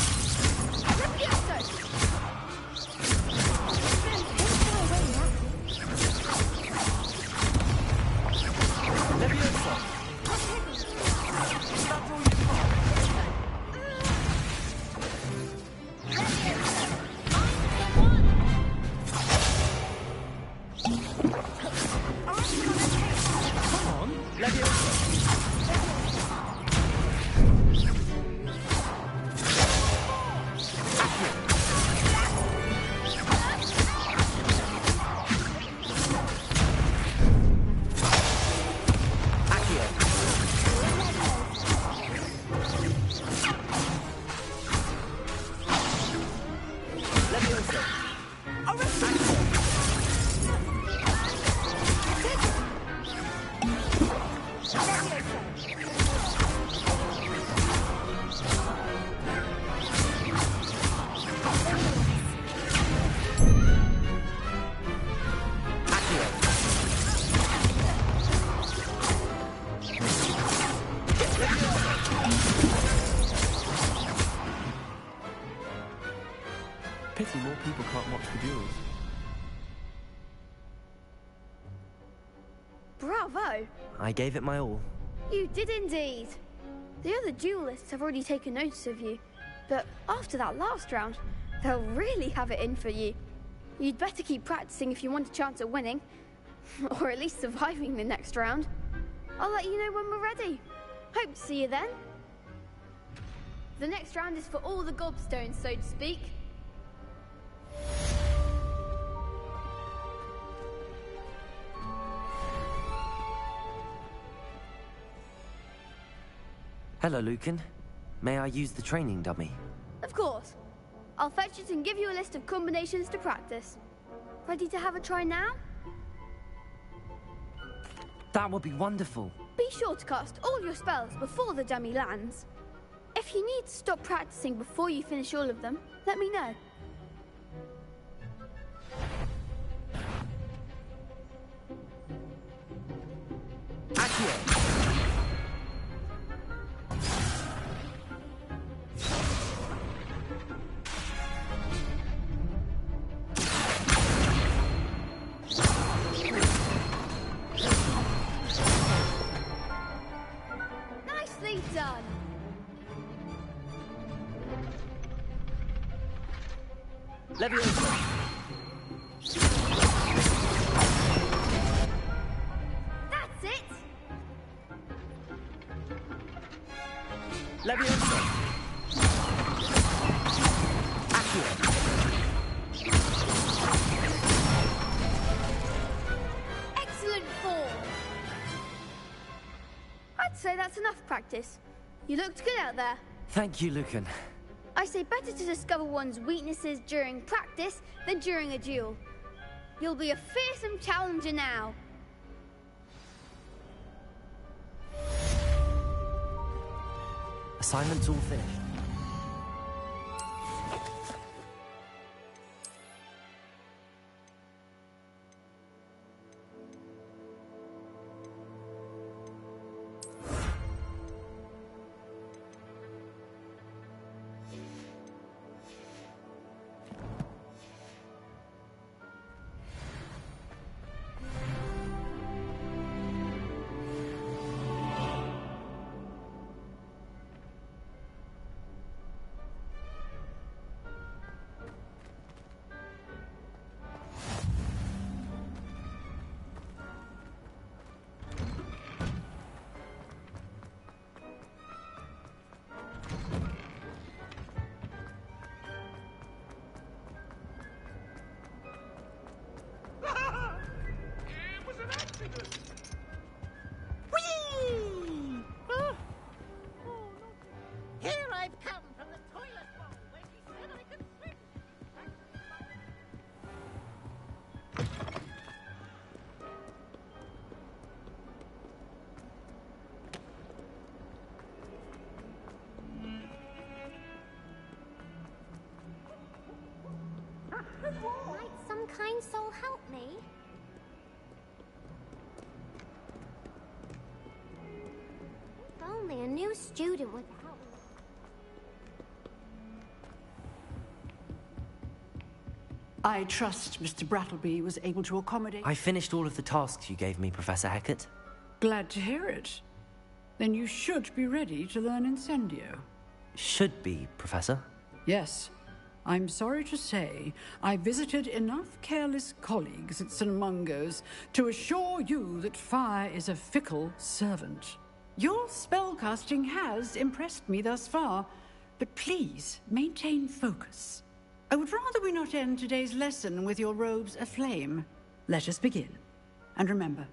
Pity more people can't watch the duels. Bravo! I gave it my all. You did indeed. The other duelists have already taken notice of you, but after that last round, they'll really have it in for you. You'd better keep practicing if you want a chance at winning, or at least surviving the next round. I'll let you know when we're ready. Hope to see you then. The next round is for all the gobstones, so to speak. Hello, Lucan. May I use the training dummy? Of course. I'll fetch it and give you a list of combinations to practice. Ready to have a try now? That would be wonderful. Be sure to cast all your spells before the dummy lands. If you need to stop practicing before you finish all of them, let me know. Nicely done. Levioso! That's it! Levioso! enough practice. You looked good out there. Thank you, Lucan. I say better to discover one's weaknesses during practice than during a duel. You'll be a fearsome challenger now. Assignment's all finished. Whee! Oh. Here I've come from the toilet bowl where she said I could swim. Might some kind soul help me? If only a new student would help me. I trust Mr. Brattleby was able to accommodate... I finished all of the tasks you gave me, Professor Hecat. Glad to hear it. Then you should be ready to learn Incendio. Should be, Professor. Yes. I'm sorry to say, I visited enough careless colleagues at St. Mungo's to assure you that fire is a fickle servant. Your spellcasting has impressed me thus far, but please maintain focus. I would rather we not end today's lesson with your robes aflame. Let us begin. And remember,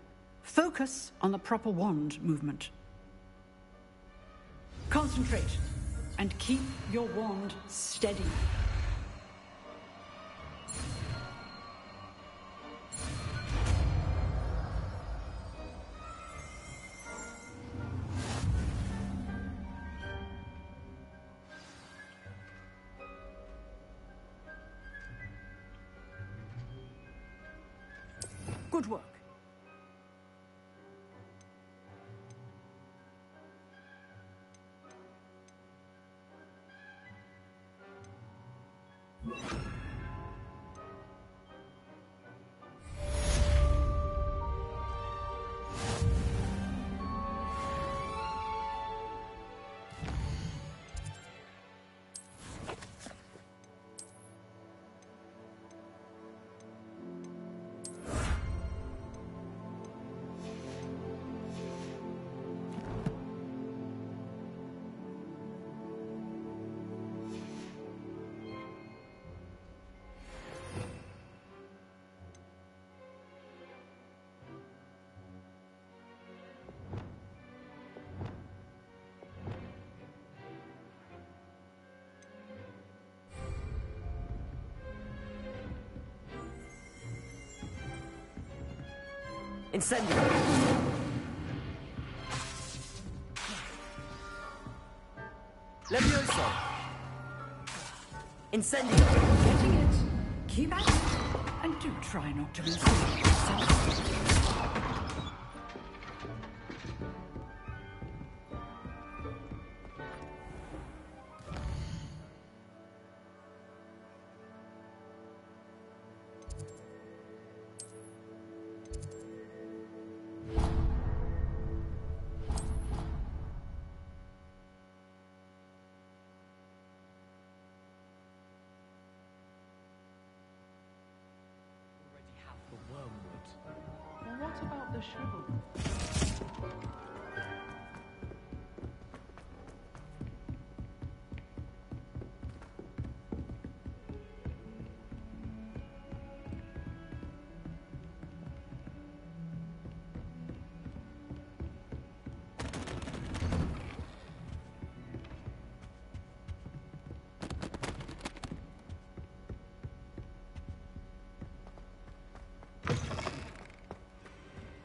focus on the proper wand movement. Concentrate, and keep your wand steady. Good work. Incendio! Levioso! Incendio! Getting it. Keep at it. And do try not to lose yourself. What about the shovel?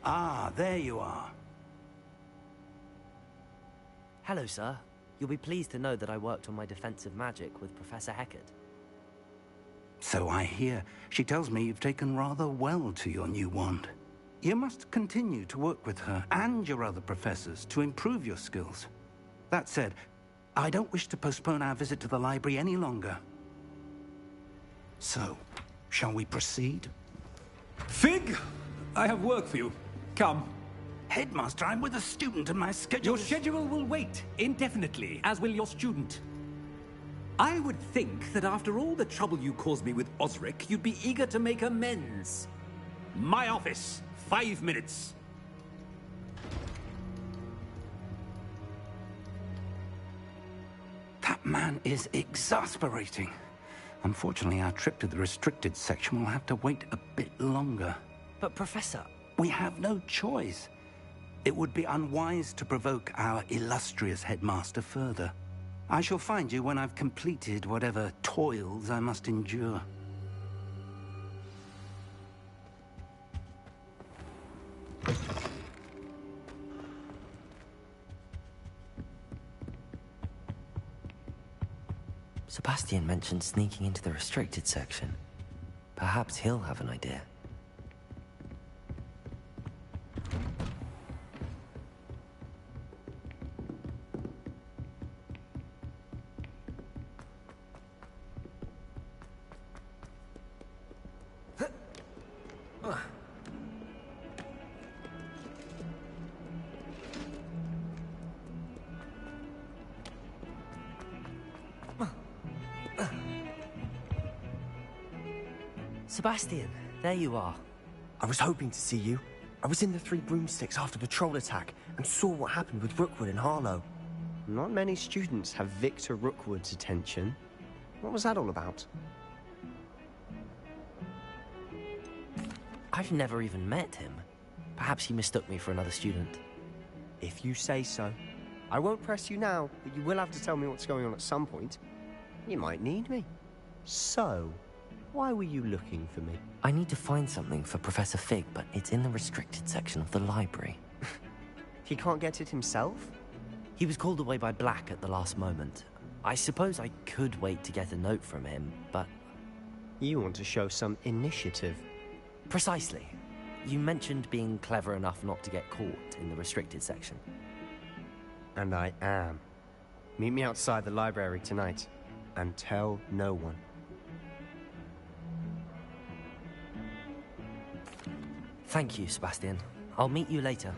Ah, there you are. Hello, sir. You'll be pleased to know that I worked on my defensive magic with Professor Heckard. So I hear. She tells me you've taken rather well to your new wand. You must continue to work with her and your other professors to improve your skills. That said, I don't wish to postpone our visit to the library any longer. So, shall we proceed? Fig! I have work for you. Come. Headmaster, I'm with a student and my schedule... Your schedule will wait indefinitely, as will your student. I would think that after all the trouble you caused me with Osric, you'd be eager to make amends. My office. 5 minutes. That man is exasperating. Unfortunately, our trip to the restricted section will have to wait a bit longer. But, Professor... We have no choice. It would be unwise to provoke our illustrious headmaster further. I shall find you when I've completed whatever toils I must endure. Sebastian mentioned sneaking into the restricted section. Perhaps he'll have an idea. Sebastian, there you are. I was hoping to see you. I was in the Three Broomsticks after the troll attack and saw what happened with Rookwood and Harlow. Not many students have Victor Rookwood's attention. What was that all about? I've never even met him. Perhaps he mistook me for another student. If you say so. I won't press you now, but you will have to tell me what's going on at some point. You might need me. So, why were you looking for me? I need to find something for Professor Fig, but it's in the restricted section of the library. He can't get it himself? He was called away by Black at the last moment. I suppose I could wait to get a note from him, but... You want to show some initiative. Precisely. You mentioned being clever enough not to get caught in the restricted section. And I am. Meet me outside the library tonight, and tell no one. Thank you, Sebastian. I'll meet you later.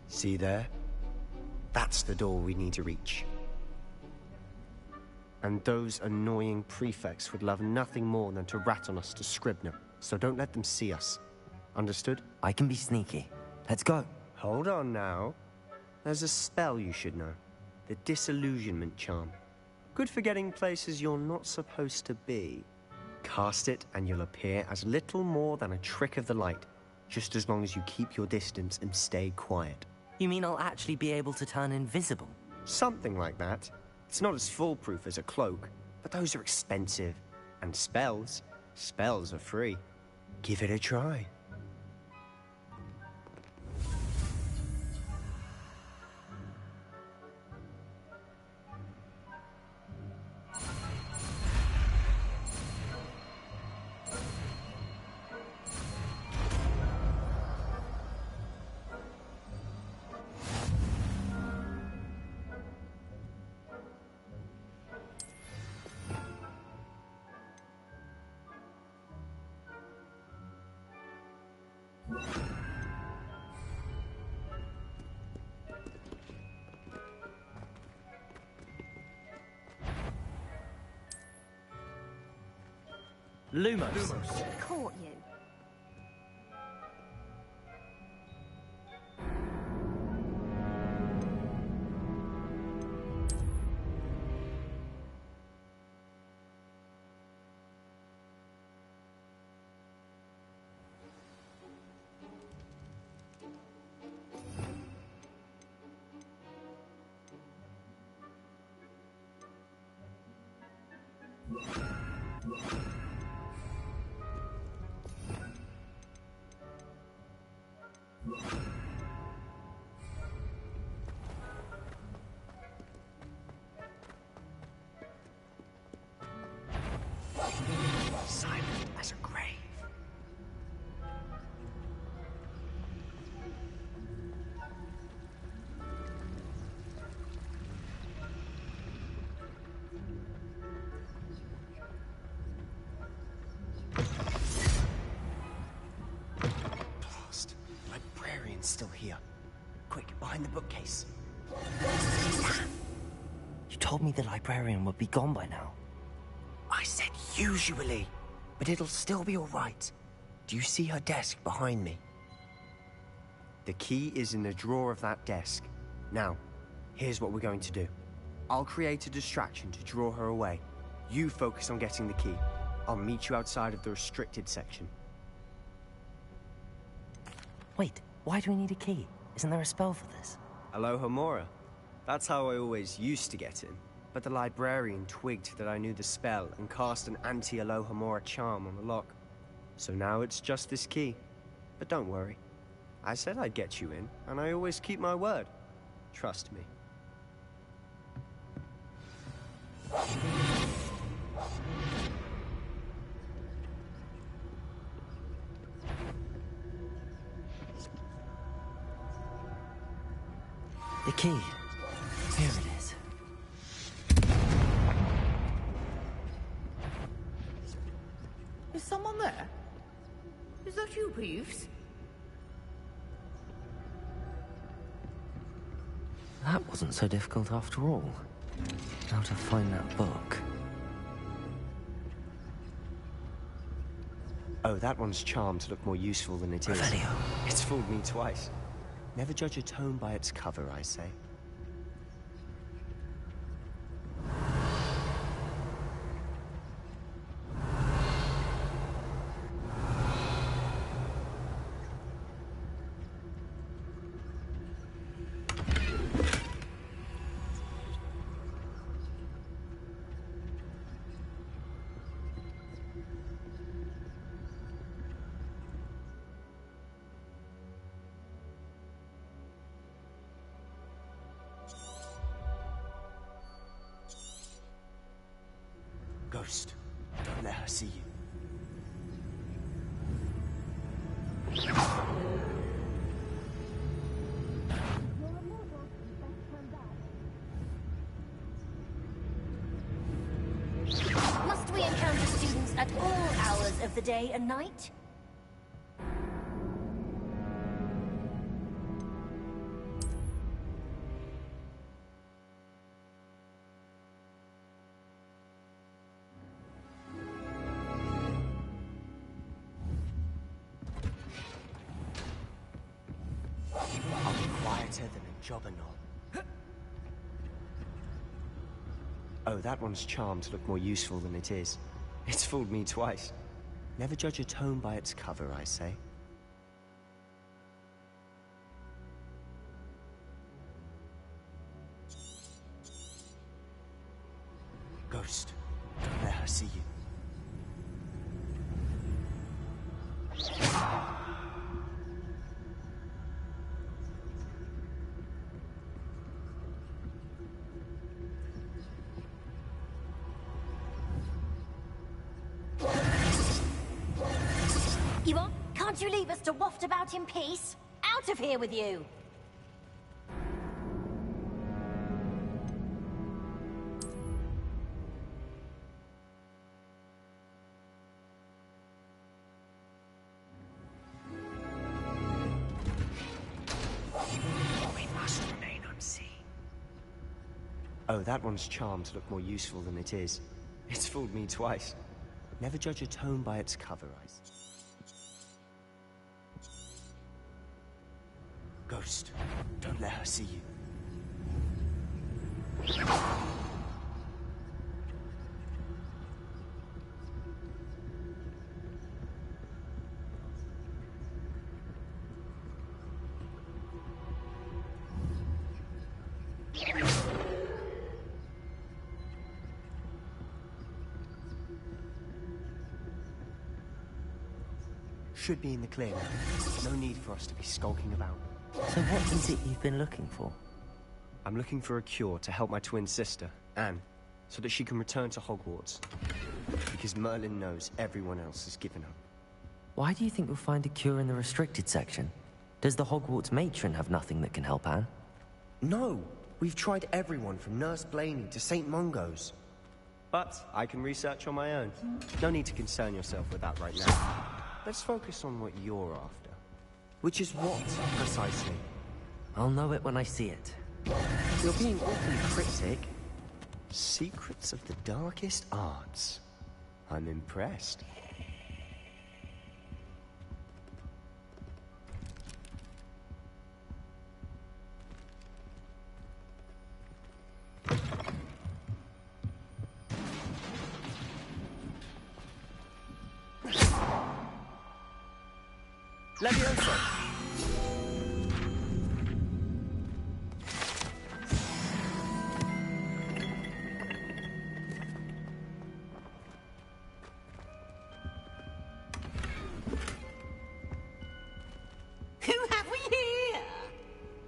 See there? That's the door we need to reach. And those annoying prefects would love nothing more than to rat on us to Scribner, so don't let them see us. Understood? I can be sneaky. Let's go. Hold on now. There's a spell you should know. The Disillusionment Charm. Good for getting places you're not supposed to be. Cast it and you'll appear as little more than a trick of the light, just as long as you keep your distance and stay quiet. You mean I'll actually be able to turn invisible? Something like that. It's not as foolproof as a cloak, but those are expensive. And spells are free. Give it a try. Lumos. Caught you. Silent as a grave. Blast. Librarian's still here. Quick, behind the bookcase. You told me the librarian would be gone by now. I said usually, but it'll still be all right. Do you see her desk behind me? The key is in the drawer of that desk. Now, here's what we're going to do. I'll create a distraction to draw her away. You focus on getting the key. I'll meet you outside of the restricted section. Wait, why do we need a key? Isn't there a spell for this? Alohomora. That's how I always used to get in. But the librarian twigged that I knew the spell and cast an anti-Alohomora charm on the lock. So now it's just this key. But don't worry. I said I'd get you in, and I always keep my word. Trust me. The key. Here it is. Is someone there? Is that you, Peeves? That wasn't so difficult after all. How to find that book. Oh, that one's charmed to look more useful than it is. Revelio. It's fooled me twice. Never judge a tome by its cover, I say. Ghost, don't let her see you. Must we encounter students at all hours of the day and night? I'll be quieter than a jobberknoll. Oh, that one's charmed to look more useful than it is. It's fooled me twice. Never judge a tome by its cover, I say. Ghost, don't let her see you. Yvonne, can't you leave us to waft about in peace? Out of here with you! We must remain unseen. Oh, that one's charmed to look more useful than it is. It's fooled me twice. Never judge a tome by its cover, I say. Ghost, don't let her see you. should be in the clear now. No need for us to be skulking about. So what is it you've been looking for? I'm looking for a cure to help my twin sister, Anne, so that she can return to Hogwarts. Because Merlin knows everyone else has given up. Why do you think we'll find a cure in the restricted section? Does the Hogwarts matron have nothing that can help Anne? No! We've tried everyone from Nurse Blaney to St. Mungo's. But I can research on my own. No need to concern yourself with that right now. Let's focus on what you're after. Which is what, precisely? I'll know it when I see it. You're being awfully cryptic. Secrets of the darkest arts. I'm impressed. Leviosa! Who have we here?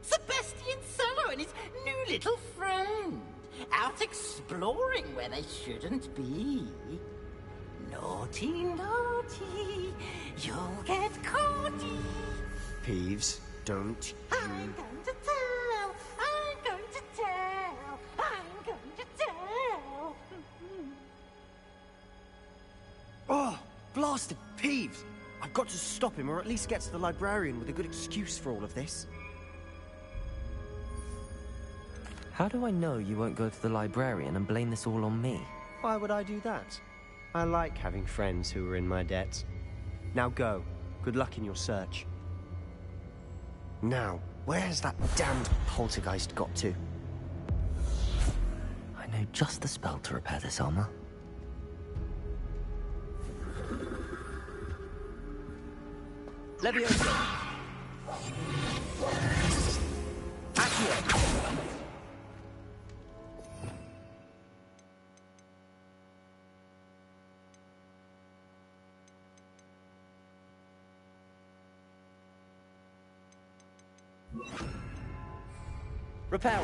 Sebastian Cello and his new little friend. Out exploring where they shouldn't be. Naughty, naughty. You'll get caughty. Peeves, don't I'm going to tell. I'm going to tell. I'm going to tell. Oh, blasted Peeves! I've got to stop him, or at least get to the librarian with a good excuse for all of this. How do I know you won't go to the librarian and blame this all on me? Why would I do that? I like having friends who are in my debt. Now go. Good luck in your search. Now, where's that damned poltergeist got to? I know just the spell to repair this armor. Leviosa! Accio! Reparo!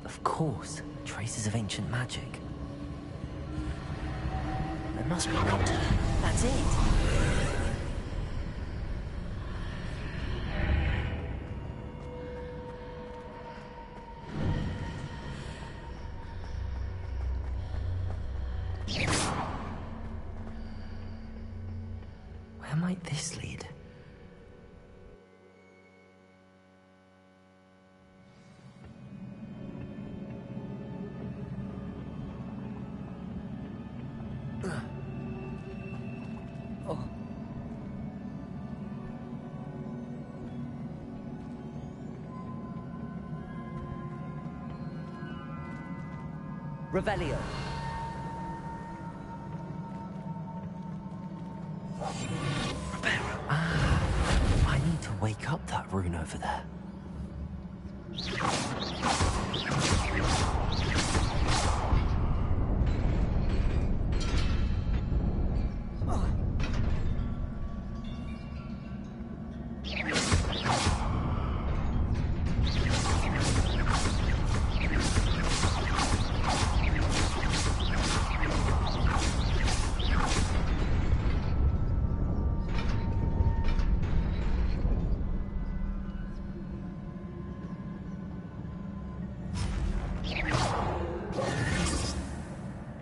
Of course, traces of ancient magic. There must be more. That's it! Where might this lead? Revelio. I need to wake up that rune over there.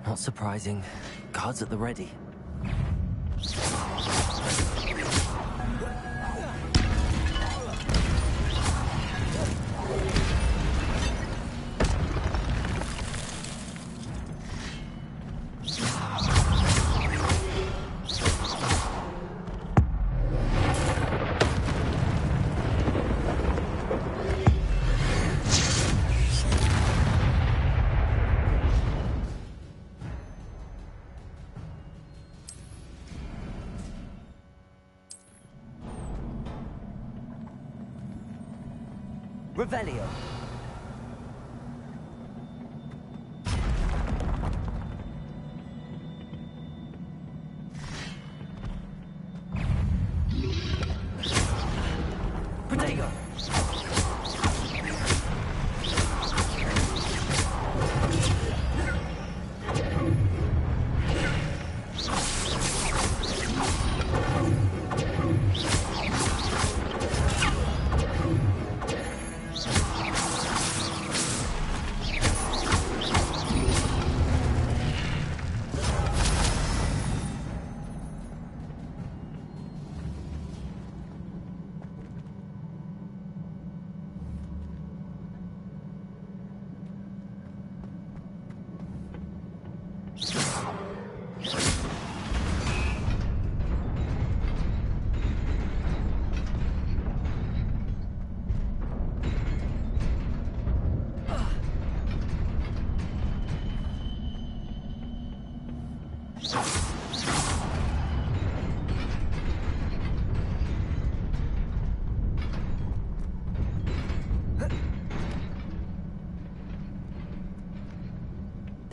Not surprising. Guards at the ready. Revelio. Protego.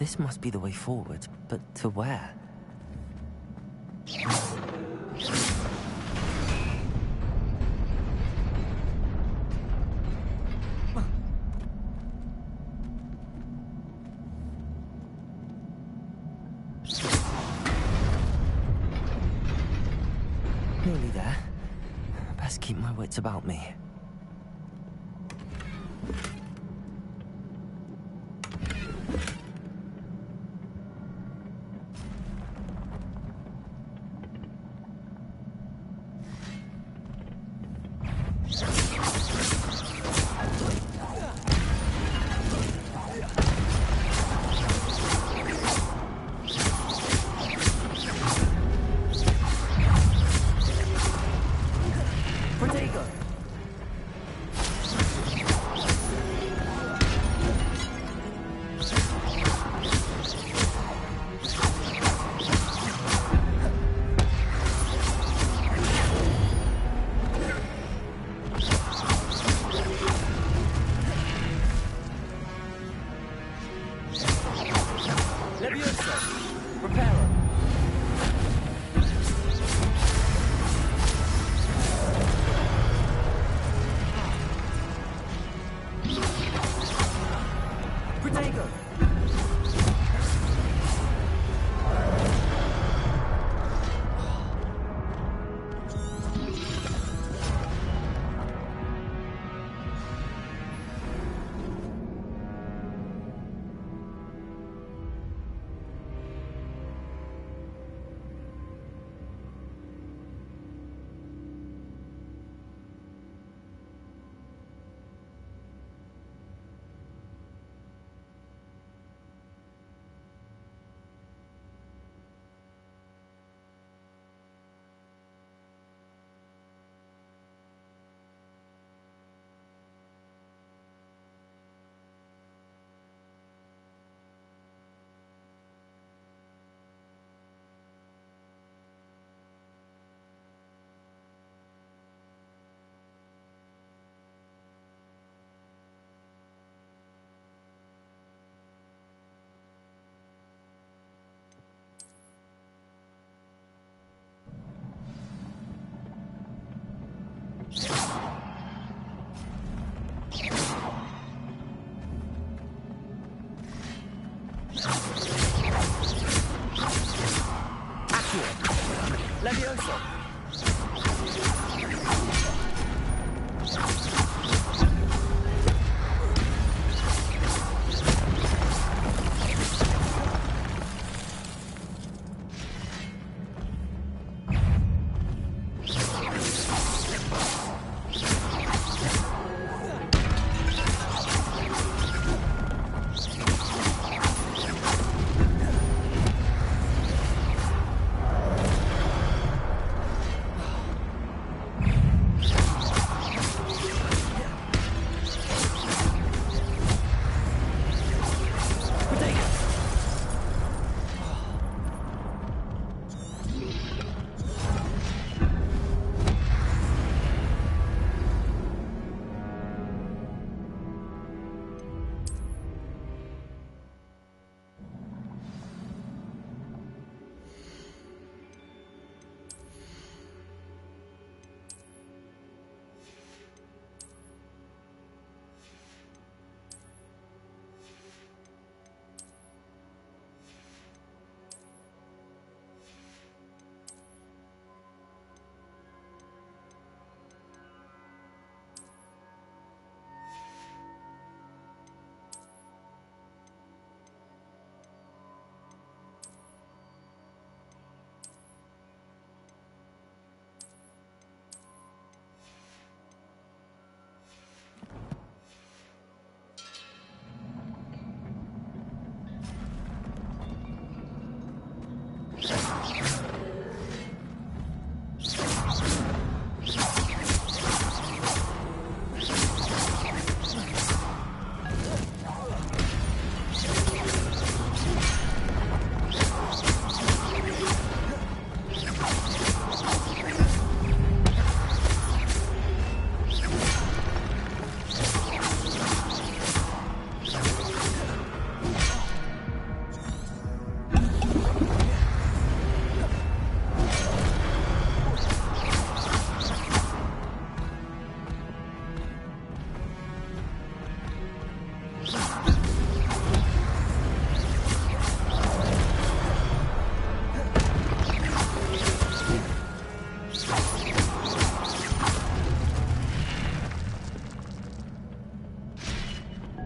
This must be the way forward, but to where? Nearly there. Best keep my wits about me.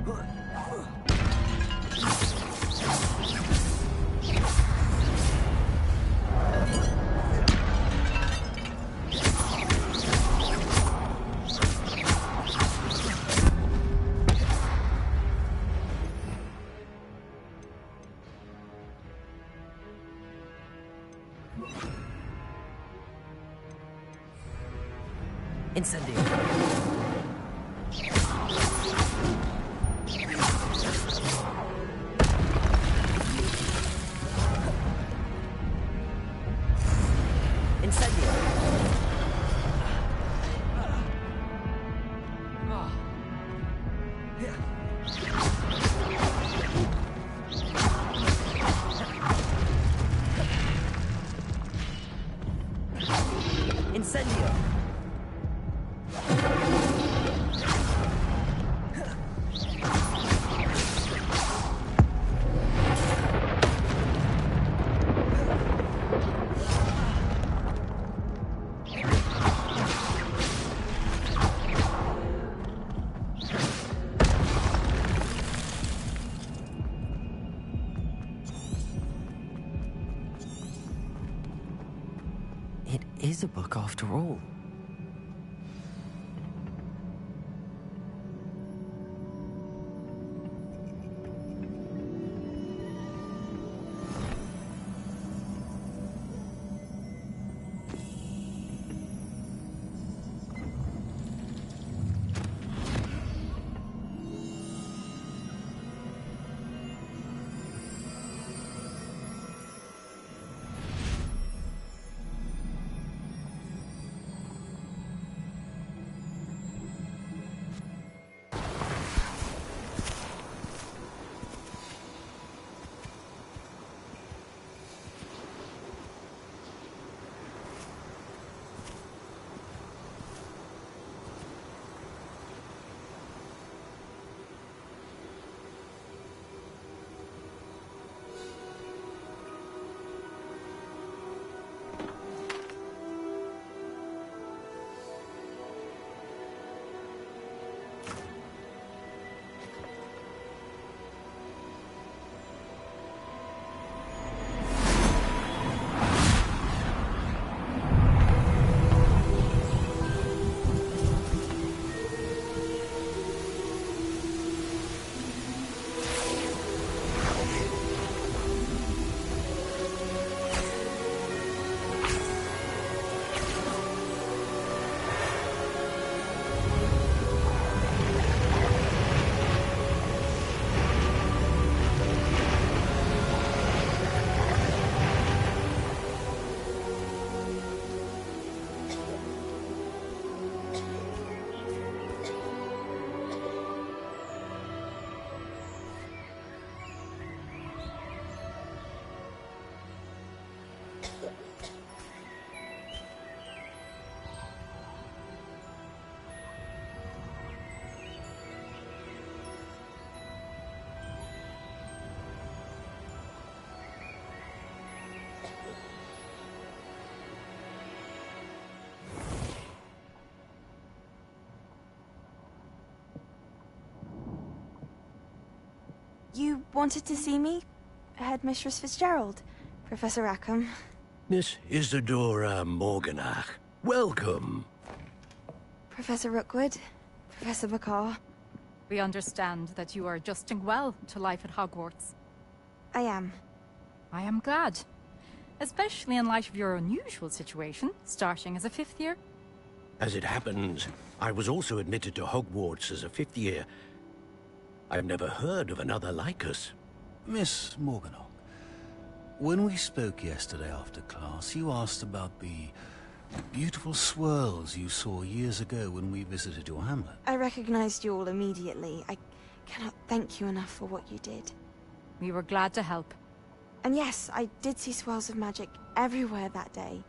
Incendio. Incendio. Incendio. It is a book after all. You wanted to see me? Headmistress Fitzgerald? Professor Rackham? Miss Isadora Morganach, welcome. Professor Rookwood? Professor Bakar? We understand that you are adjusting well to life at Hogwarts. I am. I am glad. Especially in light of your unusual situation, starting as a 5th year. As it happens, I was also admitted to Hogwarts as a 5th year. I've never heard of another like us. Miss Morganach, when we spoke yesterday after class, you asked about the beautiful swirls you saw years ago when we visited your hamlet. I recognized you all immediately. I cannot thank you enough for what you did. We were glad to help. And yes, I did see swirls of magic everywhere that day.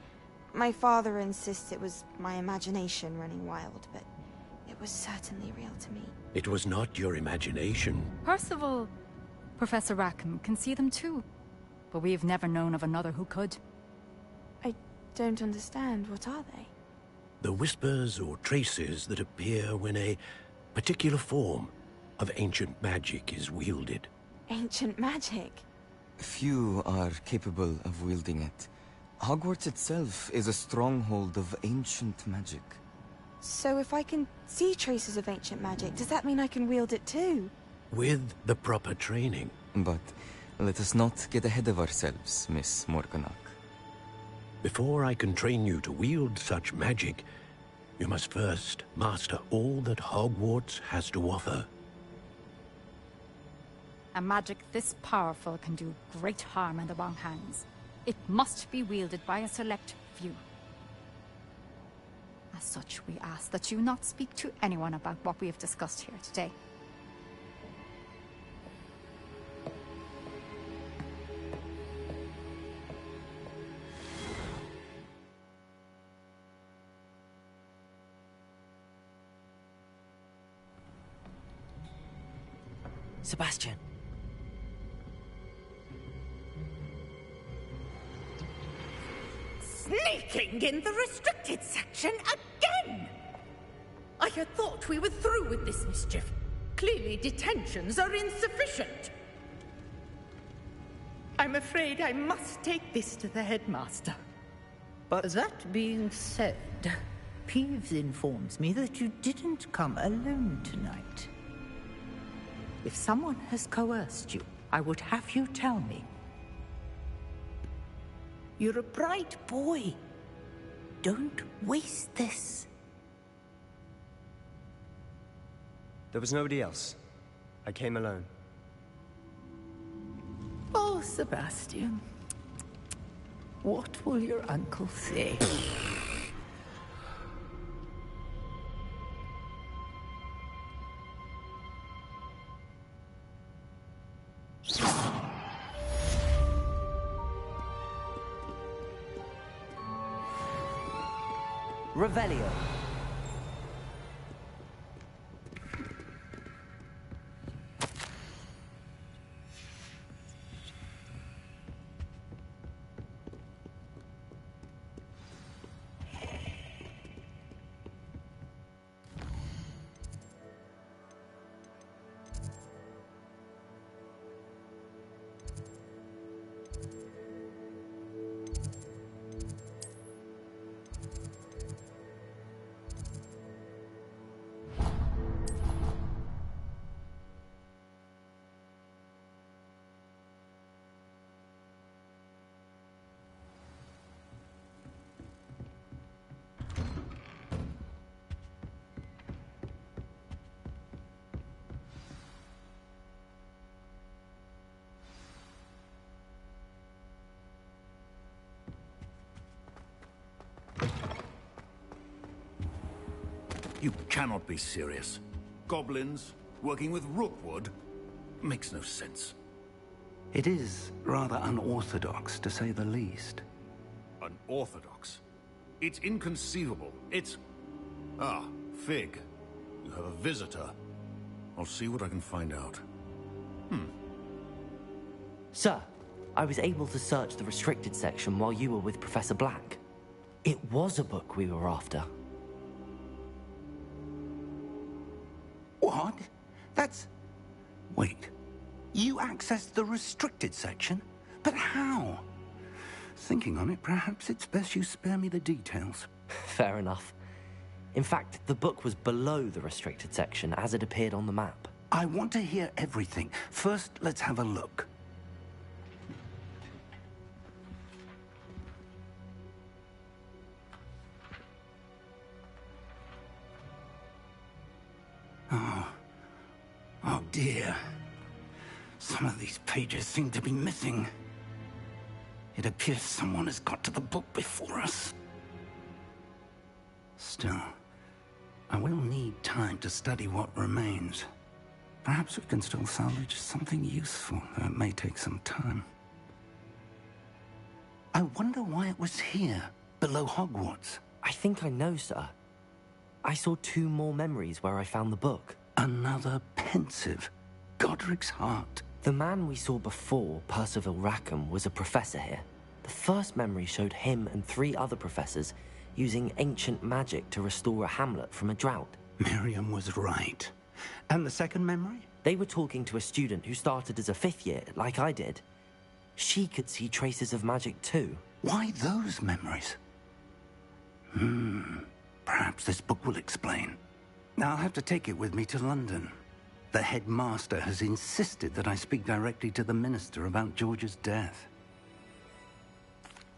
My father insists it was my imagination running wild, but it was certainly real to me. It was not your imagination. Percival, Professor Rackham can see them too. But we've never known of another who could. I don't understand. What are they? The whispers or traces that appear when a particular form, of ancient magic is wielded. Ancient magic? Few are capable of wielding it. Hogwarts itself is a stronghold of ancient magic. So if I can see traces of ancient magic, does that mean I can wield it too? With the proper training. But let us not get ahead of ourselves, Miss Morganach. Before I can train you to wield such magic, you must first master all that Hogwarts has to offer. A magic this powerful can do great harm in the wrong hands. It must be wielded by a select few. As such, we ask that you not speak to anyone about what we have discussed here today. Sebastian. Sneaking in the restricted section again! I had thought we were through with this mischief. Clearly detentions are insufficient. I'm afraid I must take this to the headmaster. But that being said, Peeves informs me that you didn't come alone tonight. If someone has coerced you, I would have you tell me. You're a bright boy. Don't waste this. There was nobody else. I came alone. Oh, Sebastian. What will your uncle say? Revelio. You cannot be serious. Goblins working with Rookwood makes no sense. It is rather unorthodox, to say the least. Unorthodox? It's inconceivable. It's... Ah, Fig. You have a visitor. I'll see what I can find out. Sir, I was able to search the restricted section while you were with Professor Black. It was a book we were after. What? That's... Wait. You accessed the restricted section? But how? Thinking on it, perhaps it's best you spare me the details. Fair enough. In fact, the book was below the restricted section as it appeared on the map. I want to hear everything. First, let's have a look. Oh dear. Some of these pages seem to be missing. It appears someone has got to the book before us. Still, I will need time to study what remains. Perhaps we can still salvage something useful, though it may take some time. I wonder why it was here, below Hogwarts. I think I know, sir. I saw 2 more memories where I found the book. Another pensive. Godric's heart. The man we saw before, Percival Rackham, was a professor here. The first memory showed him and 3 other professors using ancient magic to restore a hamlet from a drought. Miriam was right. And the second memory? They were talking to a student who started as a 5th year, like I did. She could see traces of magic too. Why those memories? Perhaps this book will explain. I'll have to take it with me to London. The headmaster has insisted that I speak directly to the minister about George's death.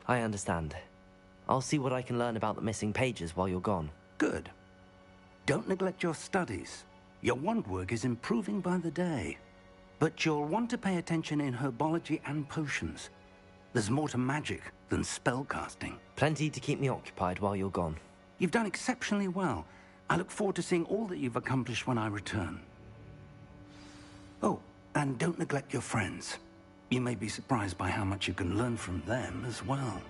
I understand. I'll see what I can learn about the missing pages while you're gone. Good. Don't neglect your studies. Your wand work is improving by the day. But you'll want to pay attention in herbology and potions. There's more to magic than spellcasting. Plenty to keep me occupied while you're gone. You've done exceptionally well. I look forward to seeing all that you've accomplished when I return. Oh, and don't neglect your friends. You may be surprised by how much you can learn from them as well.